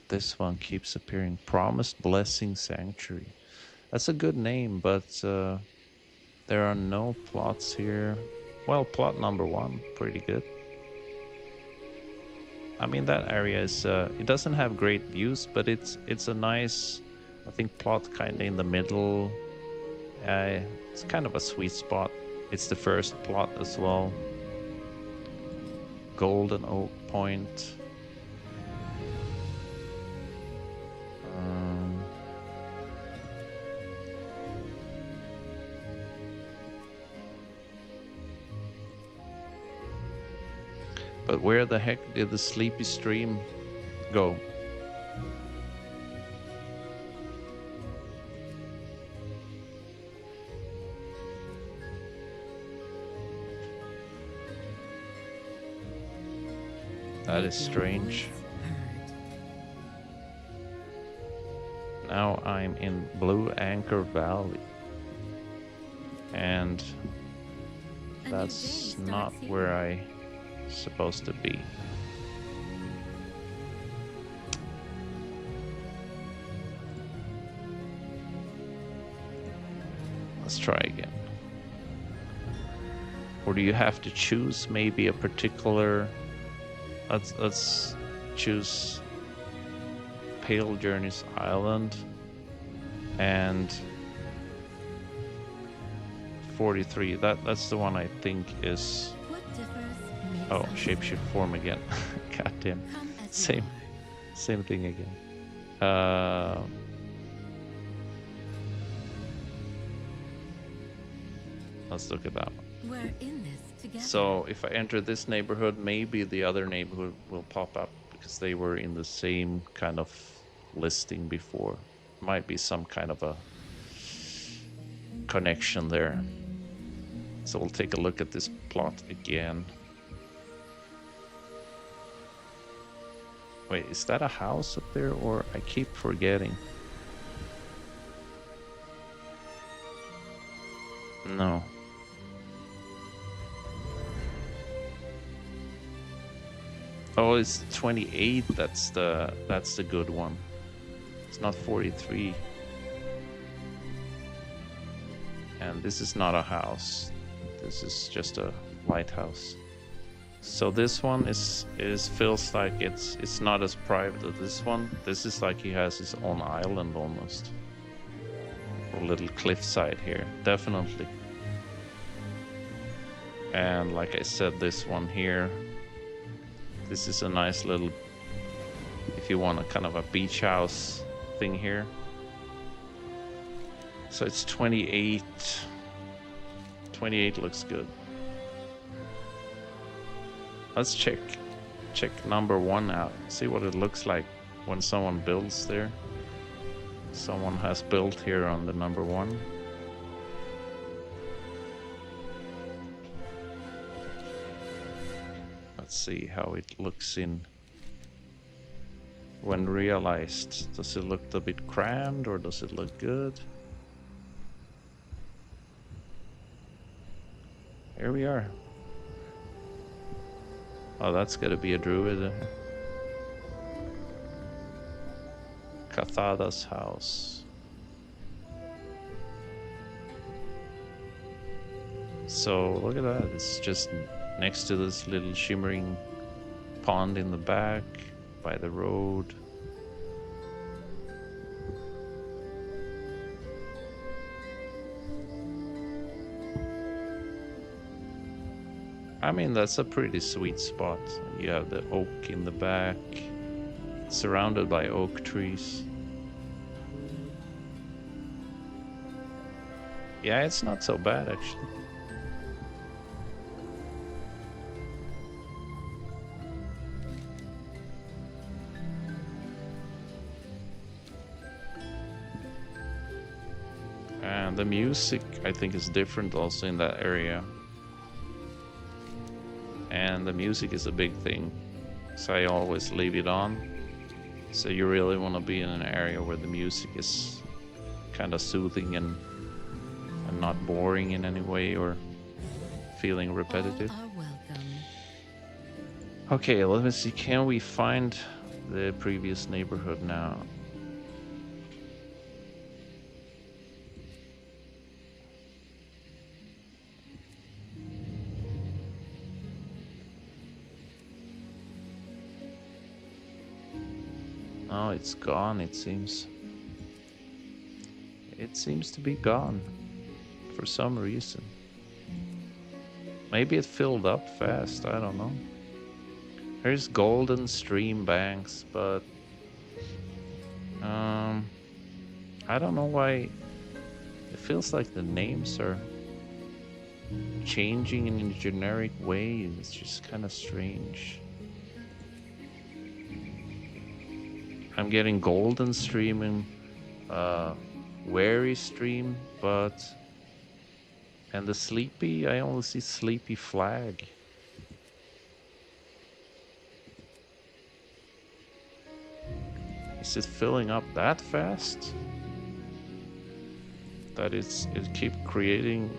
This one keeps appearing. Promised Blessing Sanctuary. That's a good name, but there are no plots here. Well, plot number 1, pretty good. I mean, that area is, it doesn't have great views, but it's a nice, I think, plot kind of in the middle. It's kind of a sweet spot. It's the first plot as well. Golden Oak Point. But where the heck did the sleepy stream go? That is strange. Now I'm in Blue Anchor Valley. And that's not where I'm supposed to be. Let's try again. Or do you have to choose maybe a particular... Let's choose Pale Journeys Island and 43. That's the one I think is... Oh, shapeshift form again. God damn. Same thing again. Let's look at that one. We're in this together. So if I enter this neighborhood, maybe the other neighborhood will pop up because they were in the same kind of listing before. Might be some kind of a connection there. So we'll take a look at this plot again. Wait, is that a house up there, or I keep forgetting? No. Oh, it's 28. That's the good one. It's not 43. And this is not a house. This is just a lighthouse. So this one is feels like it's not as private as this one. This is like he has his own island almost. A little cliffside here, definitely. And like I said, this one here, this is a nice little, if you want a kind of a beach house thing here. So it's 28. 28 looks good. Let's check number 1 out. See what it looks like when someone builds there. Someone has built here on the number 1. Let's see how it looks in when realized. Does it look a bit crammed or does it look good? Here we are. Oh, that's gotta be a druid. Cathada's house. So look at that. It's just next to this little shimmering pond in the back by the road. I mean, that's a pretty sweet spot. You have the oak in the back, surrounded by oak trees. Yeah, it's not so bad actually. The music, I think, is different also in that area. And the music is a big thing, so I always leave it on. So you really want to be in an area where the music is kind of soothing and not boring in any way or feeling repetitive. All are welcome. Okay, let me see. Can we find the previous neighborhood now? Oh, it's gone, it seems. It seems to be gone for some reason. Maybe it filled up fast, I don't know. Here's Golden Stream Banks, but I don't know why it feels like the names are changing in a generic way. It's just kind of strange. I'm getting Golden Stream and Wary Stream, and the Sleepy, I only see Sleepy Flag. Is it filling up that fast? That it keep creating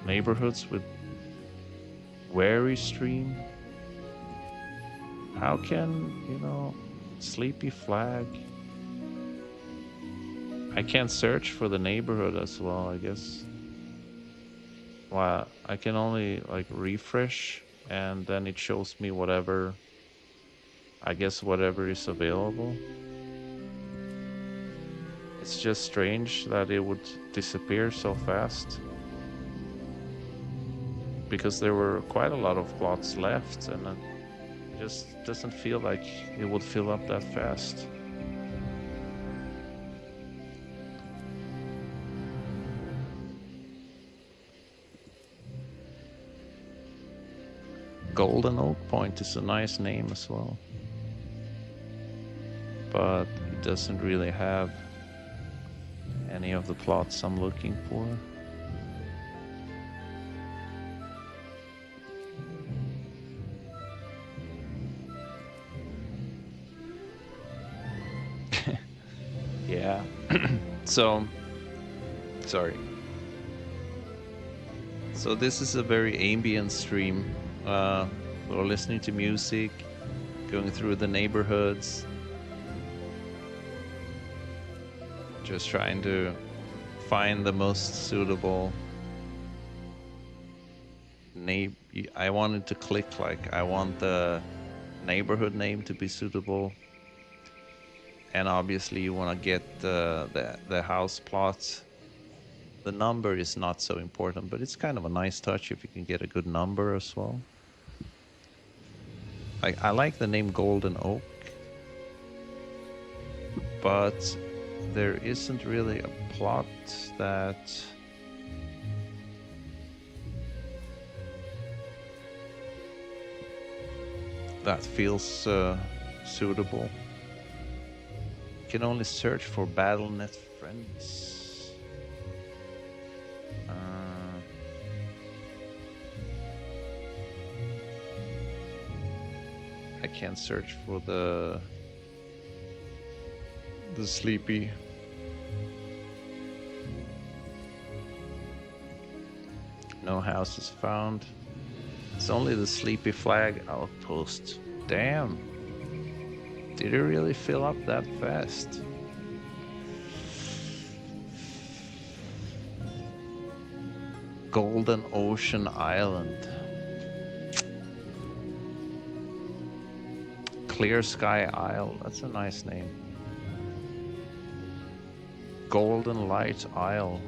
neighborhoods with Wary Stream? How can, Sleepy Flag? I can't search for the neighborhood as well, I guess. Well, I can only like refresh and then it shows me whatever, I guess whatever is available. It's just strange that it would disappear so fast. Because there were quite a lot of plots left and it just doesn't feel like it would fill up that fast. Golden Oak Point is a nice name as well. But it doesn't really have any of the plots I'm looking for. Yeah. So, sorry. So this is a very ambient stream. We're listening to music, going through the neighborhoods, just trying to find the most suitable name. I wanted to click like I want the neighborhood name to be suitable, and obviously you want to get the house plots. The number is not so important, but it's kind of a nice touch if you can get a good number as well. I like the name Golden Oak, but there isn't really a plot that feels suitable. You can only search for BattleNet friends. I can't search for the Sleepy. No houses found. It's only the Sleepy Flag outpost. Damn. Did it really fill up that fast? Golden Ocean Island. Clear Sky Isle. That's a nice name. Golden Light Isle.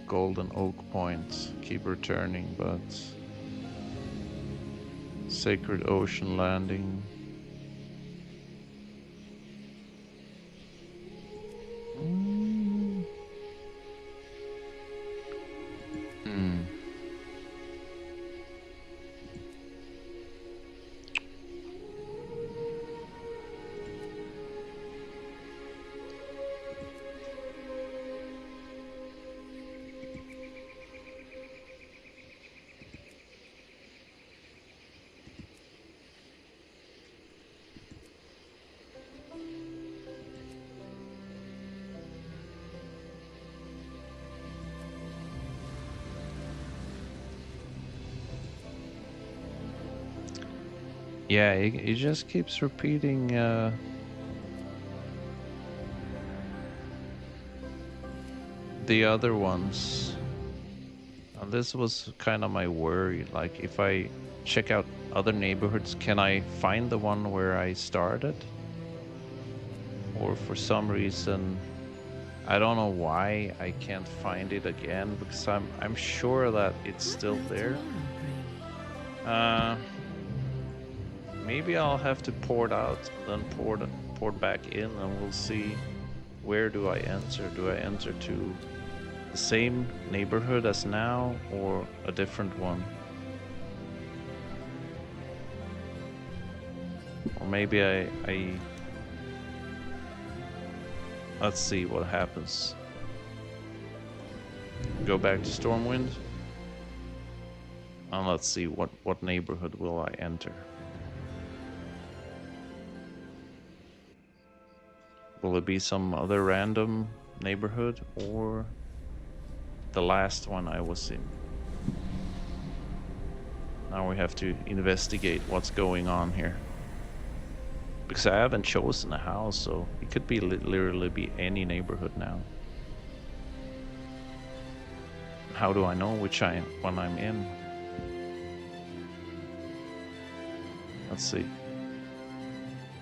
Golden Oak Point. Keep returning, but Sacred Ocean Landing. Yeah, it just keeps repeating the other ones. And this was kind of my worry. Like, if I check out other neighborhoods, can I find the one where I started? Or for some reason, I don't know why I can't find it again, because I'm sure that it's What still will there. tomorrow bring? Uh, Maybe I'll have to port out, then port back in, and we'll see where do I enter. Do I enter to the same neighborhood as now or a different one? Or maybe I let's see what happens. Go back to Stormwind. And let's see what neighborhood will I enter. Will it be some other random neighborhood or the last one I was in? Now we have to investigate what's going on here. Because I haven't chosen a house, so it could be literally be any neighborhood now. How do I know which one I'm in? Let's see.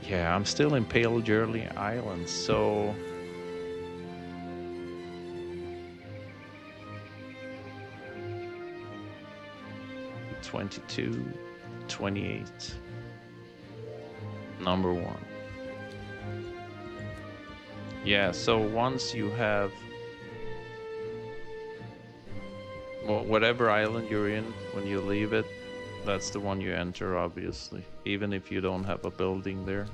Yeah, I'm still in Pale Jurley Island, so 22, 28. Number 1. Yeah, so once you have whatever island you're in, when you leave it, that's the one you enter, obviously, even if you don't have a building there.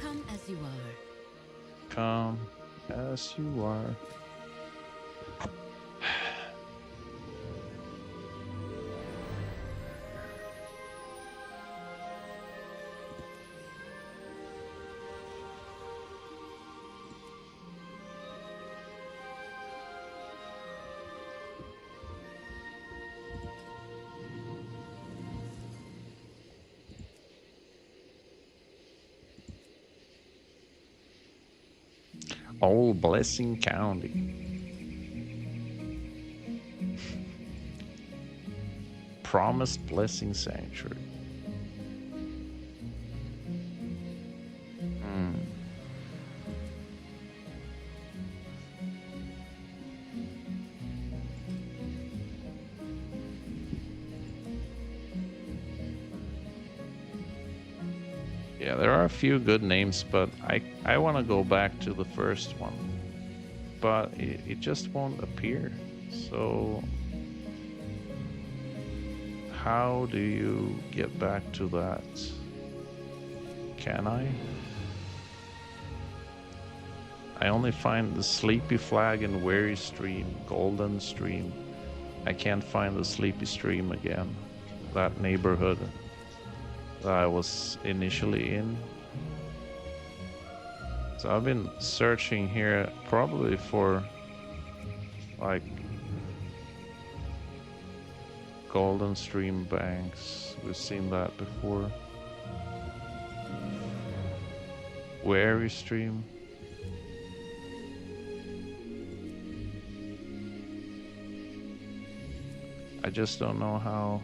Come as you are. Come as you are. Old Blessing County. Promised Blessing Sanctuary. Yeah, there are a few good names, but I want to go back to the first one. But it just won't appear. So how do you get back to that? Can I? I only find the Sleepy Flag and Weary Stream, Golden Stream. I can't find the Sleepy Stream again. That neighborhood that I was initially in. So I've been searching here probably for like Golden Stream Banks. We've seen that before. Weary Stream. I just don't know how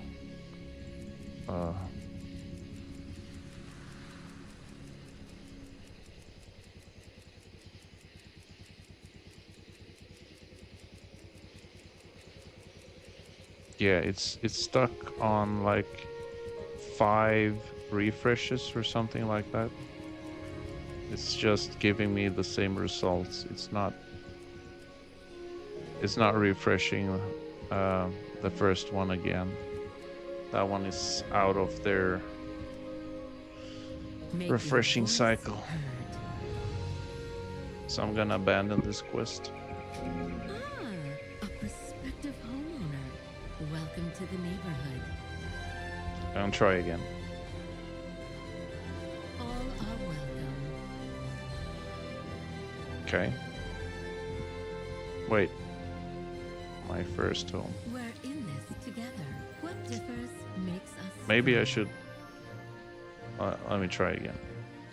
yeah, it's stuck on like 5 refreshes or something like that. It's just giving me the same results. It's not refreshing the first one again. That one is out of their refreshing cycle. So I'm gonna abandon this quest. A prospective homeowner. Welcome to the neighborhood. I'll try again. All are welcome. Okay. Wait. My first home. We're in this together. What differs makes us Maybe I strong. should. Let me try again.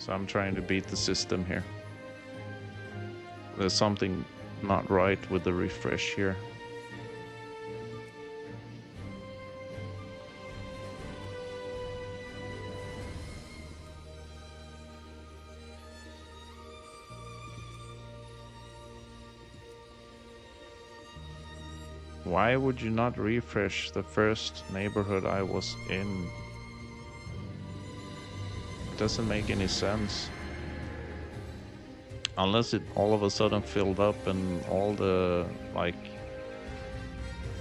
So I'm trying to beat the system here. There's something not right with the refresh here. Why would you not refresh the first neighborhood I was in? It doesn't make any sense. Unless it all of a sudden filled up and all the, like,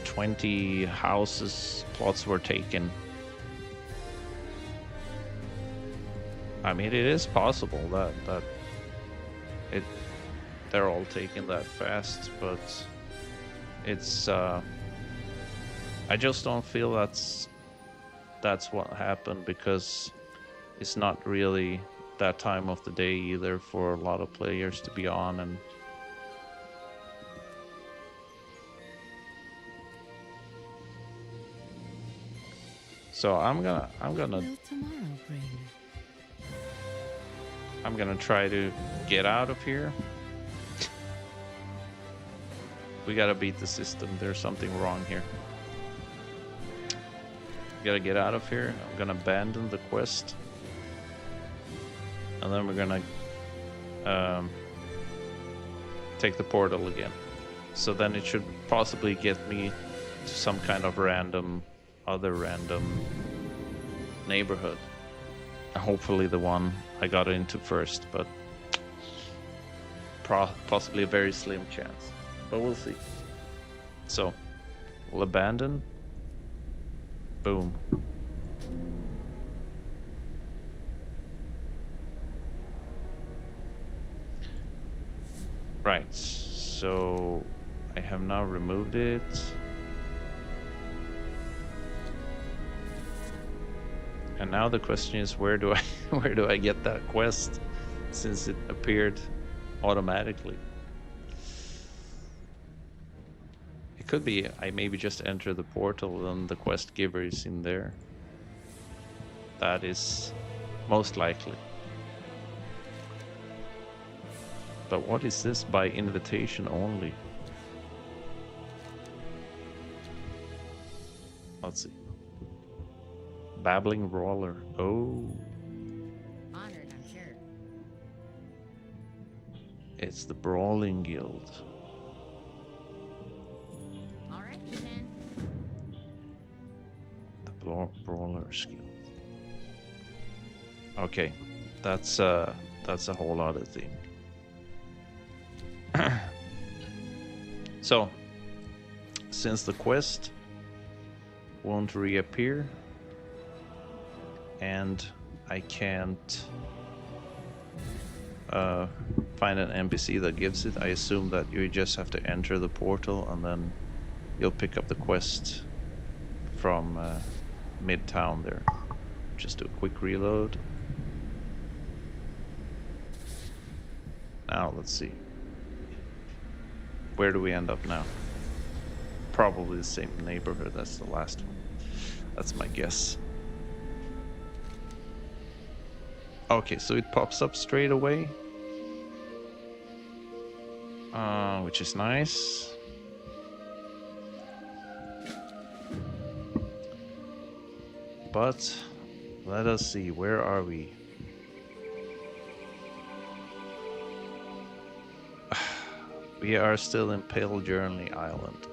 20 houses plots were taken. I mean, it is possible that it they're all taken that fast, but it's I just don't feel that's what happened, because it's not really that time of the day either for a lot of players to be on. And so I'm gonna What will tomorrow bring? I'm gonna try to get out of here. We gotta beat the system. There's something wrong here. Gotta get out of here. I'm gonna abandon the quest. And then we're gonna take the portal again. So then it should possibly get me to some kind of other random neighborhood. Hopefully the one I got into first, but possibly a very slim chance. But we'll see. So we'll abandon. Boom. Right, so I have now removed it. And now the question is, where do I get that quest, since it appeared automatically? It could be I maybe just enter the portal and the quest giver is in there. That is most likely. But what is this? By invitation only? Let's see. Babbling Brawler. Oh. Honored, I'm sure. It's the Brawling Guild. All right, then. The Brawlers Guild. Okay. That's a whole other thing. So, since the quest won't reappear and I can't find an NPC that gives it, I assume that you just have to enter the portal and then you'll pick up the quest from Midtown there. Just do a quick reload. Now let's see. Where do we end up now? Probably the same neighborhood as the last one. That's my guess. Okay, so it pops up straight away. Which is nice. But let us see, where are we? We are still in Pale Journey Island.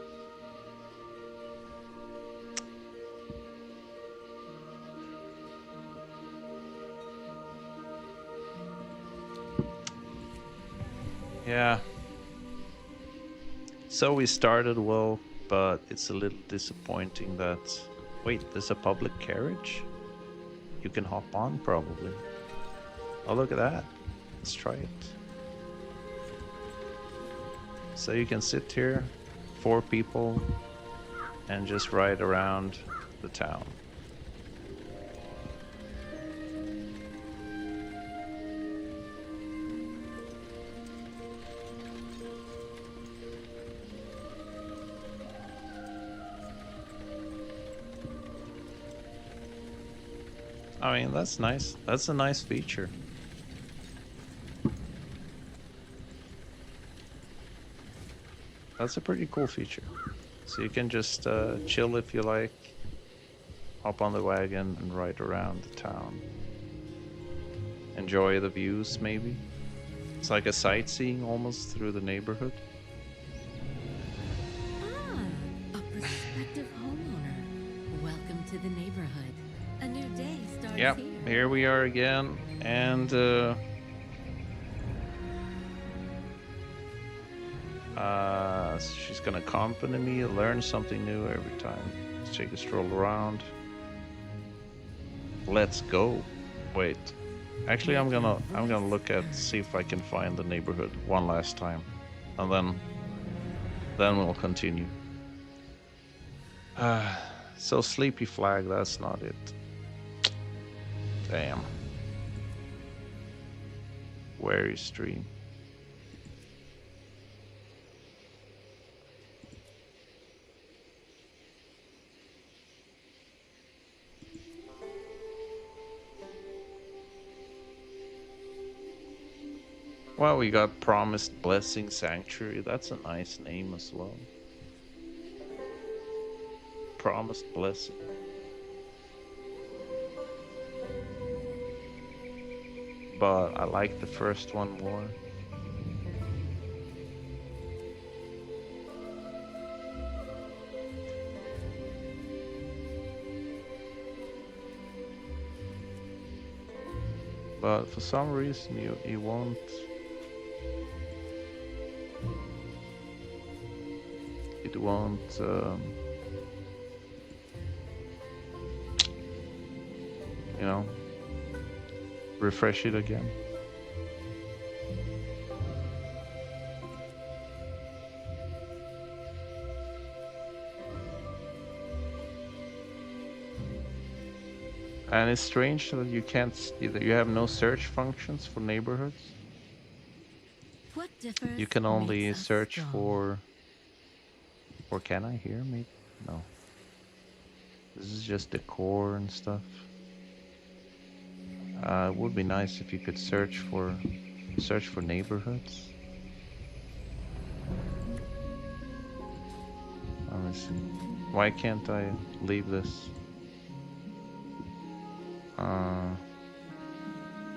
Yeah. So we started well, but it's a little disappointing that... Wait, there's a public carriage? You can hop on, probably. Oh, look at that. Let's try it. So you can sit here, 4 people, and just ride around the town. I mean, that's nice. That's a nice feature. That's a pretty cool feature. So you can just chill if you like, hop on the wagon and ride around the town. Enjoy the views, maybe. It's like a sightseeing almost through the neighborhood. Ah, a prospective homeowner. Welcome to the neighborhood. A new day starts Yeah, here. here we are again, and she's gonna accompany me, learn something new every time. Let's take a stroll around. Let's go. Wait. Actually, I'm gonna look at see if I can find the neighborhood one last time, and then we'll continue. So sleepy flag. That's not it. Damn. Wary stream. Well, we got Promised Blessing Sanctuary. That's a nice name as well. Promised Blessing. But I like the first one more. But for some reason you won't. It won't. You know, refresh it again. And it's strange that you can't see that you have no search functions for neighborhoods. What differs You can only makes us search strong. for. Or can I hear? Maybe no. This is just decor and stuff. It would be nice if you could search for neighborhoods. Let me see. Why can't I leave this?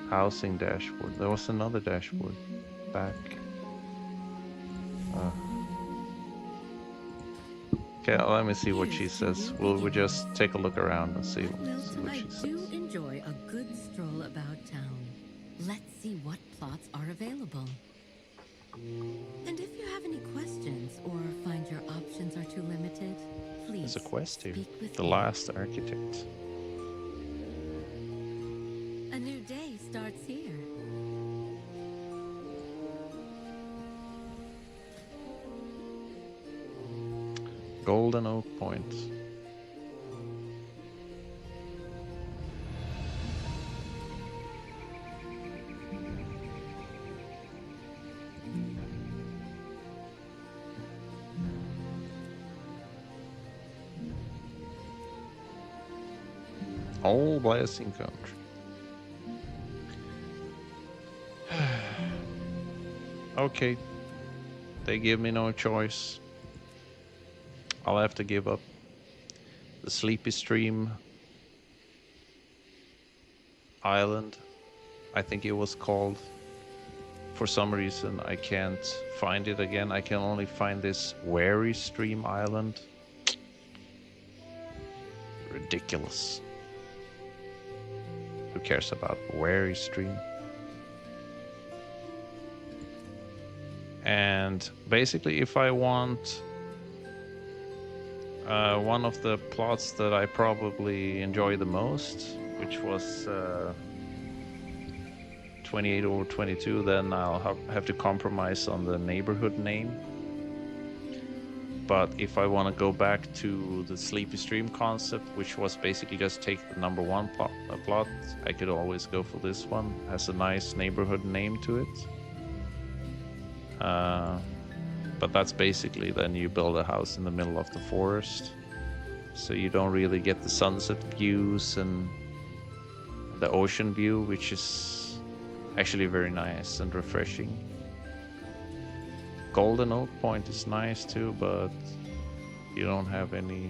Housing dashboard. There was another dashboard back. Okay, let me see what she says. We'll just take a look around and see what I she do says. enjoy a good stroll about town. Let's see what plots are available. And if you have any questions or find your options are too limited, please There's a quest here. speak with The me. Last Architect. A new day starts here. Golden Oak Point. All blessing country. Okay. They give me no choice. I'll have to give up. The Sleepy Stream Island, I think it was called. For some reason, I can't find it again. I can only find this Wary Stream Island. Ridiculous. Who cares about Wary Stream? And basically, if I want one of the plots that I probably enjoy the most, which was 28 or 22, then I'll have to compromise on the neighborhood name. But if I want to go back to the Sleepy Stream concept, which was basically just take the number one plot, I could always go for this one. It has a nice neighborhood name to it. But that's basically then you build a house in the middle of the forest, so you don't really get the sunset views and the ocean view, which is actually very nice and refreshing. Golden Oak Point is nice too, but you don't have any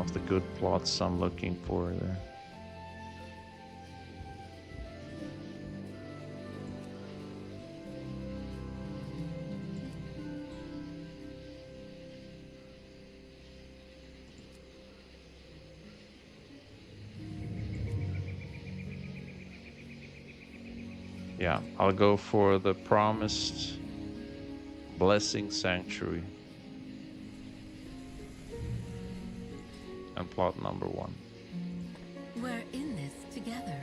of the good plots I'm looking for there. Yeah, I'll go for the promised Blessing Sanctuary. And plot number 1. We're in this together.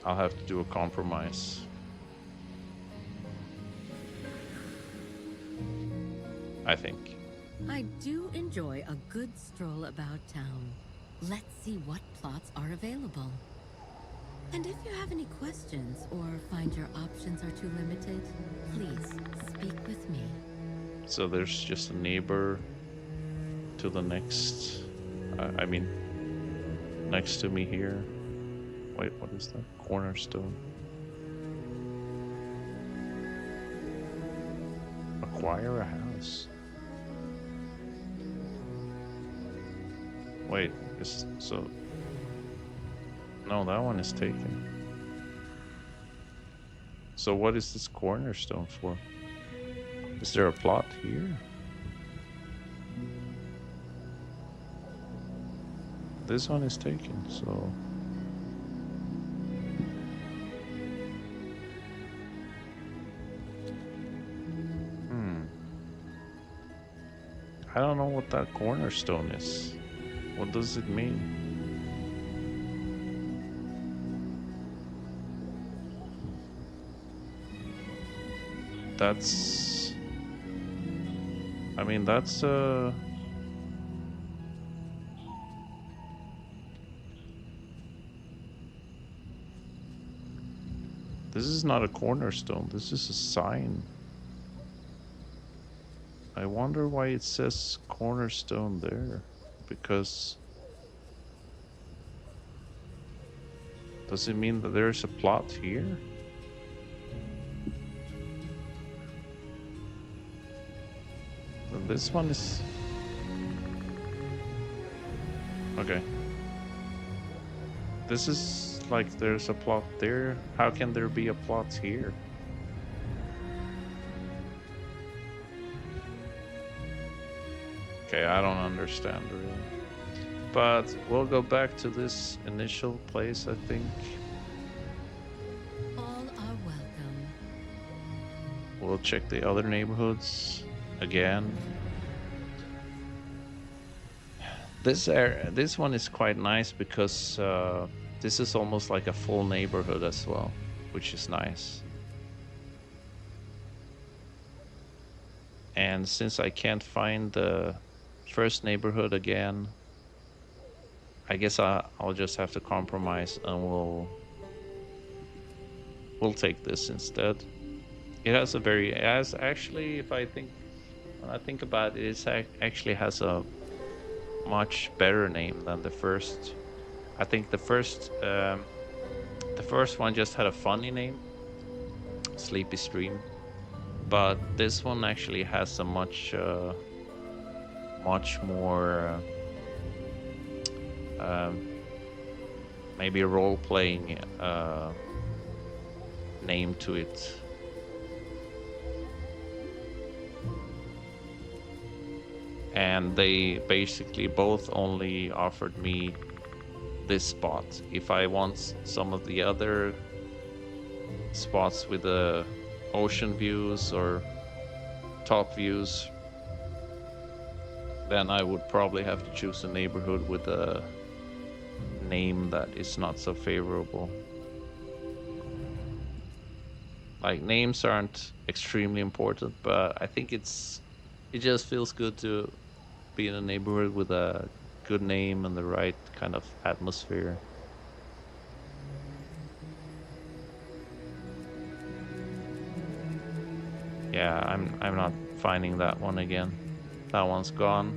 I'll have to do a compromise. I think. I do enjoy a good stroll about town. Let's see what plots are available. And if you have any questions or find your options are too limited, please speak with me. So there's just a neighbor to the next, I mean, next to me here. Wait, what is that? Cornerstone. Acquire a house. Wait, so... No, that one is taken. So what is this cornerstone for? Is there a plot here? This one is taken, so... I don't know what that cornerstone is. What does it mean? That's... I mean, that's this is not a cornerstone, this is a sign. I wonder why it says cornerstone there, because... Does it mean that there's a plot here? This one is... Okay. This is like there's a plot there. How can there be a plot here? Okay, I don't understand really. But we'll go back to this initial place, I think. All are welcome. We'll check the other neighborhoods again. This one is quite nice because this is almost like a full neighborhood as well, which is nice. And since I can't find the first neighborhood again, I guess I'll just have to compromise, and we'll take this instead. It has actually, when I think about it, it actually has a much better name than the first. I think the first one just had a funny name, Sleepy Stream, but this one actually has a much more maybe a role-playing name to it. And they basically both only offered me this spot. If I want some of the other spots with the ocean views or top views, then I would probably have to choose a neighborhood with a name that is not so favorable. Like, names aren't extremely important, but I think it just feels good to be in a neighborhood with a good name and the right kind of atmosphere. Yeah, I'm not finding that one again. That one's gone.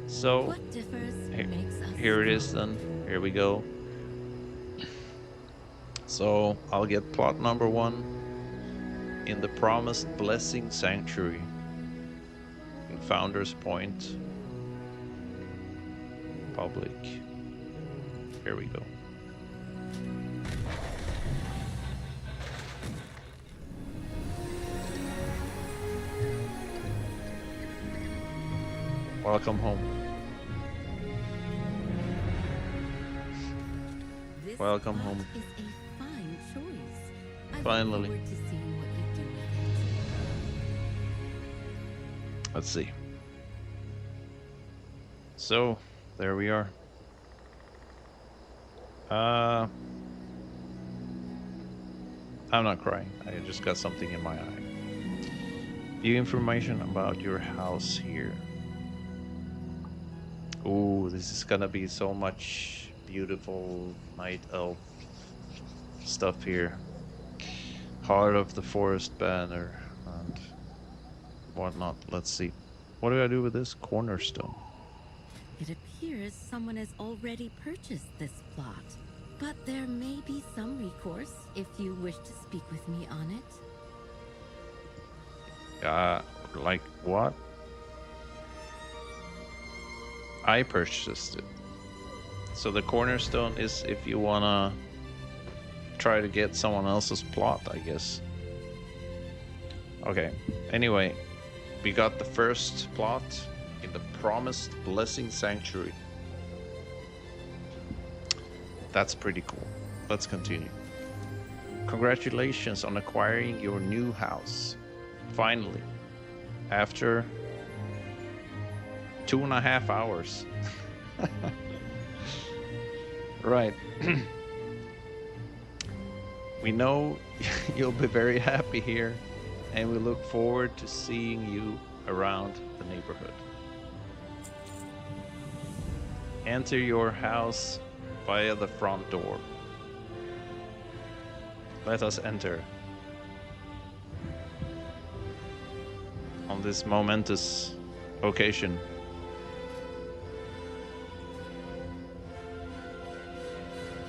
So What differs he- makes us here it is strong. then. Here we go. So I'll get plot number 1 in the promised blessing sanctuary in Founders Point Public. Here we go. Welcome home. This Welcome plot home. is a fine choice. I look Finally. forward to seeing what you do with it. Let's see. So, there we are. I'm not crying. I just got something in my eye. View information about your house here. Ooh, this is gonna be so much beautiful night elf stuff here. Heart of the Forest banner and whatnot. Let's see. What do I do with this cornerstone? It appears someone has already purchased this plot, but there may be some recourse if you wish to speak with me on it. Like what? I purchased it. So the cornerstone is if you wanna try to get someone else's plot, I guess. Okay. Anyway, we got the first plot in the promised blessing sanctuary. That's pretty cool. Let's continue. Congratulations on acquiring your new house. Finally, after 2.5 hours. Right. We know you'll be very happy here, and we look forward to seeing you around the neighborhood. Enter your house via the front door. Let us enter. On this momentous occasion.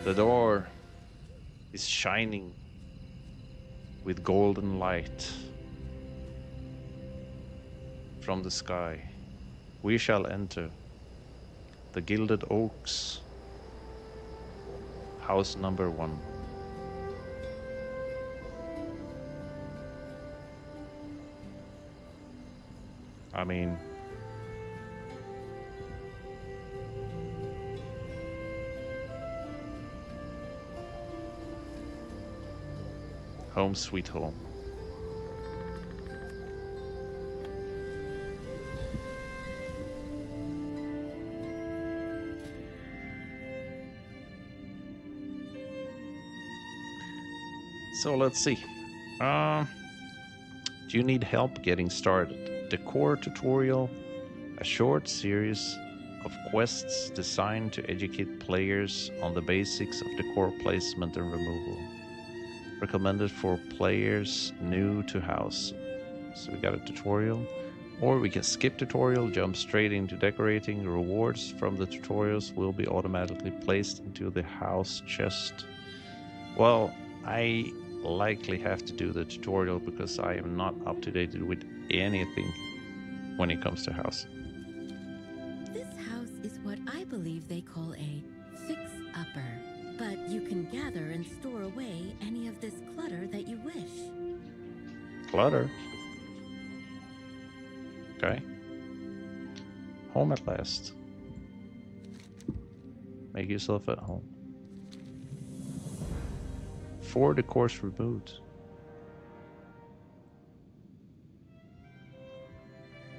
The door is shining with golden light from the sky. We shall enter the Gilded Oaks, house number 1. I mean, home sweet home. So let's see. Do you need help getting started? The core tutorial, a short series of quests designed to educate players on the basics of decor placement and removal. Recommended for players new to house. So we got a tutorial, or we can skip tutorial, jump straight into decorating. Rewards from the tutorials will be automatically placed into the house chest. Well, I likely have to do the tutorial because I am not up to date with anything when it comes to house. This house is what I believe they call a fix-upper, but you can gather and store away any of this clutter that you wish. Clutter. Okay. Home at last. Make yourself at home. 4 decors removed.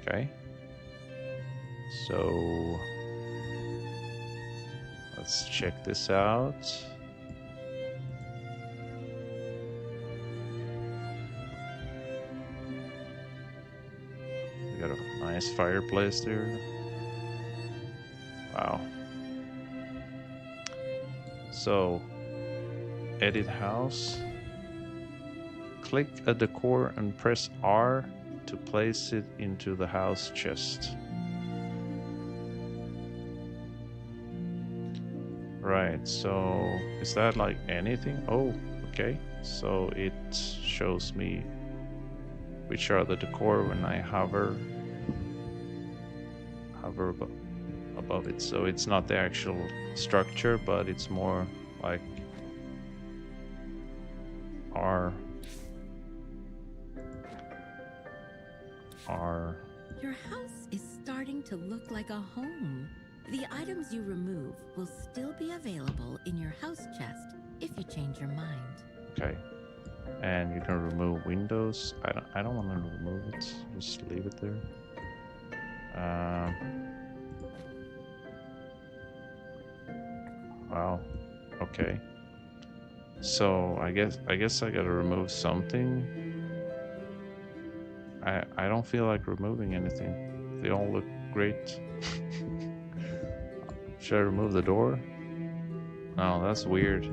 Okay. So let's check this out. We got a nice fireplace there. Wow. So, edit house. Click a decor and press R to place it into the house chest. Right, so is that like anything? Oh, okay. So it shows me which are the decor when I hover above it. So it's not the actual structure, but it's more like our Your house is starting to look like a home. The items you remove will still be available in your house chest if you change your mind. okay. And you can remove windows. I don't want to remove it. Just leave it there. Wow. Okay. So I guess I gotta remove something. I don't feel like removing anything. They all look great. Should I remove the door? No, that's weird.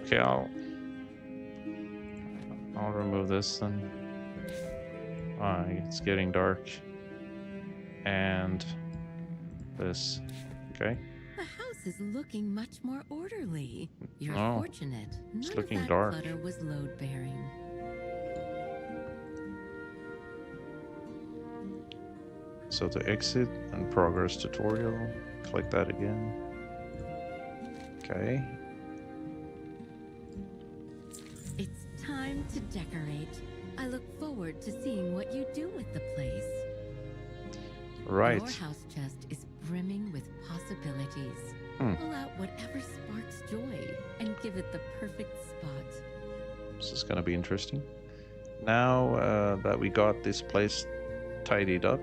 Okay, I'll remove this then. It's getting dark. And this. Okay. The house is looking much more orderly. You're Oh, fortunate. it's None of looking that dark. clutter was load-bearing. So to exit and progress tutorial, click that again. Okay. It's time to decorate. I look forward to seeing what you do with the place. Right. Your house chest is brimming with possibilities. Pull out whatever sparks joy and give it the perfect spot. This is gonna be interesting. Now that we got this place tidied up,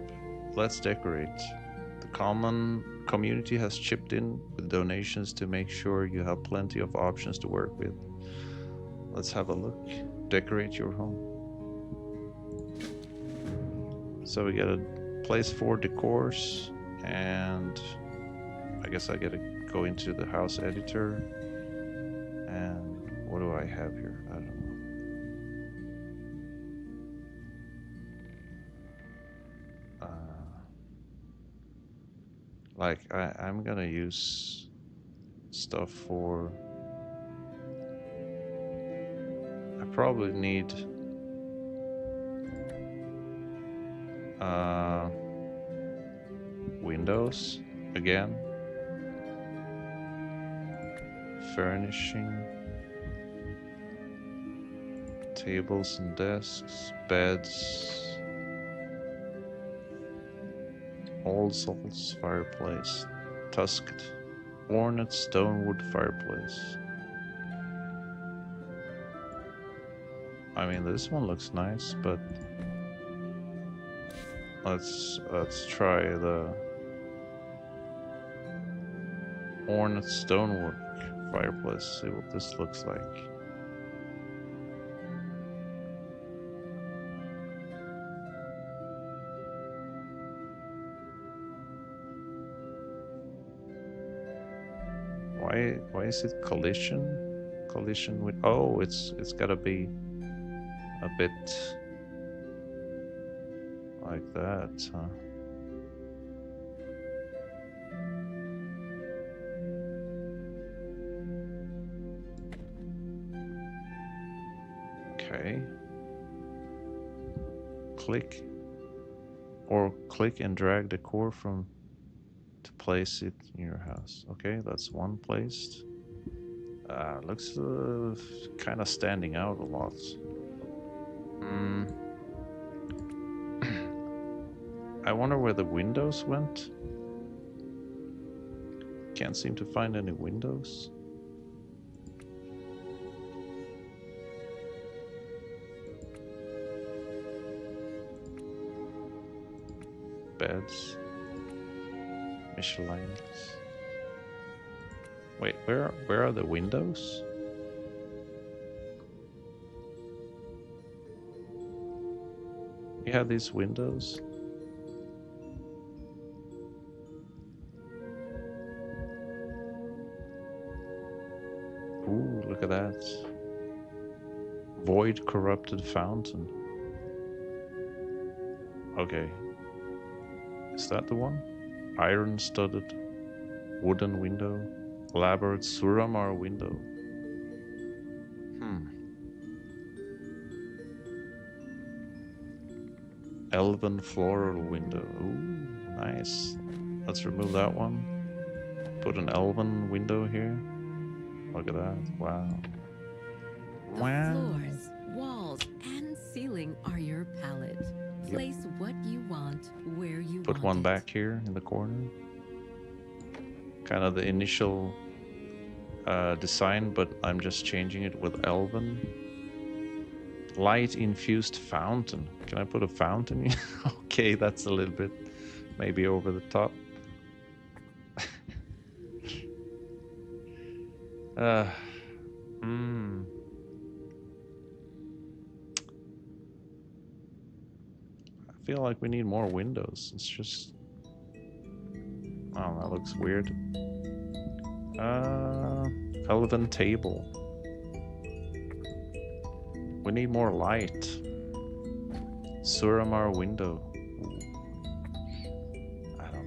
let's decorate. The community has chipped in with donations to make sure you have plenty of options to work with. Let's have a look. Decorate your home. So we get a place for decors, and I guess I gotta go into the house editor. And what do I have here? I don't know. Like I'm gonna use stuff for. I probably need windows again. Furnishing. Tables and desks, beds. Old salts fireplace, tusked, ornate stonewood fireplace. I mean, this one looks nice, but let's try the ornate stonewood fireplace. See what this looks like. Why is it collision? Collision with, oh, it's gotta be a bit like that, huh? Okay. Click and drag the core from to place it in your house. Okay, that's one placed. Looks kind of standing out a lot. I wonder where the windows went. Can't seem to find any windows. Beds. Michelines. Wait, where are the windows? You have these windows. Ooh, look at that. Void corrupted fountain. Okay. Is that the one? Iron studded Wooden window. Elaborate Suramar window. Elven floral window. Ooh, nice. Let's remove that one. Put an elven window here. Look at that. Wow. The floors, walls, and ceiling are your palette. Place what you want where you Put want one it. back here in the corner. Kind of the initial design, but I'm just changing it with elven. Light infused fountain. Can I put a fountain in? Okay, that's a little bit maybe over the top. I feel like we need more windows. It's just... Oh, that looks weird. Elven table. We need more light. Suramar window. Ooh. I don't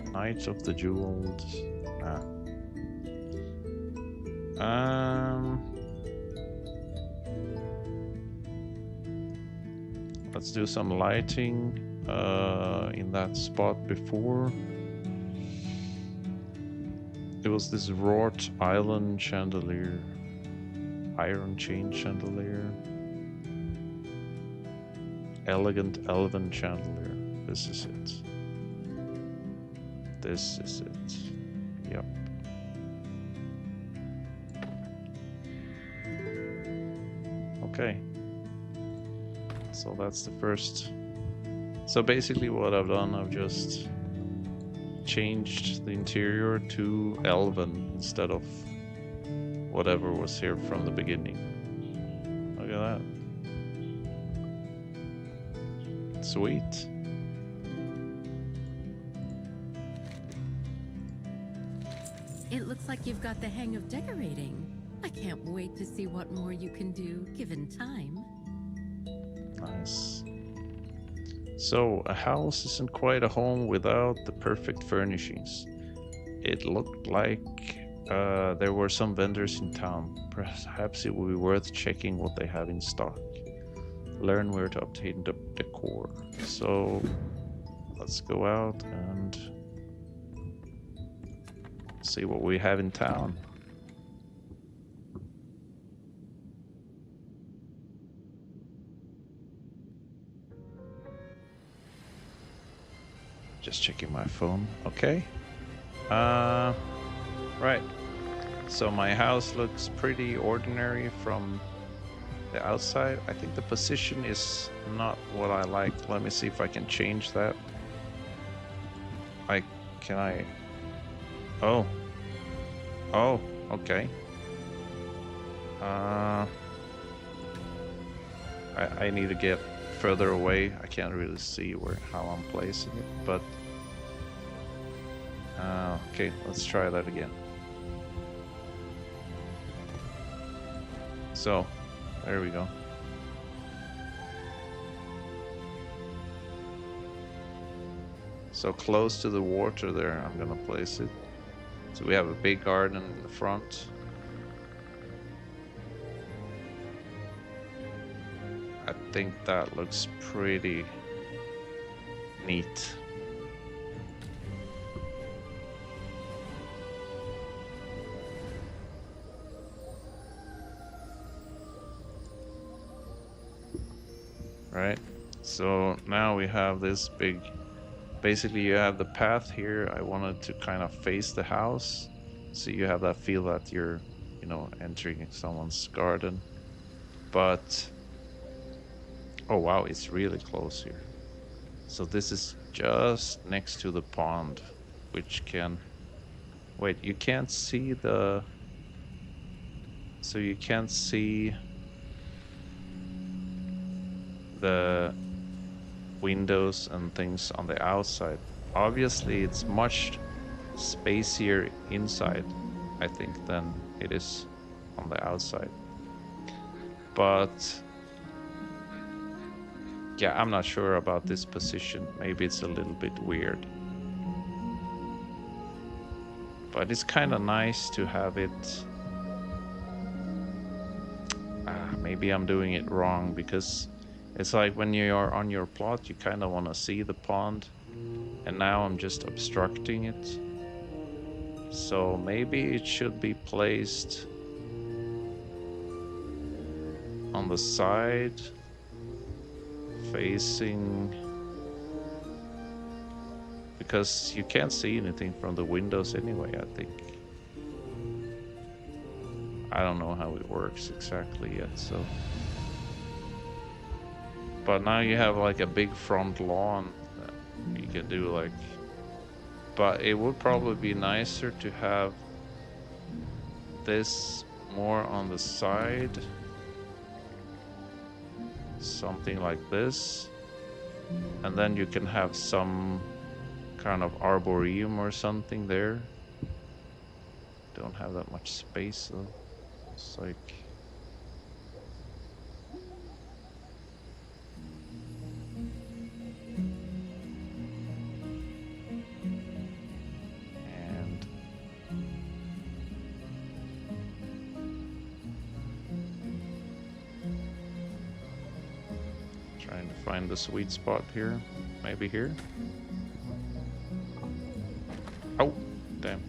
know. Knight of the Jeweled. Let's do some lighting in that spot before. It was this wrought island chandelier. Iron chain chandelier. Elegant elven chandelier. This is it. This is it. Yep. Okay. So that's the first. So basically what I've done, I've just changed the interior to elven instead of whatever was here from the beginning. Look at that. Sweet. It looks like you've got the hang of decorating. I can't wait to see what more you can do, given time. Nice. So, a house isn't quite a home without the perfect furnishings. It looked like there were some vendors in town. Perhaps it would be worth checking what they have in stock. Learn where to obtain the decor. So, let's go out and see what we have in town. Just checking my phone. Okay. Right. So my house looks pretty ordinary from the outside. I think the position is not what I like. Let me see if I can change that. Oh. Oh, okay. I need to get further away. I can't really see how I'm placing it, but okay, let's try that again. So, there we go. So close to the water there, I'm gonna place it. So we have a big garden in the front. I think that looks pretty neat. Right, so now we have this big, basically you have the path here. I wanted to kind of face the house, so you have that feel that you're, entering someone's garden. But oh wow, it's really close here. So this is just next to the pond, which can... Wait, you can't see the... So you can't see the windows and things on the outside. Obviously, it's much spacier inside, I think, than it is on the outside. But Yeah, I'm not sure about this position. Maybe it's a little bit weird. But it's kind of nice to have it. Maybe I'm doing it wrong because it's like when you're on your plot, you kind of want to see the pond. And now I'm just obstructing it. So maybe it should be placed on the side, facing, because you can't see anything from the windows anyway, I think. I don't know how it works exactly yet, so. But now you have like a big front lawn that you can do like, but it would probably be nicer to have this more on the side. Something like this. And then you can have some kind of arboretum or something there. Don't have that much space though. It's like, and trying to find the sweet spot here. Maybe here. Oh, damn.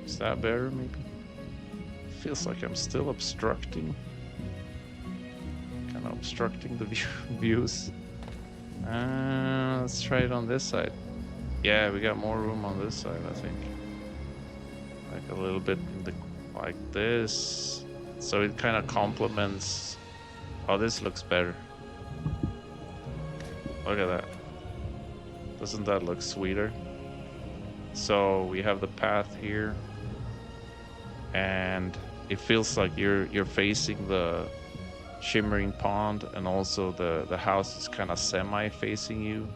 Is that better maybe? Feels like I'm still obstructing. Kind of obstructing the views. Let's try it on this side. Yeah, we got more room on this side, I think. Like a little bit like this. So it kind of complements. Oh, this looks better. Look at that. Doesn't that look sweeter? So we have the path here. And it feels like you're facing the shimmering pond, and also the house is kind of semi-facing you.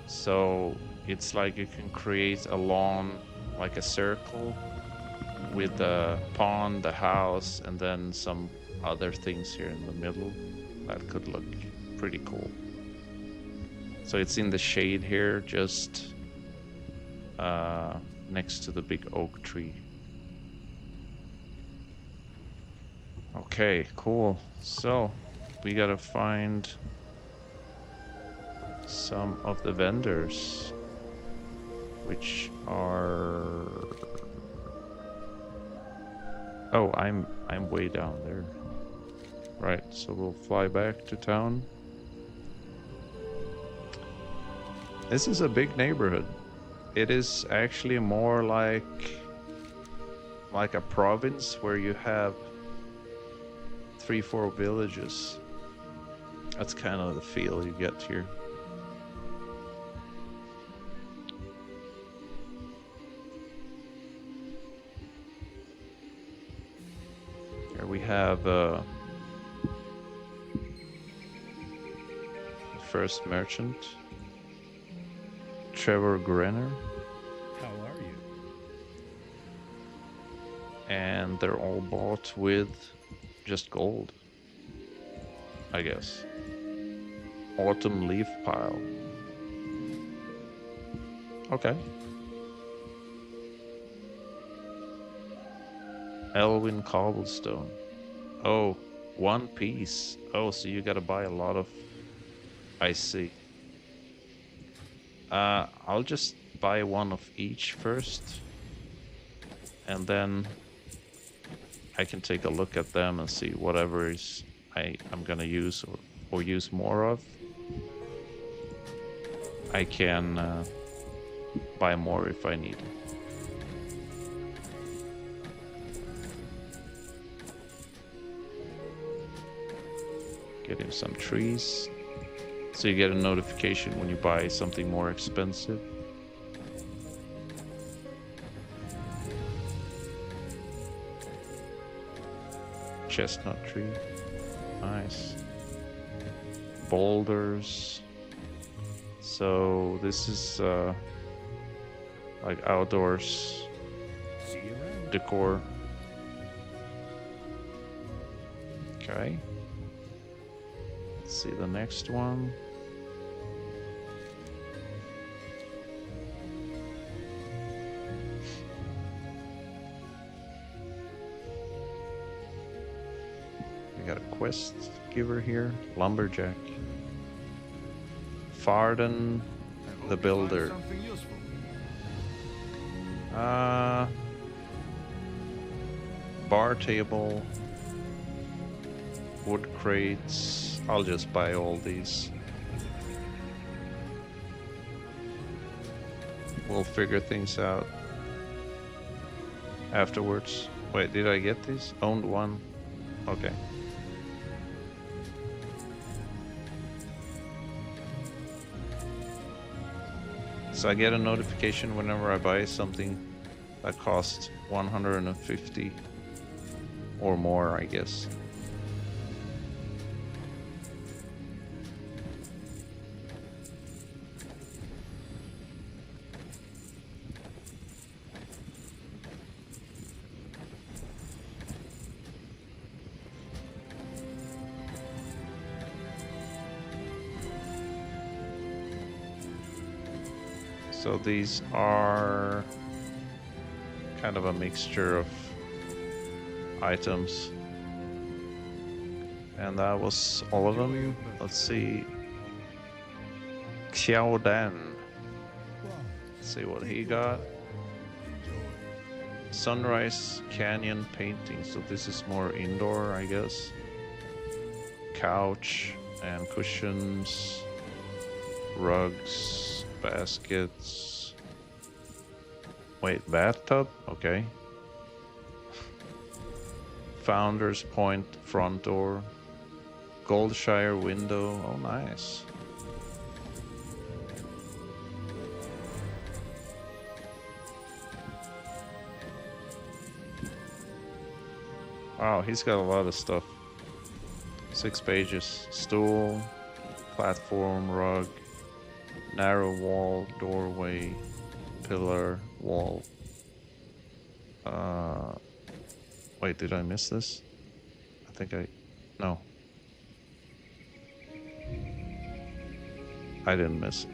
So it's like you can create a lawn, like a circle, with the pond, the house, and then some other things here in the middle. That could look pretty cool. So it's in the shade here, just next to the big oak tree. Okay, cool. So we gotta find some of the vendors, which are... Oh, I'm way down there. Right, so we'll fly back to town. This is a big neighborhood. It is actually more like a province where you have 3-4 villages. That's kind of the feel you get here. Here we have the first merchant, Trevor Grenner. How are you? And they're all bought with just gold, I guess. Autumn leaf pile. Okay. Elwyn cobblestone. Oh, 1 piece. Oh, so you gotta buy a lot of... I see. I'll just buy 1 of each first, and then I can take a look at them and see whatever is I'm gonna use or use more of. I can buy more if I need. Get him some trees. So you get a notification when you buy something more expensive. Chestnut tree. Nice. Boulders. So this is like outdoors See you around. decor. Okay. Let's see the next one. We got a quest giver here. Lumberjack. Farden the Builder. Bar table. Wood crates. I'll just buy all these. We'll figure things out afterwards. Wait, did I get these? Owned one. Okay. So I get a notification whenever I buy something that costs 150 or more, I guess. So these are kind of a mixture of items. And that was all of them. Let's see. Xiao Dan. Let's see what he got. Sunrise Canyon painting. So this is more indoor, I guess. Couch and cushions. Rugs. Baskets. Wait, bathtub? Okay. Founder's Point front door. Goldshire window. Oh, nice. Wow, he's got a lot of stuff. 6 pages. Stool. Platform. Rug. Narrow wall, doorway, pillar, wall. Wait, did I miss this? I think no. I didn't miss it.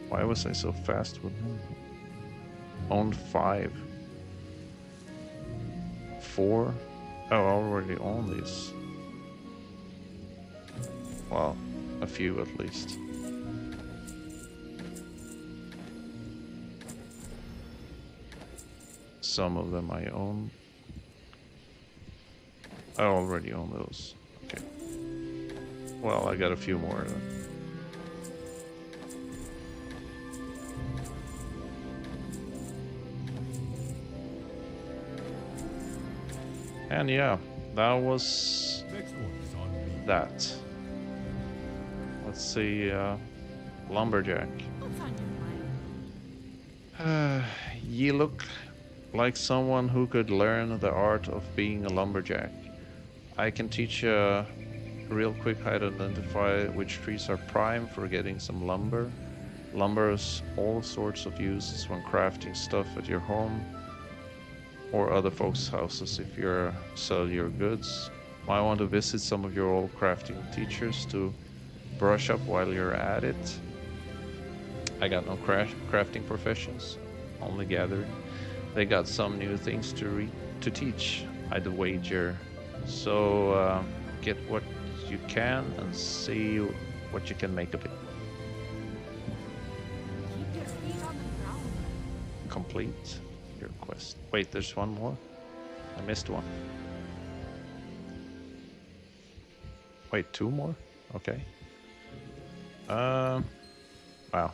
Why was I so fast with him? Owned 5. 4? Oh, I already own these. Well, a few at least. Some of them I own. I already own those. Okay. Well, I got a few more of them. And yeah, that was that. Let's see, Lumberjack. Ye look like someone who could learn the art of being a lumberjack. I can teach you real quick how to identify which trees are prime for getting some lumber. Lumber has all sorts of uses when crafting stuff at your home or other folks' houses if you sell your goods. Might want to visit some of your old crafting teachers to brush up while you're at it. I got no crafting professions, only gathering. They got some new things to teach, I'd wager. So get what you can and see what you can make of it. Keep your feet on the ground. Complete your quest. Wait, there's one more? I missed one. Wait, 2 more? Okay. Wow.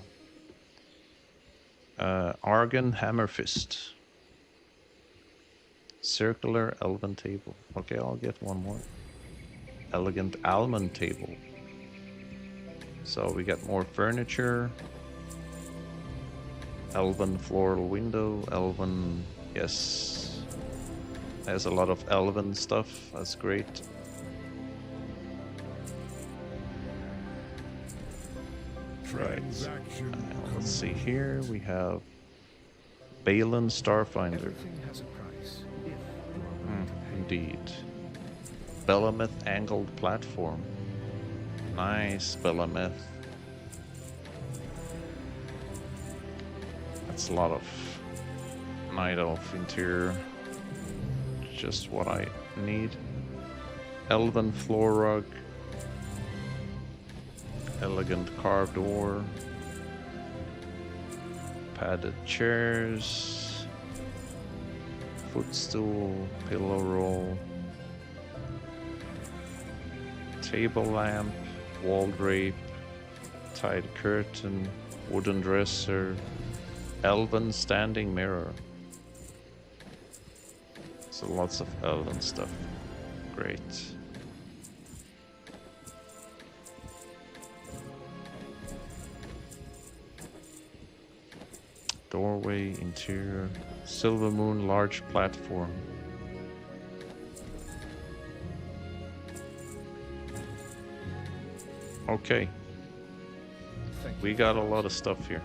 Argon Hammerfist. Circular elven table. Okay, I'll get one more. Elegant almond table. So we got more furniture. Elven floral window. Elven, yes. There's a lot of elven stuff. That's great. Right. Let's see here. We have Balin Starfinder. Everything has a price. If you are willing to pay. indeed. Belemeth angled platform. Nice, Belemeth. That's a lot of night elf interior. Just what I need. Elven floor rug. Elegant carved ore. Padded chairs. Footstool. Pillow roll. Table lamp. Wall drape. Tied curtain. Wooden dresser. Elven standing mirror. So lots of elven stuff. Great. Doorway, interior, silver moon, large platform. Okay. We got a lot of stuff here.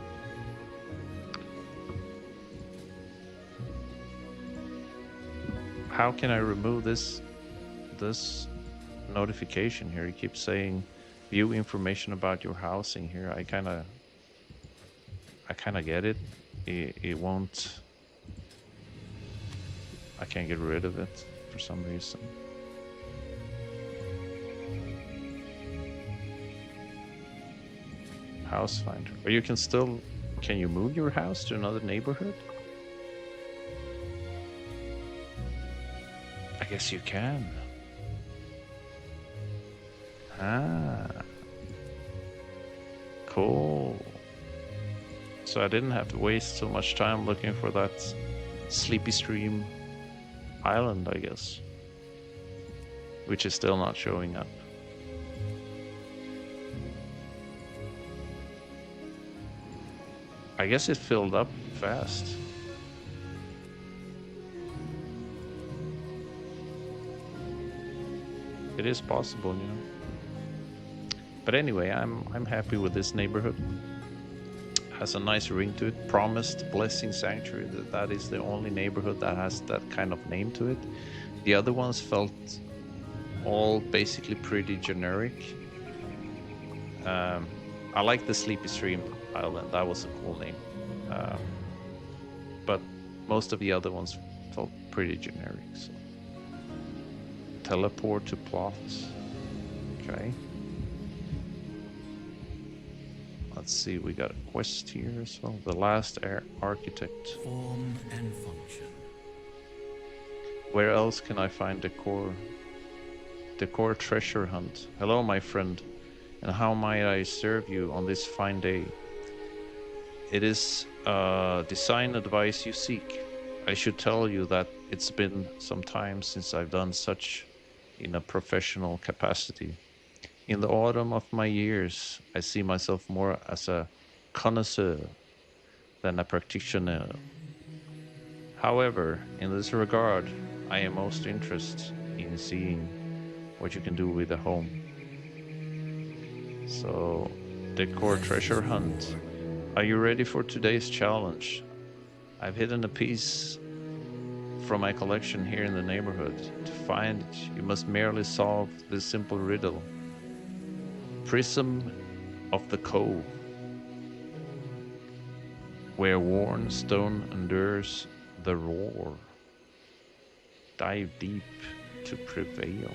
How can I remove this notification here? It keeps saying view information about your housing here. I kind of get it. It won't. I can't get rid of it for some reason. House finder. Or you can still. Can you move your house to another neighborhood? I guess you can. Ah. Cool. So I didn't have to waste so much time looking for that Sleepy Stream island, I guess. Which is still not showing up. I guess it filled up fast. It is possible, you know. But anyway, I'm happy with this neighborhood. Has a nice ring to it. Promised Blessing Sanctuary. That is the only neighborhood that has that kind of name to it. The other ones felt all basically pretty generic. I like the Sleepy Stream Island. That was a cool name. But most of the other ones felt pretty generic. So. Teleport to plots. Okay. Let's see, we got a quest here as well. The last architect. Form and function. Where else can I find decor? Decor treasure hunt. Hello, my friend. And how might I serve you on this fine day? It is design advice you seek. I should tell you that it's been some time since I've done such in a professional capacity. In the autumn of my years, I see myself more as a connoisseur than a practitioner. However, in this regard, I am most interested in seeing what you can do with a home. So, decor treasure hunt. Are you ready for today's challenge? I've hidden a piece from my collection here in the neighborhood. To find it, you must merely solve this simple riddle. Prism of the Cove, where worn stone endures the roar. Dive deep to prevail.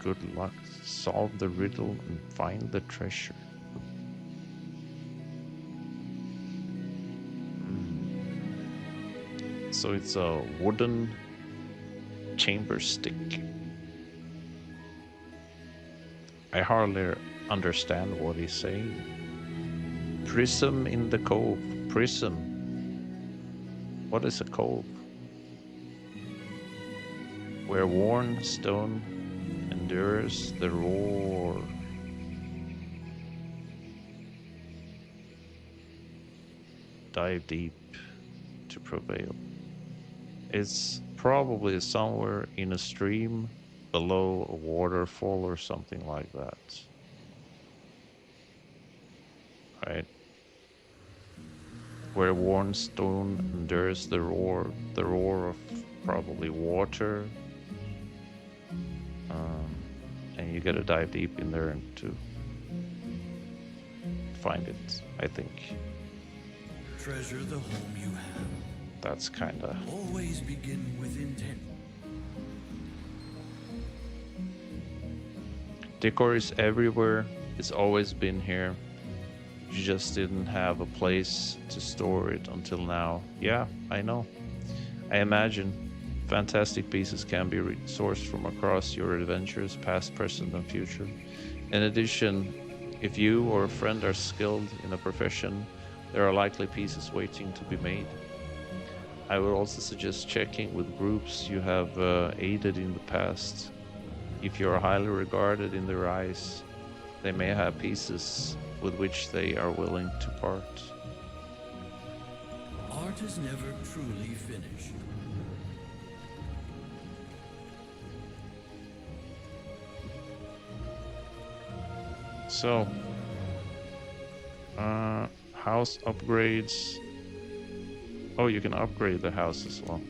Good luck. Solve the riddle and find the treasure. So it's a wooden chamber stick. I hardly understand what he's saying. Prism in the cove. Prism. What is a cove? Where worn stone endures the roar. Dive deep to prevail. It's probably somewhere in a stream below a waterfall or something like that. Right? Where worn stone endures the roar of probably water and you gotta dive deep in there and to find it. I think Treasure the home you have. that's kind of Always begin with intent. decor is everywhere. It's always been here. You just didn't have a place to store it until now. Yeah, I know. I imagine fantastic pieces can be sourced from across your adventures, past, present, and future. In addition, if you or a friend are skilled in a profession, there are likely pieces waiting to be made. I would also suggest checking with groups you have aided in the past. If you are highly regarded in their eyes, they may have pieces with which they are willing to part. Art is never truly finished. So, house upgrades. Oh, you can upgrade the house as well.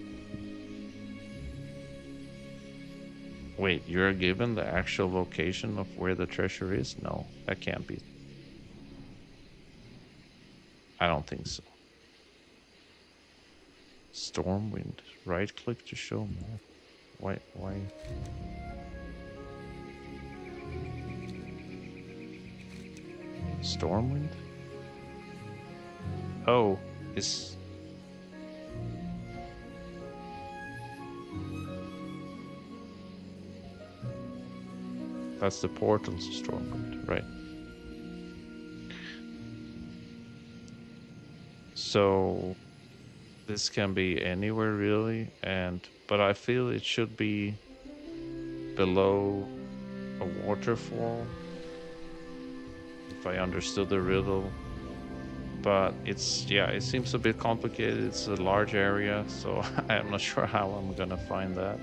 Wait, you're given the actual location of where the treasure is? No, that can't be. I don't think so. Stormwind. Right click to show map. Why? Stormwind? Oh, it's... That's the portal to Stormwind, right? So this can be anywhere really, but I feel it should be below a waterfall, if I understood the riddle. But it seems a bit complicated. It's a large area, so I'm not sure how I'm gonna find that.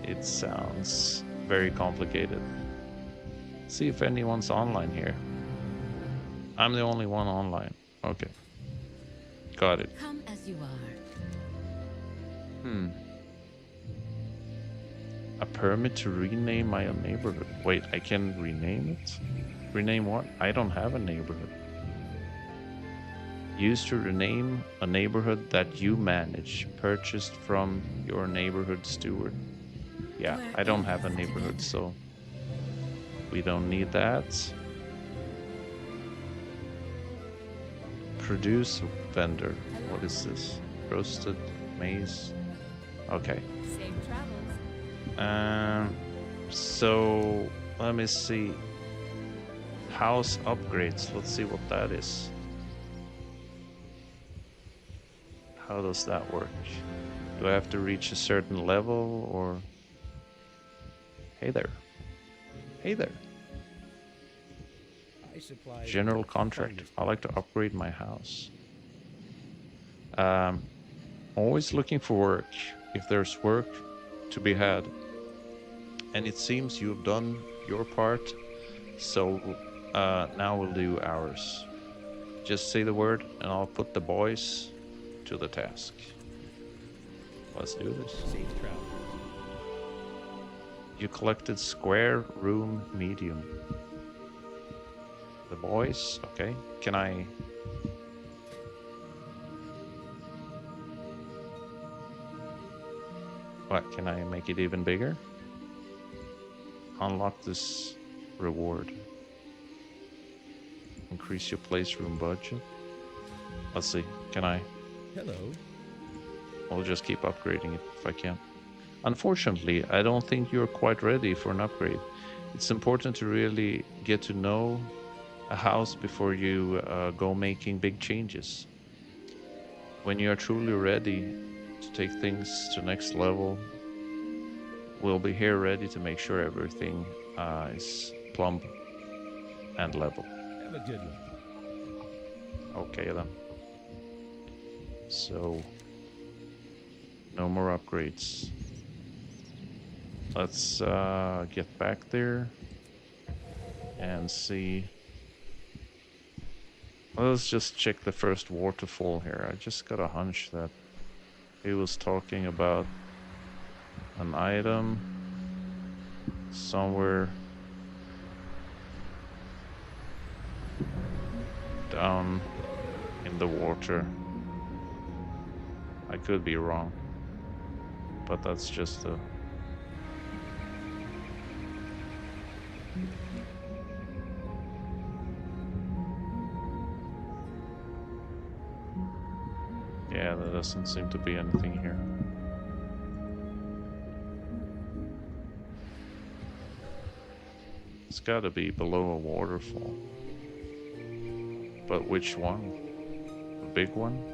It sounds very complicated. See if anyone's online here. I'm the only one online. Okay. Got it. Come as you are. A permit to rename my neighborhood. Wait, I can rename it? Rename what? I don't have a neighborhood. Used to rename a neighborhood that you manage, purchased from your neighborhood steward. Yeah, I don't have a neighborhood, so we don't need that. Produce vendor. What is this? Roasted maize. Okay. Safe travels. So let me see. House upgrades. Let's see what that is. How does that work? Do I have to reach a certain level or... Hey there. Hey there. General contract. I like to upgrade my house. Always looking for work. If there's work to be had. And it seems you've done your part. So now we'll do ours. Just say the word and I'll put the boys to the task. Let's do this. Safe travel. You collected square room medium. The boys, okay. Can I... What, can I make it even bigger? Unlock this reward. Increase your place room budget. Let's see, can I... Hello. I'll just keep upgrading it if I can. Unfortunately, I don't think you're quite ready for an upgrade. It's important to really get to know a house before you go making big changes. When you are truly ready to take things to next level, we'll be here ready to make sure everything is plumb and level. Have a good one. Okay then. So, no more upgrades. Let's get back there and see. Let's just check the first waterfall here. I just got a hunch that he was talking about an item somewhere down in the water. I could be wrong, but that's just a... Yeah, there doesn't seem to be anything here. It's gotta be below a waterfall. But which one? The big one?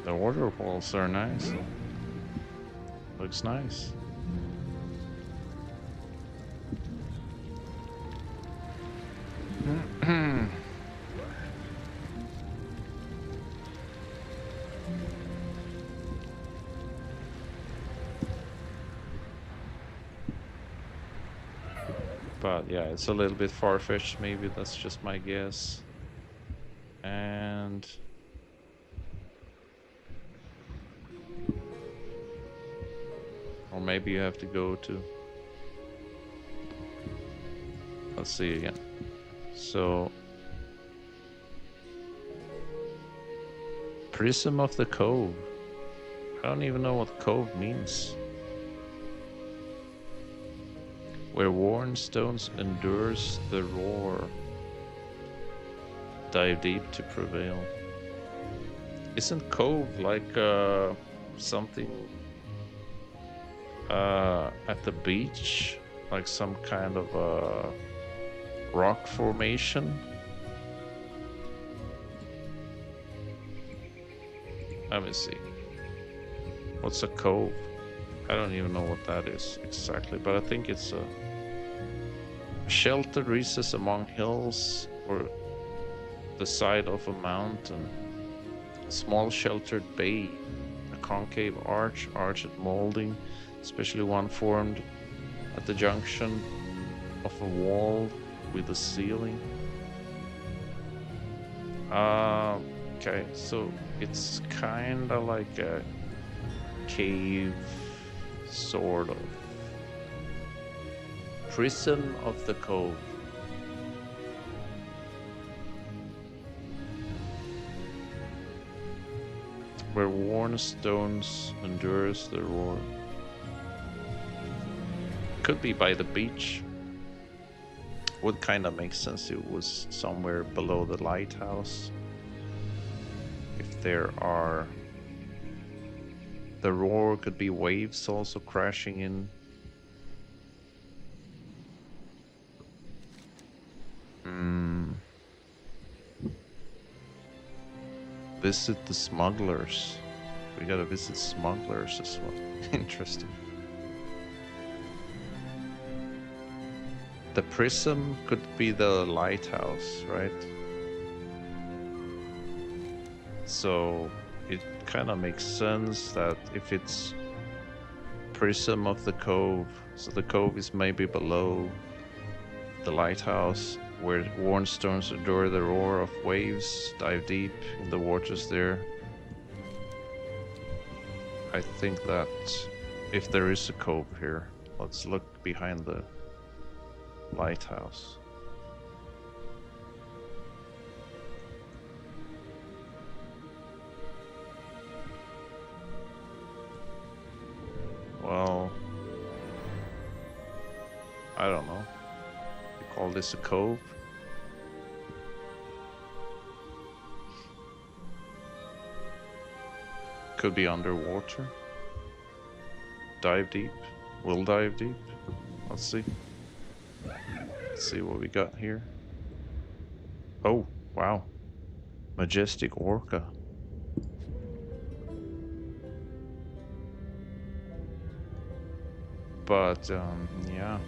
The waterfalls are nice. Looks nice. But yeah, it's a little bit far-fetched, maybe that's just my guess. And or maybe you have to go to... Let's see again. So Prism of the Cove. I don't even know what cove means. Where worn stones endures the roar. Dive deep to prevail. Isn't cove like something at the beach? Like some kind of rock formation? Let me see. What's a cove? I don't even know what that is exactly, but I think it's a sheltered recess among hills or the side of a mountain. A small sheltered bay, a concave arched molding, especially one formed at the junction of a wall with a ceiling. Okay, so it's kind of like a cave, sort of. Prism of the Cove. Where worn stones endures the roar. Could be by the beach. Would kind of make sense if it was somewhere below the lighthouse. If there are... The roar could be waves also crashing in. Visit the smugglers. We gotta visit smugglers as well. Interesting. The prism could be the lighthouse, right? So it kind of makes sense that if it's prism of the cove, so the cove is maybe below the lighthouse, where worn stones endure the roar of waves, dive deep in the waters there. I think that if there is a cove here, let's look behind the lighthouse. Well, I don't know. You call this a cove? Could be underwater. Dive deep. We'll dive deep. Let's see. Let's see what we got here. Oh, wow. Majestic orca. But, yeah.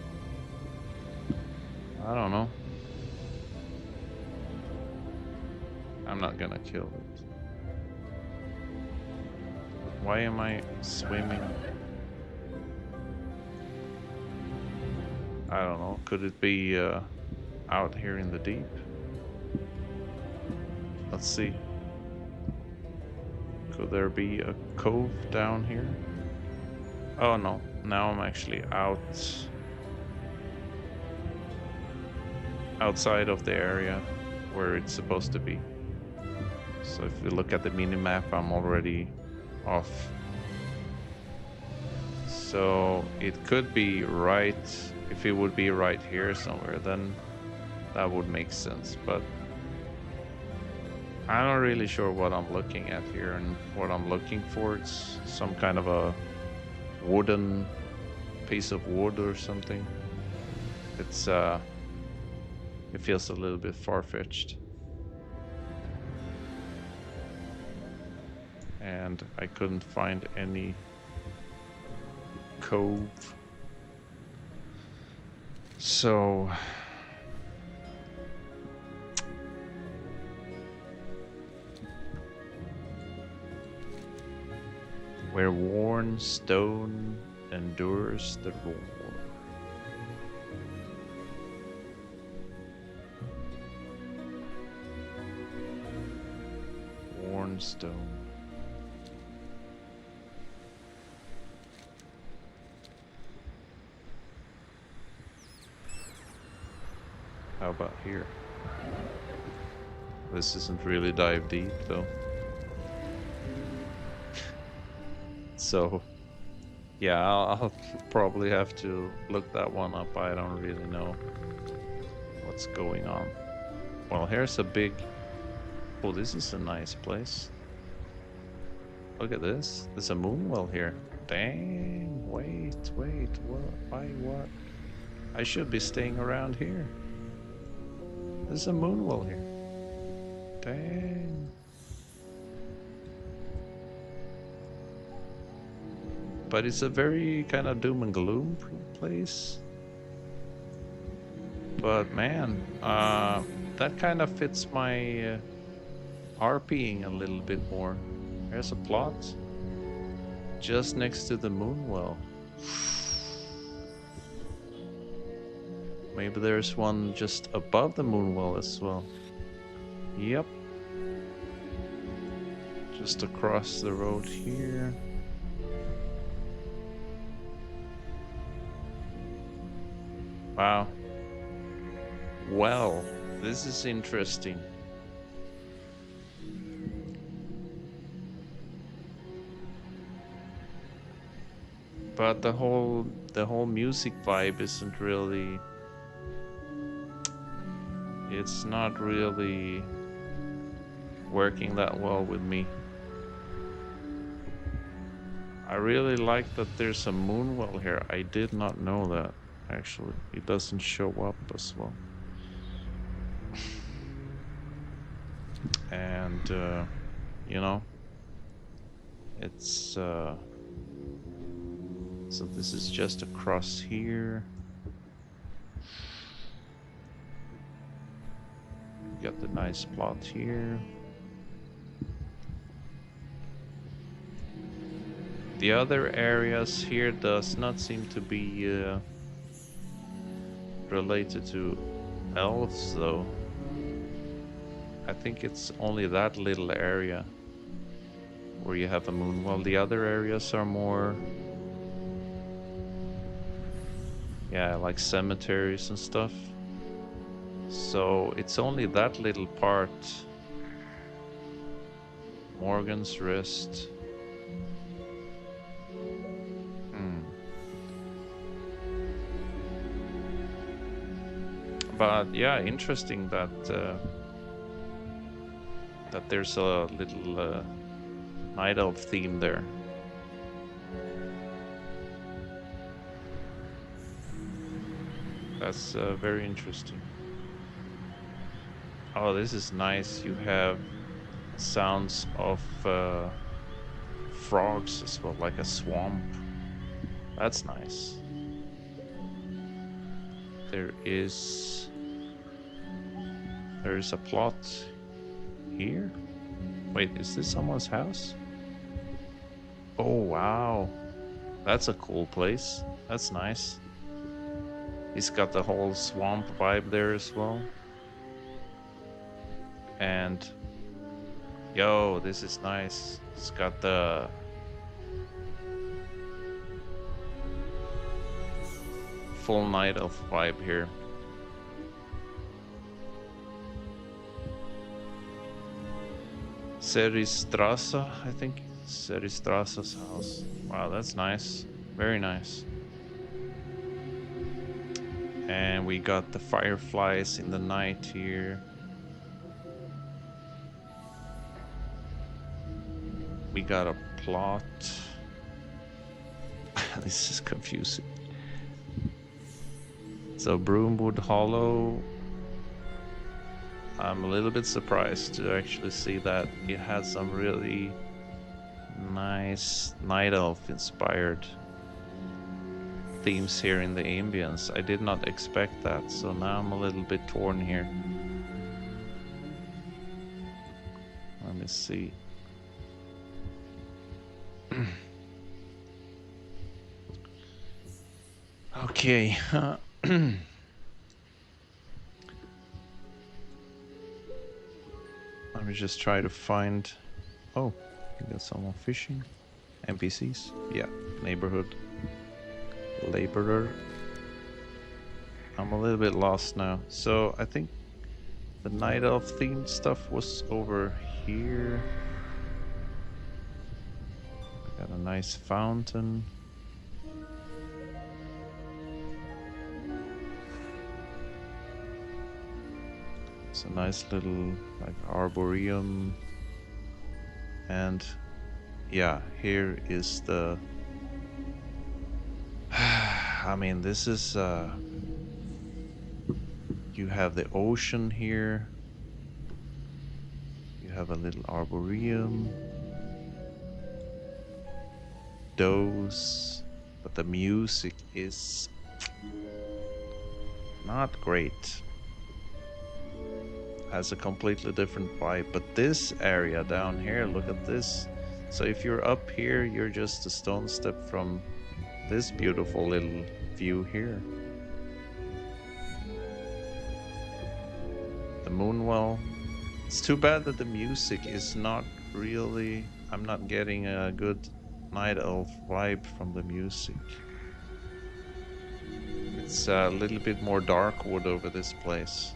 I don't know. I'm not gonna kill it. Why am I swimming? I don't know. Could it be out here in the deep? Let's see. Could there be a cove down here? Oh no, now I'm actually outside of the area where it's supposed to be. So if we look at the mini-map, I'm already off. So it could be right, if it would be right here somewhere, then that would make sense, but I'm not really sure what I'm looking at here and what I'm looking for. It's some kind of a wooden piece of wood or something. It's it feels a little bit far-fetched. And I couldn't find any cove. So where worn stone endures the roar. Worn stone. How about here? This isn't really dive deep though. So, yeah, I'll probably have to look that one up. I don't really know what's going on. Well, here's a big... Oh, this is a nice place. Look at this. There's a moon well here. Dang, wait, what? Why, what? I should be staying around here. There's a moon well here. Dang. But it's a very kind of doom and gloom place. But man, that kind of fits my RPing a little bit more. There's a plot just next to the moon well. Maybe there's one just above the moon well as well. Yep. Just across the road here. Wow. Well, this is interesting. But the whole music vibe isn't really... It's not really working that well with me. I really like that there's a moon well here. I did not know that, actually. It doesn't show up as well. And, you know, it's, so this is just across here. Got the nice plot here. The other areas here does not seem to be related to elves though. I think it's only that little area where you have a moon, while the other areas are more, yeah, like cemeteries and stuff. So it's only that little part. Morgan's Rest. But yeah, interesting that that there's a little night elf theme there. That's very interesting. Oh, this is nice. You have sounds of frogs as well, like a swamp. That's nice. There's a plot here. Wait, is this someone's house? Oh wow, that's a cool place. That's nice. He's got the whole swamp vibe there as well. And yo, this is nice. It's got the full night elf vibe here. Seristrasse, I think. Seristrasse's house. Wow, that's nice. Very nice. And we got the fireflies in the night here. We got a plot. This is confusing. So Broomwood Hollow. I'm a little bit surprised to actually see that it has some really nice night elf inspired themes here in the ambience. I did not expect that, so now I'm a little bit torn here. Let me see. Okay. Let me just try to find... Oh, we got someone fishing. NPCs. Yeah, neighborhood. Laborer. I'm a little bit lost now. So I think the night elf themed stuff was over here. Got a nice fountain. It's a nice little like arboretum. And yeah, here is the I mean, this is you have the ocean here. You have a little arboretum. Those, but the music is not great. Has a completely different vibe. But this area down here, look at this. So if you're up here, you're just a stone step from this beautiful little view here. The Moonwell. It's too bad that the music is not really... I'm not getting a good night elf vibe from the music. It's a little bit more dark wood over this place.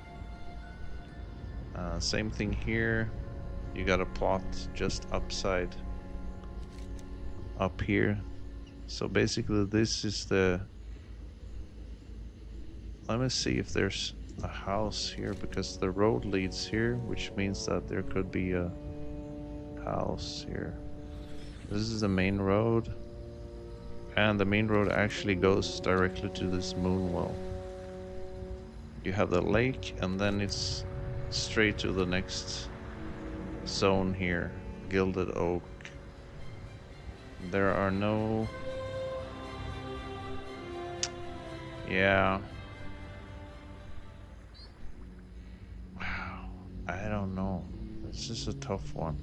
Same thing here. You got a plot just upside up here. So basically this is the... Let me see if there's a house here, because the road leads here, which means that there could be a house here. This is the main road, and the main road actually goes directly to this Moonwell. You have the lake, and then it's straight to the next zone here, Gilded Oak. There are no... Yeah. Wow. I don't know. This is a tough one.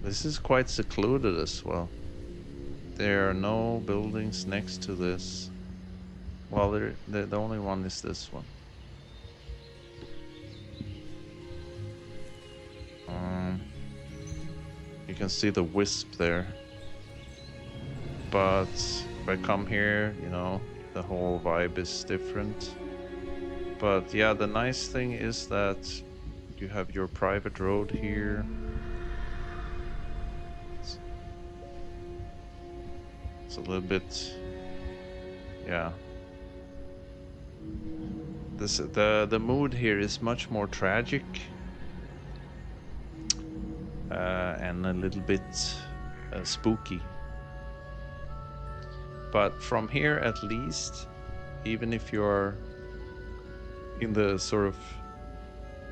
This is quite secluded as well. There are no buildings next to this. Well, the only one is this one. You can see the wisp there. But if I come here, you know, the whole vibe is different. But yeah, the nice thing is that you have your private road here. It's a little bit, yeah. The mood here is much more tragic, and a little bit spooky. But from here, at least, even if you're in the sort of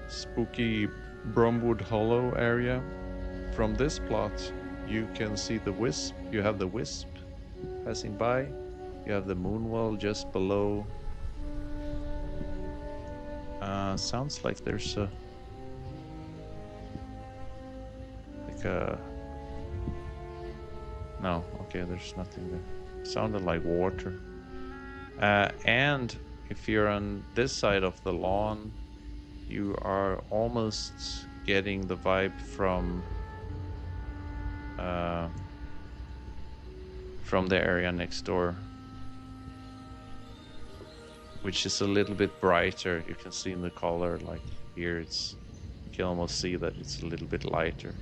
spooky Bromwood Hollow area, from this plot, you can see the wisp. You have the wisp passing by. You have the Moonwell just below. Sounds like there's a... like a... No, okay, there's nothing there. Sounded like water. And if you're on this side of the lawn, you are almost getting the vibe from the area next door, which is a little bit brighter. You can see in the color, like here you can almost see that it's a little bit lighter,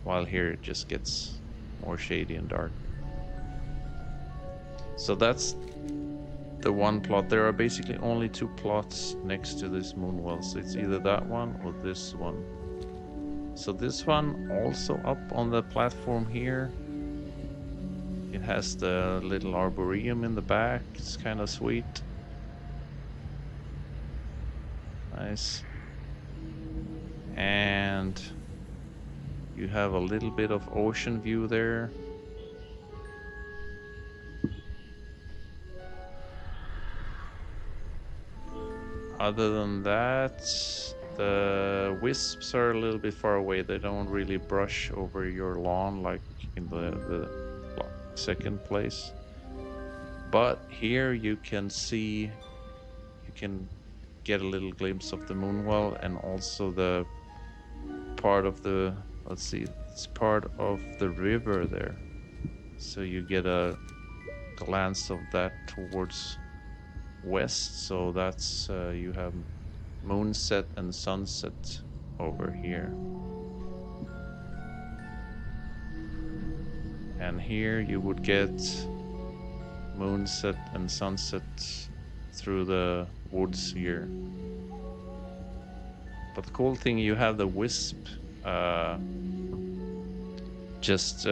while here it just gets more shady and dark. So that's the one plot. There are basically only 2 plots next to this moonwell, so it's either that one or this one. So this one also up on the platform here. It has the little arboretum in the back. It's kind of sweet. Nice. And you have a little bit of ocean view there. Other than that, the wisps are a little bit far away. They don't really brush over your lawn like in the second place. But here you can see, you can get a little glimpse of the moonwell and also the part of the, let's see, it's part of the river there. So you get a glance of that towards west. So that's you have moonset and sunset over here. And here you would get moonset and sunset through the woods here. But the cool thing, you have the wisp just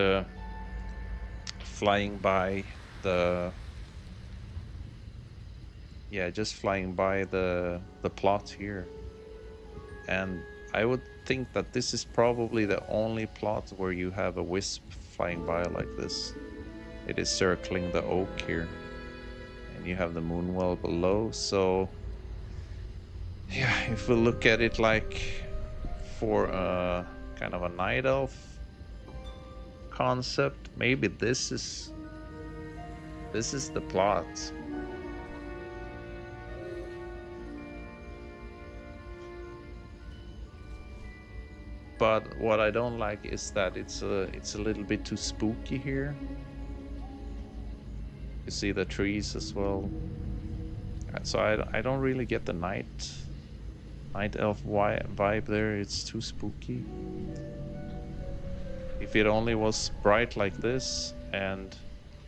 flying by the just flying by the plot here. And I would think that this is probably the only plot where you have a wisp flying by like this. It is circling the oak here, and you have the moonwell below. So yeah, if we look at it like for a kind of a night elf concept, maybe this is the plot. But what I don't like is that it's a little bit too spooky here. You see the trees as well. So I don't really get the night elf vibe there. It's too spooky. If it only was bright like this and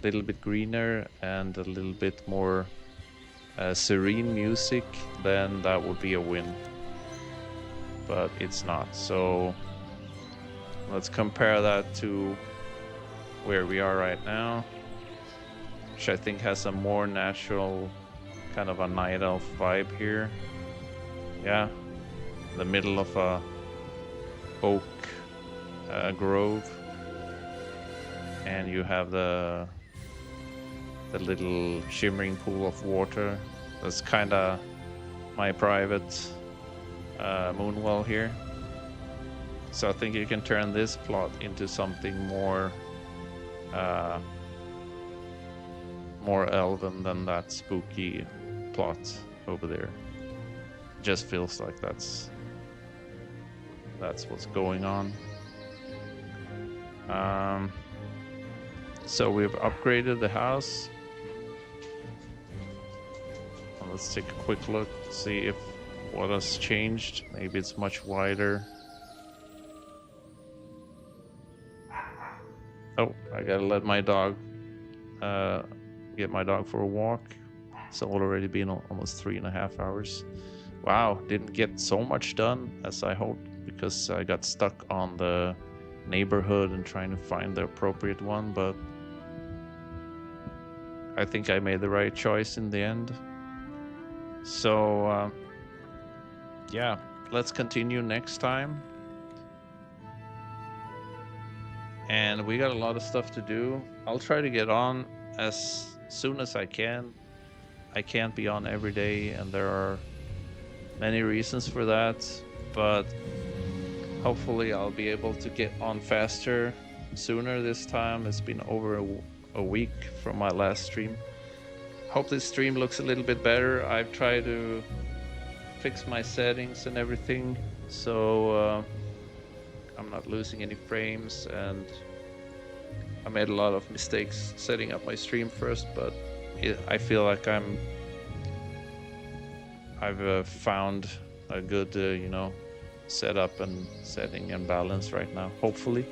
a little bit greener and a little bit more serene music, then that would be a win. But it's not. So let's compare that to where we are right now, which I think has a more natural kind of a night elf vibe here. Yeah, the middle of a oak grove, and you have the little shimmering pool of water. That's kind of my private moonwell here. So I think you can turn this plot into something more elven than that spooky plot over there. Just feels like that's what's going on. So we've upgraded the house. Let's take a quick look, see if what has changed. Maybe it's much wider. Oh, I gotta let my dog get my dog for a walk. It's already been almost 3.5 hours. Wow, didn't get so much done as I hoped because I got stuck on the neighborhood and trying to find the appropriate one, but I think I made the right choice in the end. So yeah, let's continue next time. And we got a lot of stuff to do. I'll try to get on as soon as I can. I can't be on every day, and there are many reasons for that, but hopefully I'll be able to get on faster sooner this time. It's been over a week from my last stream. Hope this stream looks a little bit better. I've tried to fix my settings and everything, so I'm not losing any frames, and I made a lot of mistakes setting up my stream first, but I feel like I've found a good setup and setting and balance right now, hopefully.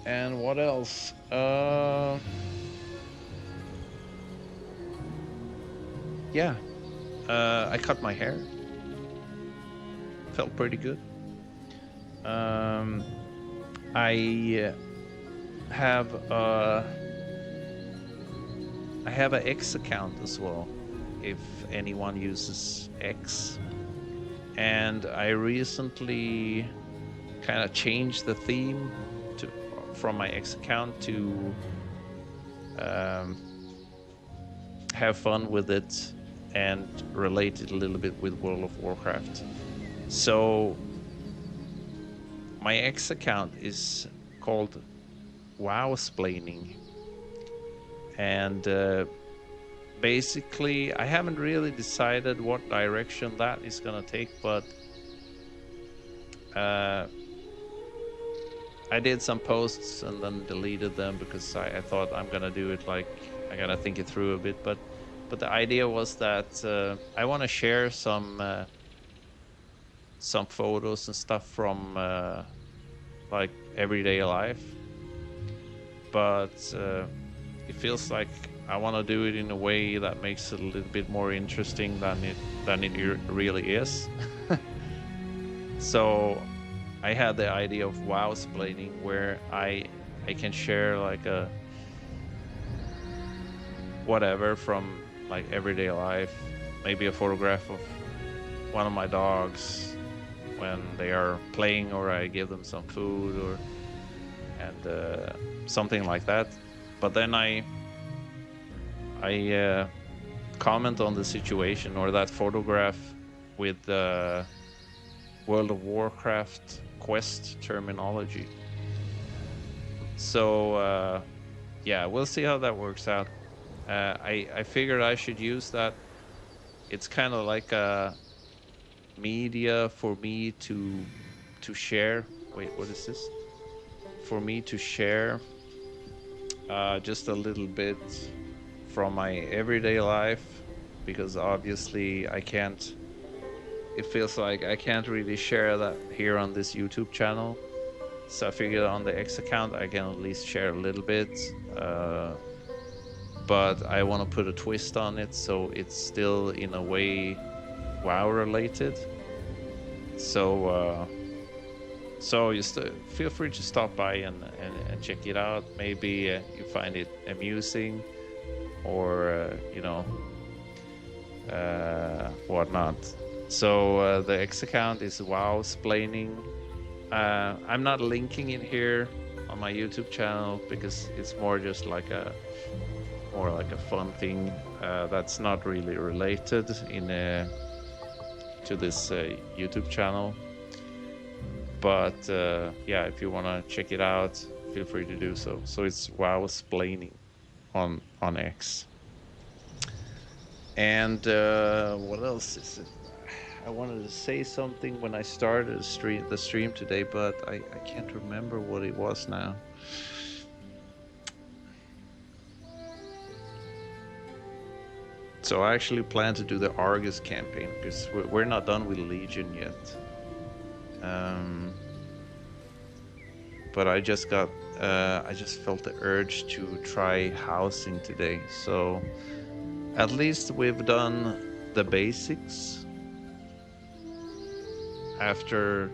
And what else? Yeah, I cut my hair. Felt pretty good. I have an X account as well, if anyone uses X. And I recently kind of changed the theme from my X account to have fun with it and relate it a little bit with World of Warcraft. So my X account is called WoW-splaining, and basically I haven't really decided what direction that is gonna take, but I did some posts and then deleted them because I thought I'm gonna do it, like I gotta think it through a bit, but the idea was that I want to share some photos and stuff from like everyday life, but it feels like I want to do it in a way that makes it a little bit more interesting than it really is. So I had the idea of WoW-splaining, where I can share like a whatever from like everyday life, maybe a photograph of one of my dogs when they are playing, or I give them some food, and something like that. But then I comment on the situation or that photograph with the World of Warcraft quest terminology. So yeah, we'll see how that works out. I figured I should use that. It's kind of like a media for me to share. Wait, what is this? For me to share just a little bit from my everyday life, because obviously I can't. It feels like I can't really share that here on this YouTube channel. So I figured on the X account I can at least share a little bit. But I want to put a twist on it, so it's still in a way WoW related. So just feel free to stop by and check it out. Maybe you find it amusing, or whatnot. So the X account is WoW-splaining. I'm not linking it here on my YouTube channel because it's more just like a fun thing that's not really related to this YouTube channel. But yeah, if you want to check it out, feel free to do so. So it's WoW-splaining on X. And what else is it? I wanted to say something when I started the stream today, but I can't remember what it was now. So I actually plan to do the Argus campaign, because we're not done with Legion yet. But I just felt the urge to try housing today. So at least we've done the basics after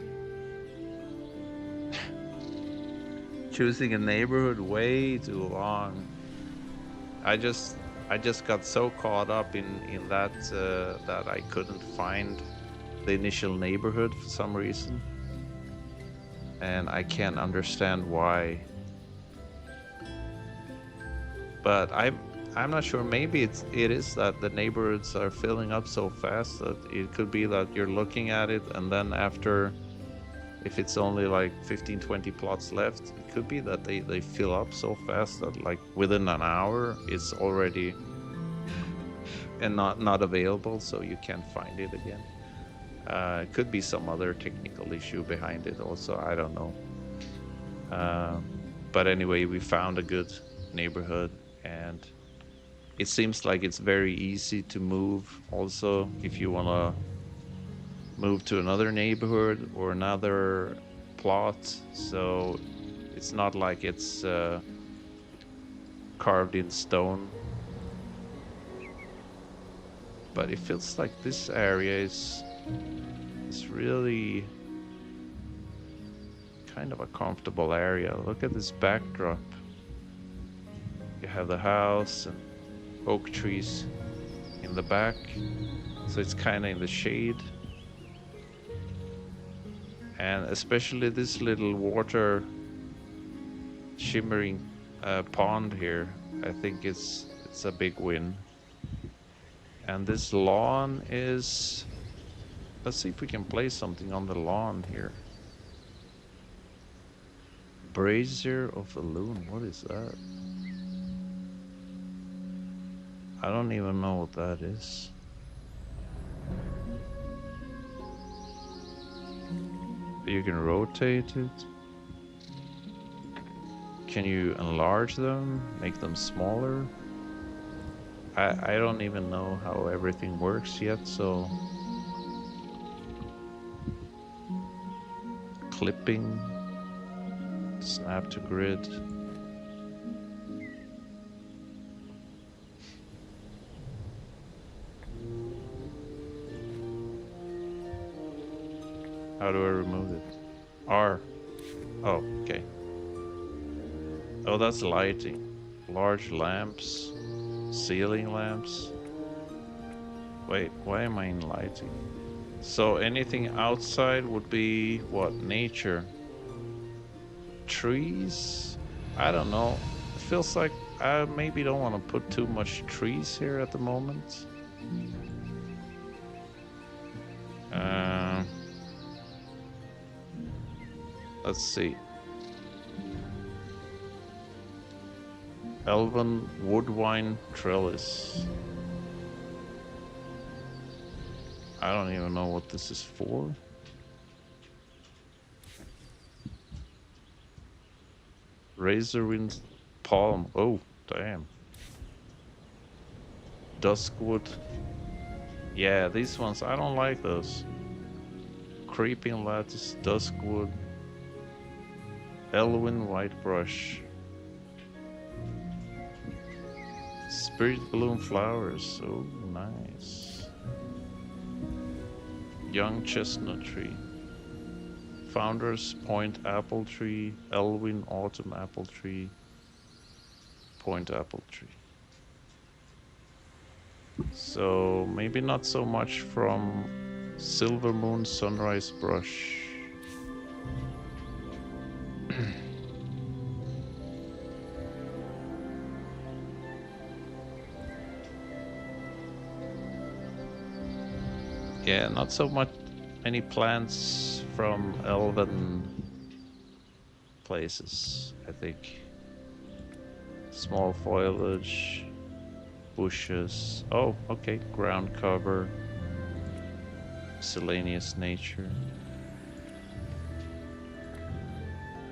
choosing a neighborhood way too long. I just got so caught up in that that I couldn't find the initial neighborhood for some reason, and I can't understand why. But I'm not sure. Maybe it is that the neighborhoods are filling up so fast that it could be that you're looking at it, and then after If it's only like 15, 20 plots left, it could be that they fill up so fast that like within an hour it's already and not available, so you can't find it again. It could be some other technical issue behind it also, I don't know. But anyway, we found a good neighborhood, and it seems like it's very easy to move also if you want to move to another neighborhood or another plot. So it's not like it's carved in stone. But it feels like this area is really kind of a comfortable area. Look at this backdrop. You have the house and oak trees in the back, so it's kind of in the shade. And especially this little water shimmering pond here, I think it's a big win. And this lawn is, let's see if we can play something on the lawn here. Brazier of the Loon, what is that? I don't even know what that is. You can rotate it. Can you enlarge them, make them smaller? I don't even know how everything works yet, so clipping, snap to grid. How do I remove it? R. Oh, okay. Oh, that's lighting. Large lamps, ceiling lamps. Wait, why am I in lighting? So anything outside would be what? Nature. Trees? I don't know. It feels like I maybe don't want to put too much trees here at the moment. Let's see. Elven woodwine trellis. I don't even know what this is for. Razorwind palm. Oh, damn. Duskwood. Yeah, these ones, I don't like those. Creeping lattice, duskwood. Elwyn white brush. Spirit bloom flowers. Oh, nice. Young chestnut tree. Founders Point apple tree. Elwyn autumn apple tree. Point apple tree. So maybe not so much from Silver Moon sunrise brush. Yeah, not so much many plants from elven places, I think. Small foliage, bushes. Oh, okay, ground cover, miscellaneous nature.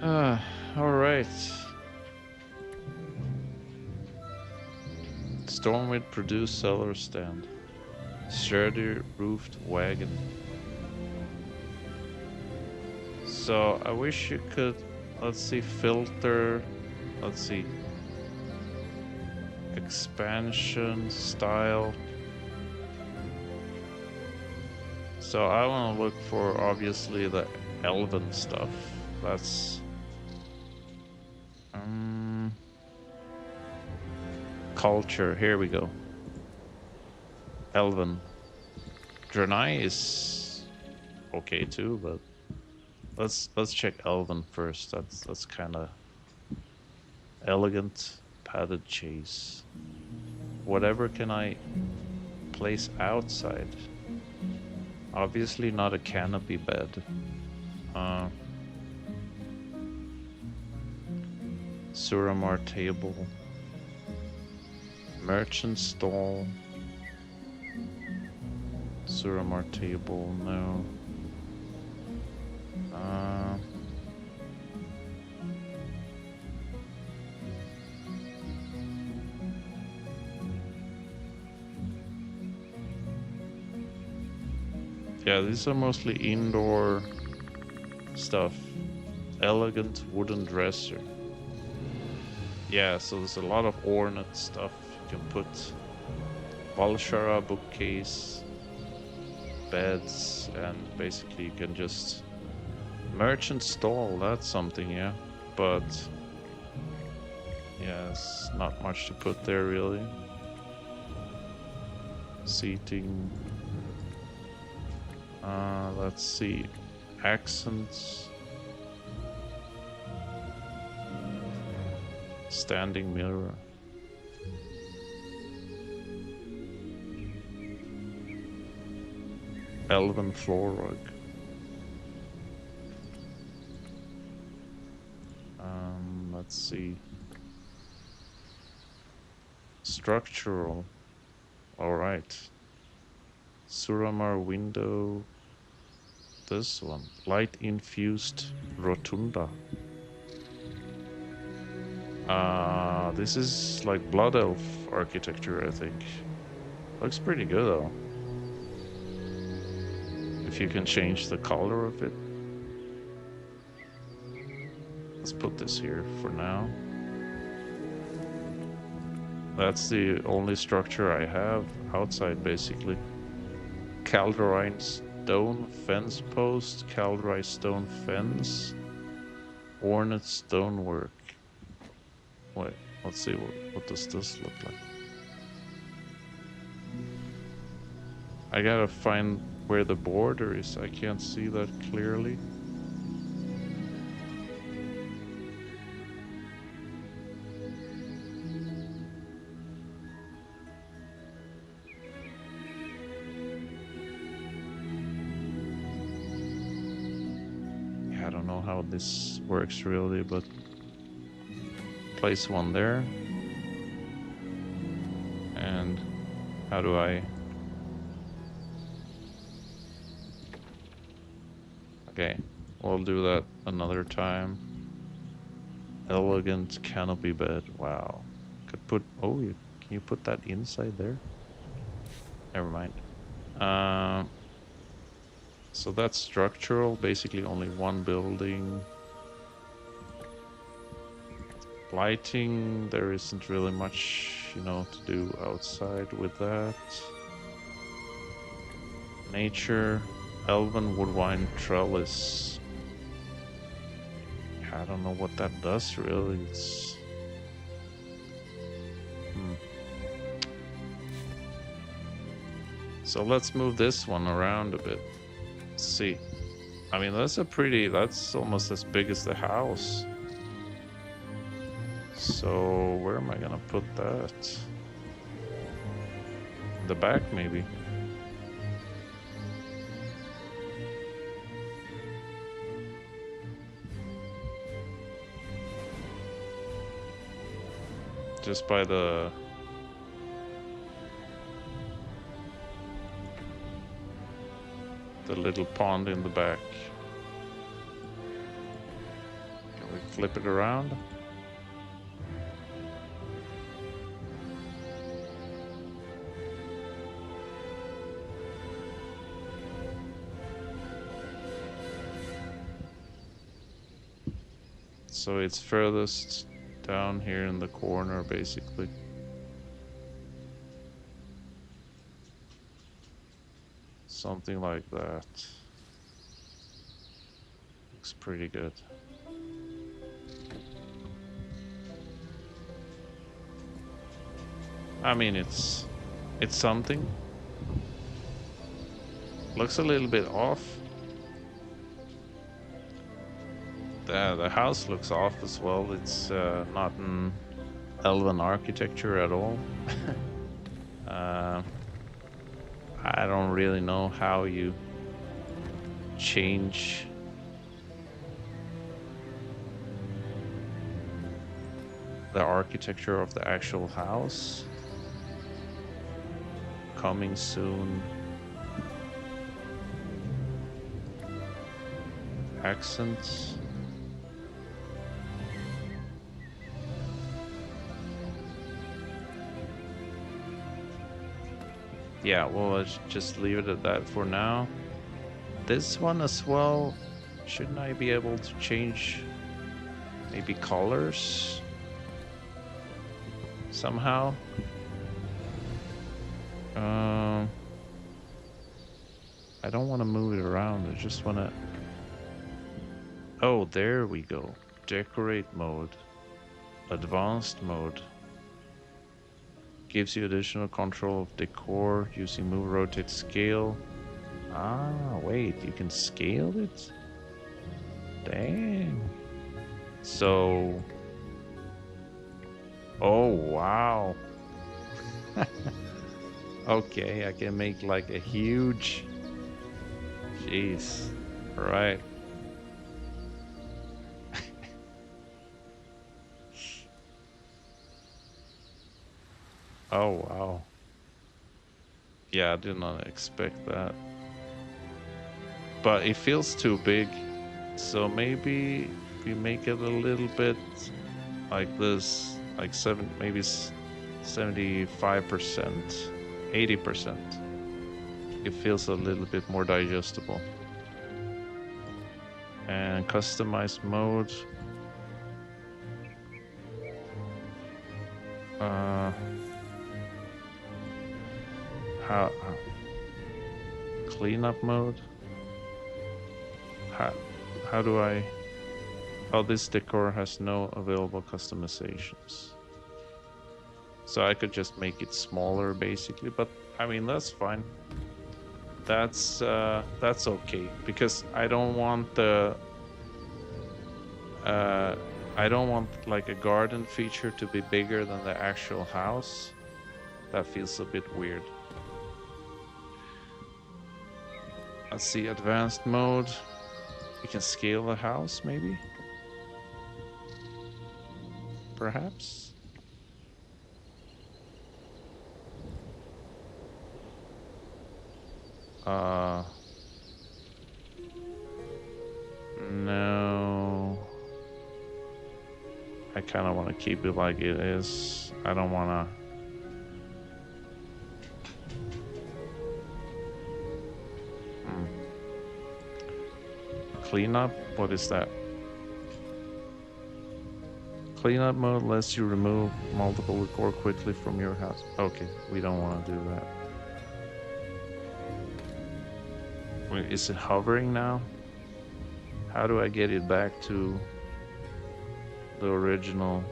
All right. Stormwind produced cellar stand. Sturdy roofed wagon. So I wish you could, let's see, filter, let's see, expansion style. So I want to look for obviously the elven stuff. That's culture. Here we go. Elven. Draenei is okay too, but let's check Elven first. That's kind of elegant padded chase. Whatever can I place outside? Obviously not a canopy bed. Uh, Suramar table. Merchant stall. Suramar table, no. Uh, yeah, these are mostly indoor stuff. Elegant wooden dresser. Yeah, so there's a lot of ornate stuff. You can put Valshara bookcase, beds, and basically you can just merchant stall. That's something, yeah. But yeah, it's not much to put there really. Seating. Let's see. Accents. Standing mirror. Elven floor rug. Let's see. Structural. Alright. Suramar window. This one. Light infused rotunda. This is like Blood Elf architecture, I think. Looks pretty good though. If you can change the color of it. Let's put this here for now. That's the only structure I have outside, basically. Calderine stone fence post, Calderine stone fence, ornate stonework. Wait, let's see, what does this look like? I gotta find where the border is. I can't see that clearly. I don't know how this works really, but place one there. And how do I... Okay, we'll do that another time. Elegant canopy bed. Wow. Could put... Oh, can you put that inside there? Never mind. So that's structural, basically only one building. Lighting, there isn't really much, you know, to do outside with that. Nature, Elven woodwine trellis. I don't know what that does really. It's... So let's move this one around a bit. Let's see. I mean, that's almost as big as the house. So where am I gonna put that? In the back, maybe. Just by the... little pond in the back. Can we flip it around? So it's furthest down here in the corner, basically. Something like that. Looks pretty good. I mean, it's something. Looks a little bit off. The house looks off as well. It's not an elven architecture at all. I don't really know how you change the architecture of the actual house. Coming soon. Accents. Yeah, well, let's just leave it at that for now. This one as well, shouldn't I be able to change maybe colors somehow? I don't want to move it around, I just want to... Oh, there we go. Decorate mode. Advanced mode. Gives you additional control of decor using move, rotate, scale. Ah, wait, you can scale it? Dang. So... Oh, wow. Okay, I can make like a huge... Jeez. Right. Oh, wow. Yeah, I did not expect that. But it feels too big. So maybe if we make it a little bit like this, like 75%, 80%. It feels a little bit more digestible. And customize mode. How cleanup mode? How do I... Oh, this decor has no available customizations. So I could just make it smaller basically, but I mean that's fine. That's okay because I don't want the I don't want like a garden feature to be bigger than the actual house. That feels a bit weird. Let's see, advanced mode. We can scale the house maybe? Perhaps? No. I kind of want to keep it like it is. I don't want to... Cleanup? What is that? Cleanup mode lets you remove multiple decor quickly from your house. Okay, we don't want to do that. Wait, is it hovering now? How do I get it back to the original?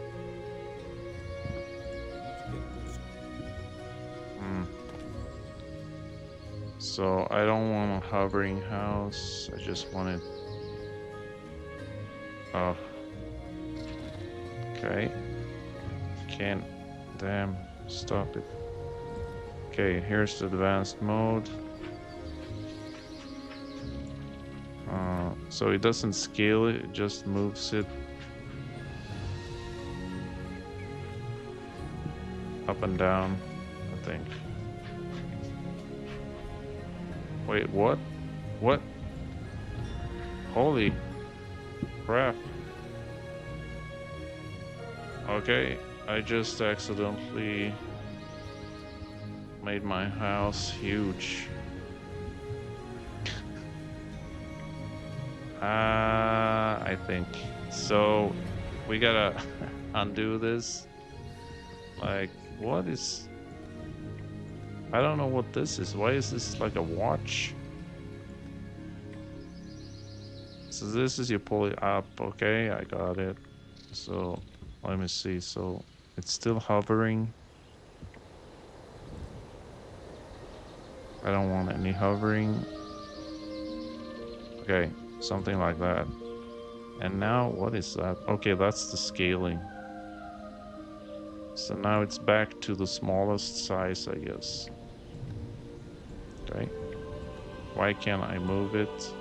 So I don't want a hovering house. I just want it... Oh. Okay. Can't... Damn. Stop it. Okay, here's the advanced mode. So it doesn't scale it, it just moves it up and down, I think. Wait, what? What? Holy crap. Okay, I just accidentally made my house huge. I think. So, we gotta undo this. Like, what is... I don't know what this is. Why is this like a watch? So this is you pull it up. Okay, I got it. So, let me see. So, it's still hovering. I don't want any hovering. Okay, something like that. And now, what is that? Okay, that's the scaling. So now it's back to the smallest size, I guess. Okay. Why can't I move it?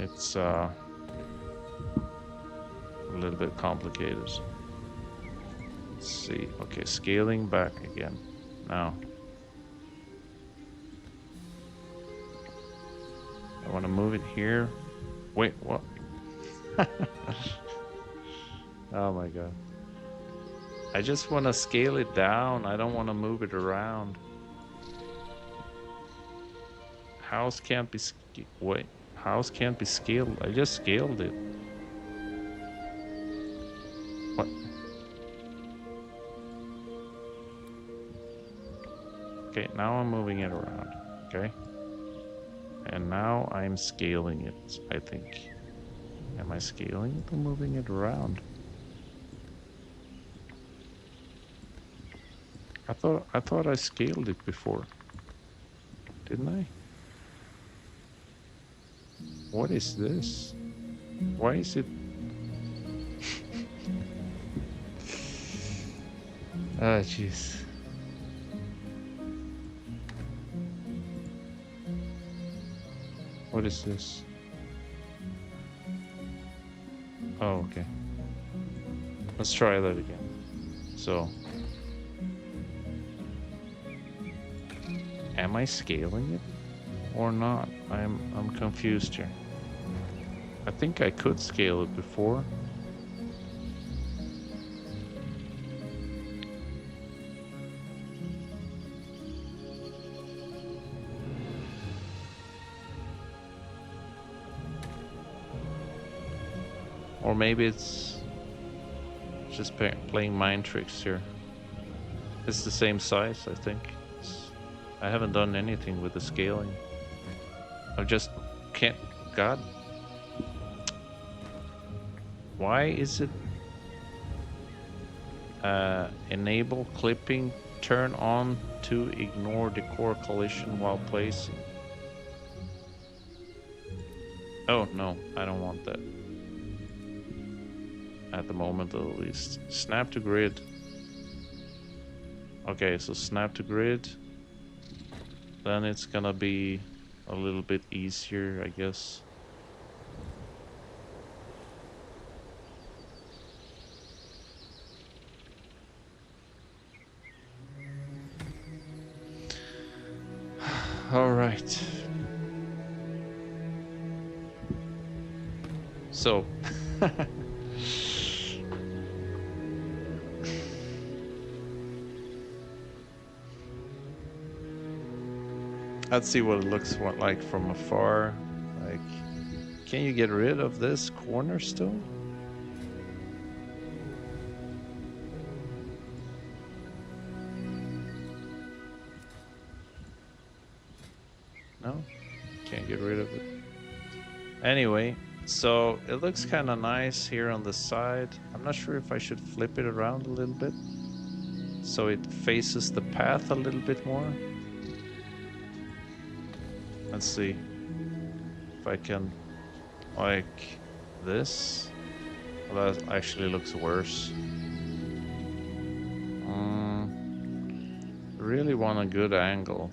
it's a little bit complicated. Let's see. Okay, scaling back again. Now, I want to move it here. Wait, what? Oh my god. I just want to scale it down. I don't want to move it around. House can't be wait. House can't be scaled. I just scaled it. What? Okay, now I'm moving it around. Okay. And now I'm scaling it, I think. Am I scaling it or moving it around? I thought I scaled it before. Didn't I? What is this? Why is it? Ah, jeez. What is this? Oh, okay. Let's try that again. So, am I scaling it or not? I'm confused here. I think I could scale it before. Or maybe it's just playing mind tricks here. It's the same size, I think. I haven't done anything with the scaling. I just can't. God. Why is it enable clipping, turn on to ignore decor collision while placing? Oh no, I don't want that. At the moment at least. Snap to grid. Okay, so snap to grid. Then it's gonna be a little bit easier, I guess. All right. So. Let's see what it looks like from afar. Like, can you get rid of this cornerstone? No, can't get rid of it. Anyway, so it looks kind of nice here on the side. I'm not sure if I should flip it around a little bit so it faces the path a little bit more. Let's see if I can, like this. Well, that actually looks worse. Really want a good angle.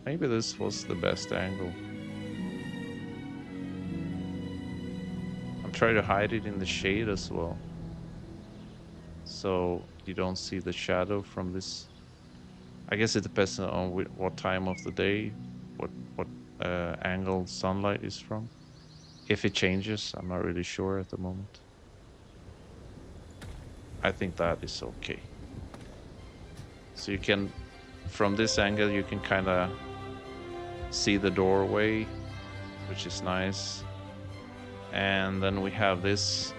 Maybe this was the best angle. I'm trying to hide it in the shade as well, so you don't see the shadow from this. I guess it depends on what time of the day, what angle sunlight is from. If it changes, I'm not really sure at the moment. I think that is okay. So you can, from this angle, you can kind of see the doorway, which is nice. And then we have this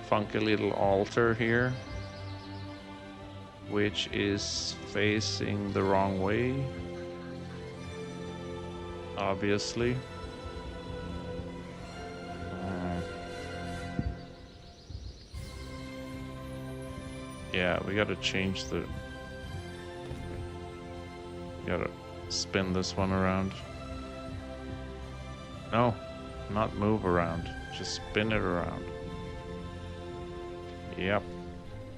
funky little altar here, which is facing the wrong way, obviously. Yeah, we gotta change the... Gotta spin this one around. No, not move around. Just spin it around. Yep.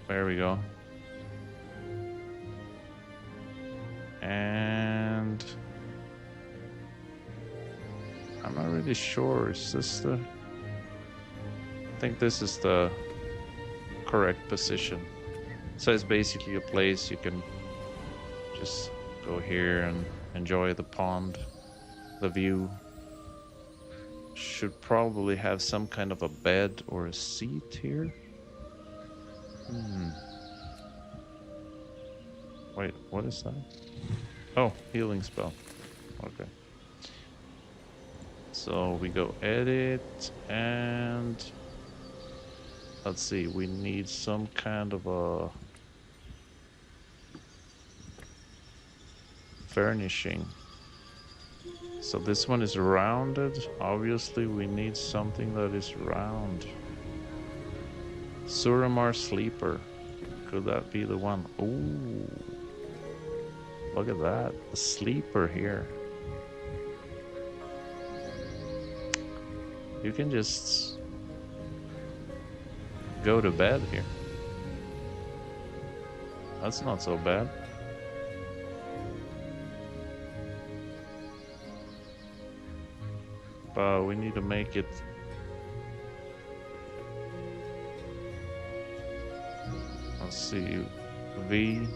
There we go. And... I'm not really sure. Is this the... I think this is the correct position. So it's basically a place you can just go here and enjoy the pond, the view. Should probably have some kind of a bed or a seat here. Wait, what is that? Oh, healing spell. Okay. So we go edit and let's see, we need some kind of a furnishing. So this one is rounded. Obviously we need something that is round. Suramar Sleeper. Could that be the one? Ooh. Look at that. A sleeper here. You can just go to bed here. That's not so bad. But we need to make it let's see, V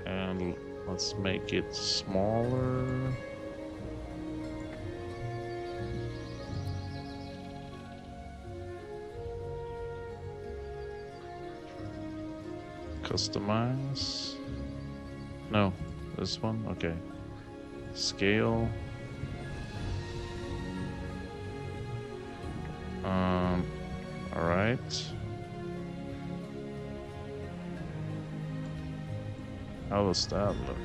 and let's make it smaller. Customize. No, this one. Okay. Scale. All right. How does that look?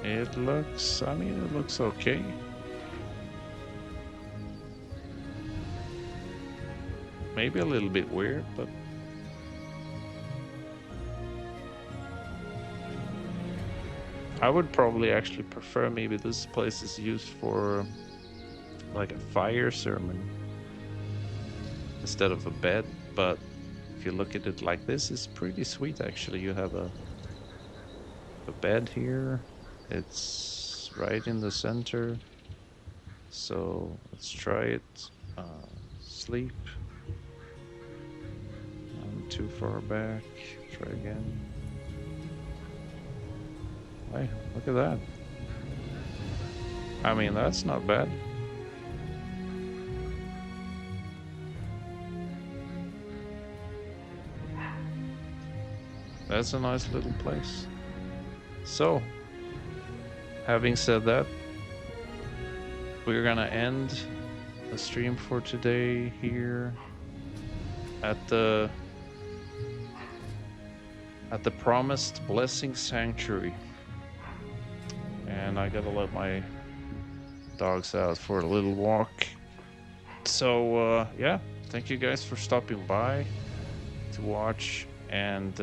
It looks, I mean, it looks okay. Maybe a little bit weird, but I would probably actually prefer maybe this place is used for like a fire ceremony instead of a bed. But if you look at it like this, it's pretty sweet actually. You have a bed here. It's right in the center. So let's try it. Sleep. I'm too far back. Try again. Hey, look at that. I mean, that's not bad. That's a nice little place. So, having said that, we're gonna end the stream for today here at the promised blessing sanctuary. And I gotta let my dogs out for a little walk. So yeah, thank you guys for stopping by to watch, and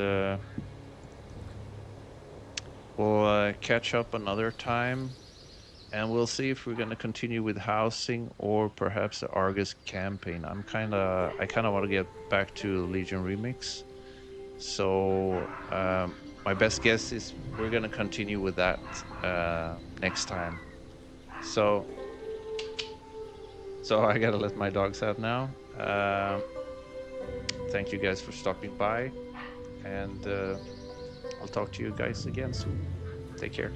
we'll catch up another time, and we'll see if we're gonna continue with housing or perhaps the Argus campaign. I kind of want to get back to Legion Remix. So my best guess is we're gonna continue with that next time. So I gotta let my dogs out now. Thank you guys for stopping by, and I'll talk to you guys again soon. Take care.